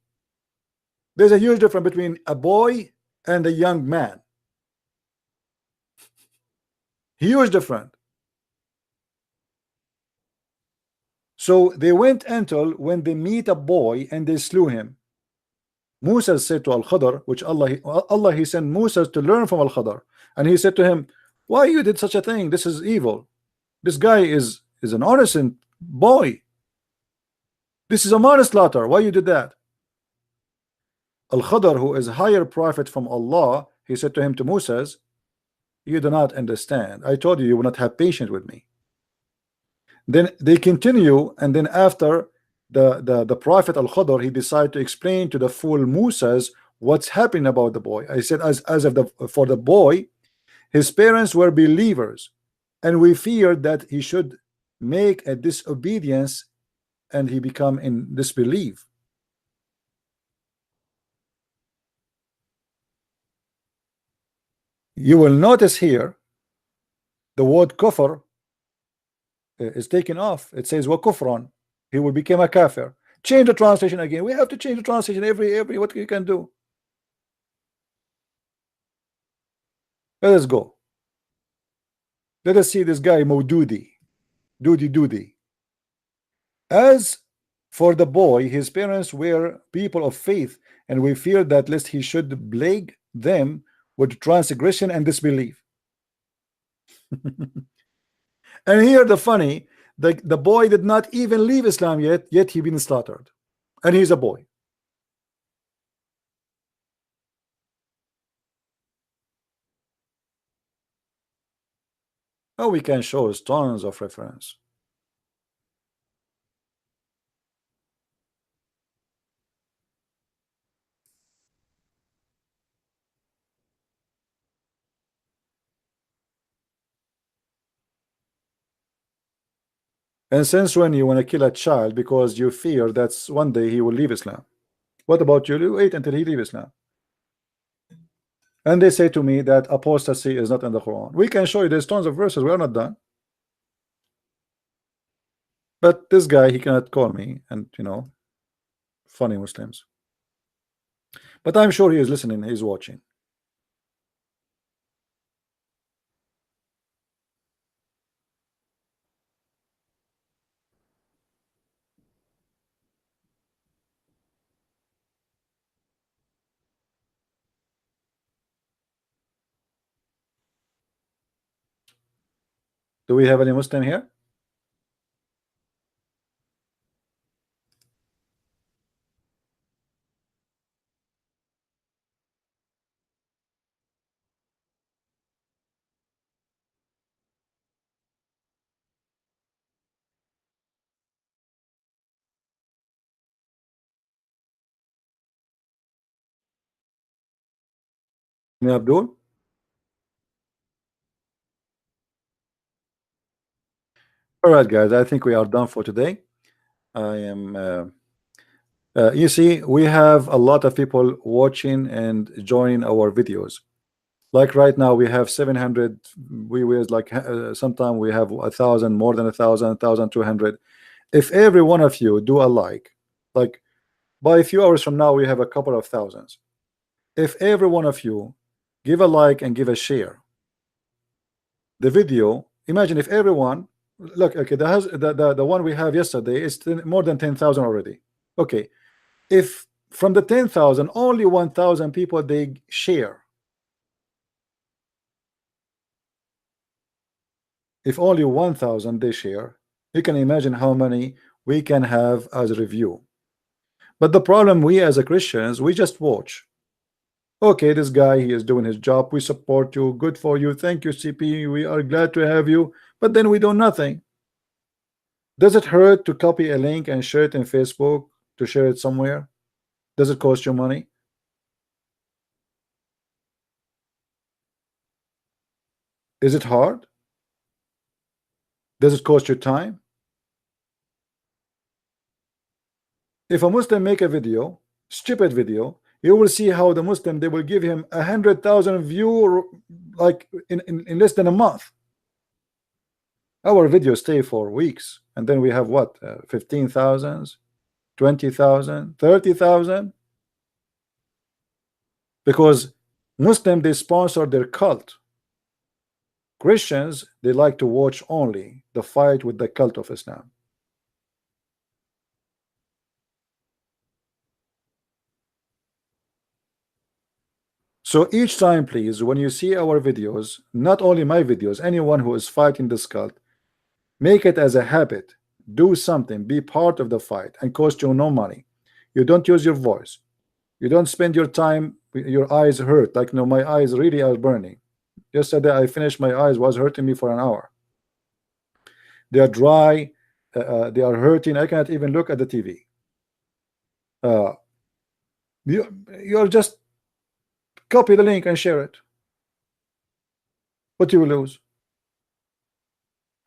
There's a huge difference between a boy and a young man. Huge difference. So they went until when they meet a boy and they slew him. Musa said to Al-Khadr, which Allah he sent Musa to learn from Al-Khadr, and he said to him, why you did such a thing? This is evil. This guy is an innocent boy. This is a manslaughter. Why you did that? Al-Khadr, who is a higher prophet from Allah, he said to him, to Moses, you do not understand. I told you you will not have patience with me. Then they continue, and then after the Prophet Al-Khadr, he decided to explain to the fool Musa's what's happening about the boy. I said, as of for the boy, his parents were believers, and we feared that he should make a disobedience and he become in disbelief. You will notice here the word kufr is taken off. It says wa kufran. He will become a kafir. Change the translation again. We have to change the translation every what you can do. Let us go. Let us see this guy Maududi. Doody. As for the boy, his parents were people of faith, and we feared that lest he should plague them with transgression and disbelief. And here the funny, the boy did not even leave Islam yet he been slaughtered, and he's a boy. Oh, we can show us tons of reference. And since when you want to kill a child because you fear that one day he will leave Islam? What about you? You wait until he leaves Islam. And they say to me that apostasy is not in the Quran. We can show you there's tons of verses. We are not done. But this guy, he cannot call me, and funny Muslims. But I'm sure he is listening, he's watching. Do we have any Muslim here? Abdul? All right, guys, I think we are done for today. I am you see, we have a lot of people watching and joining our videos. Like right now we have 700. We like sometime we have 1,000, more than 1,000, 1,200. If every one of you do a like by a few hours from now we have a couple of thousands. If every one of you give a like and give a share the video, imagine if everyone look, okay, the one we have yesterday is more than 10,000 already. Okay, if from the 10,000 only 1,000 people they share, if only 1,000 they share, you can imagine how many we can have as a review. But the problem, we as a Christians, we just watch. Okay, this guy, he is doing his job, we support you, good for you, thank you CP, we are glad to have you, but then we do nothing. Does it hurt to copy a link and share it in Facebook, to share it somewhere? Does it cost you money? Is it hard? Does it cost you time? If a Muslim make a video, stupid video, you will see how the Muslim, they will give him 100,000 view like in less than a month. Our videos stay for weeks, and then we have what, 15,000, 20,000, 30,000, because Muslim, they sponsor their cult. Christians, they like to watch only the fight with the cult of Islam. So each time, please, when you see our videos, not only my videos, anyone who is fighting this cult, make it as a habit. Do something, be part of the fight, and cost you no money. You don't use your voice. You don't spend your time, your eyes hurt. Like, no, my eyes really are burning. Yesterday I finished, my eyes was hurting me for an hour. They are dry, they are hurting. I cannot even look at the TV. You're just copy the link and share it. What you will lose?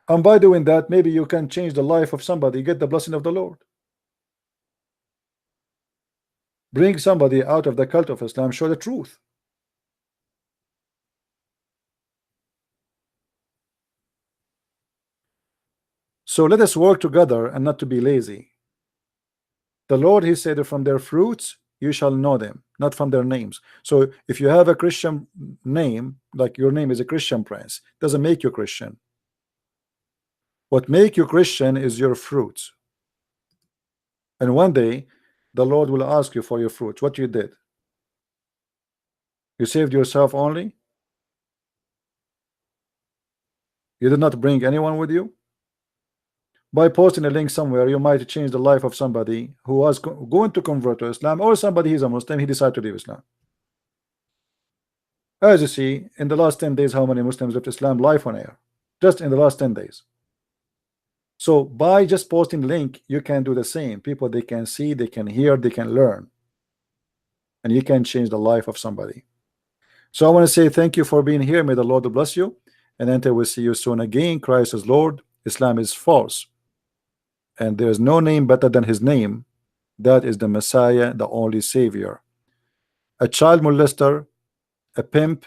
And by doing that, maybe you can change the life of somebody, get the blessing of the Lord. Bring somebody out of the cult of Islam, show the truth. So let us work together and not to be lazy. The Lord, he said, from their fruits you shall know them, not from their names. So if you have a Christian name, like your name is a Christian Prince, doesn't make you Christian. What make you Christian is your fruits. And one day the Lord will ask you for your fruits, what you did. You saved yourself only? You did not bring anyone with you? By posting a link somewhere, you might change the life of somebody who was going to convert to Islam, or somebody he's a Muslim, he decided to leave Islam. As you see, in the last 10 days, how many Muslims left Islam live on air? Just in the last 10 days. So by just posting the link, you can do the same. People, they can see, they can hear, they can learn. And you can change the life of somebody. So I want to say thank you for being here. May the Lord bless you. And until we see you soon again, Christ is Lord, Islam is false. And there is no name better than his name. That is the Messiah, the only Savior. A child molester, a pimp,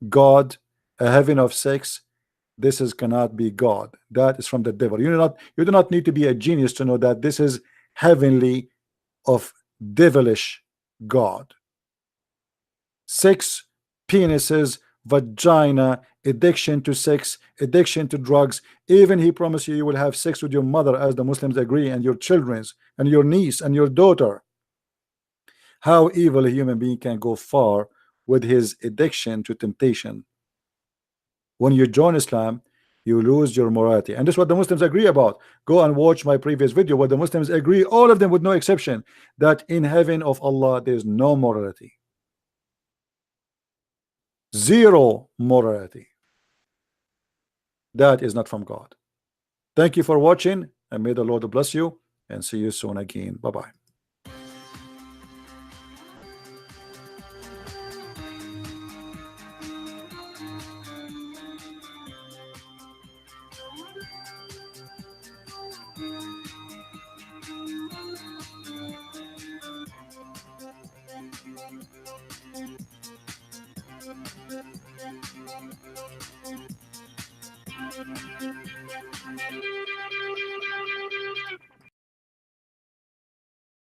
God, a heaven of sex, this is cannot be God. That is from the devil. You do not need to be a genius to know that this is heavenly of devilish God. Sex, penises, vagina, addiction to sex, addiction to drugs. Even he promised you will have sex with your mother, as the Muslims agree, and your children's and your niece and your daughter. How evil a human being can go far with his addiction to temptation. When you join Islam, you lose your morality, and this is what the Muslims agree about. Go and watch my previous video where the Muslims agree, all of them with no exception, that in heaven of Allah there is no morality. Zero morality. That is not from God. Thank you for watching, and may the Lord bless you, and see you soon again. Bye-bye.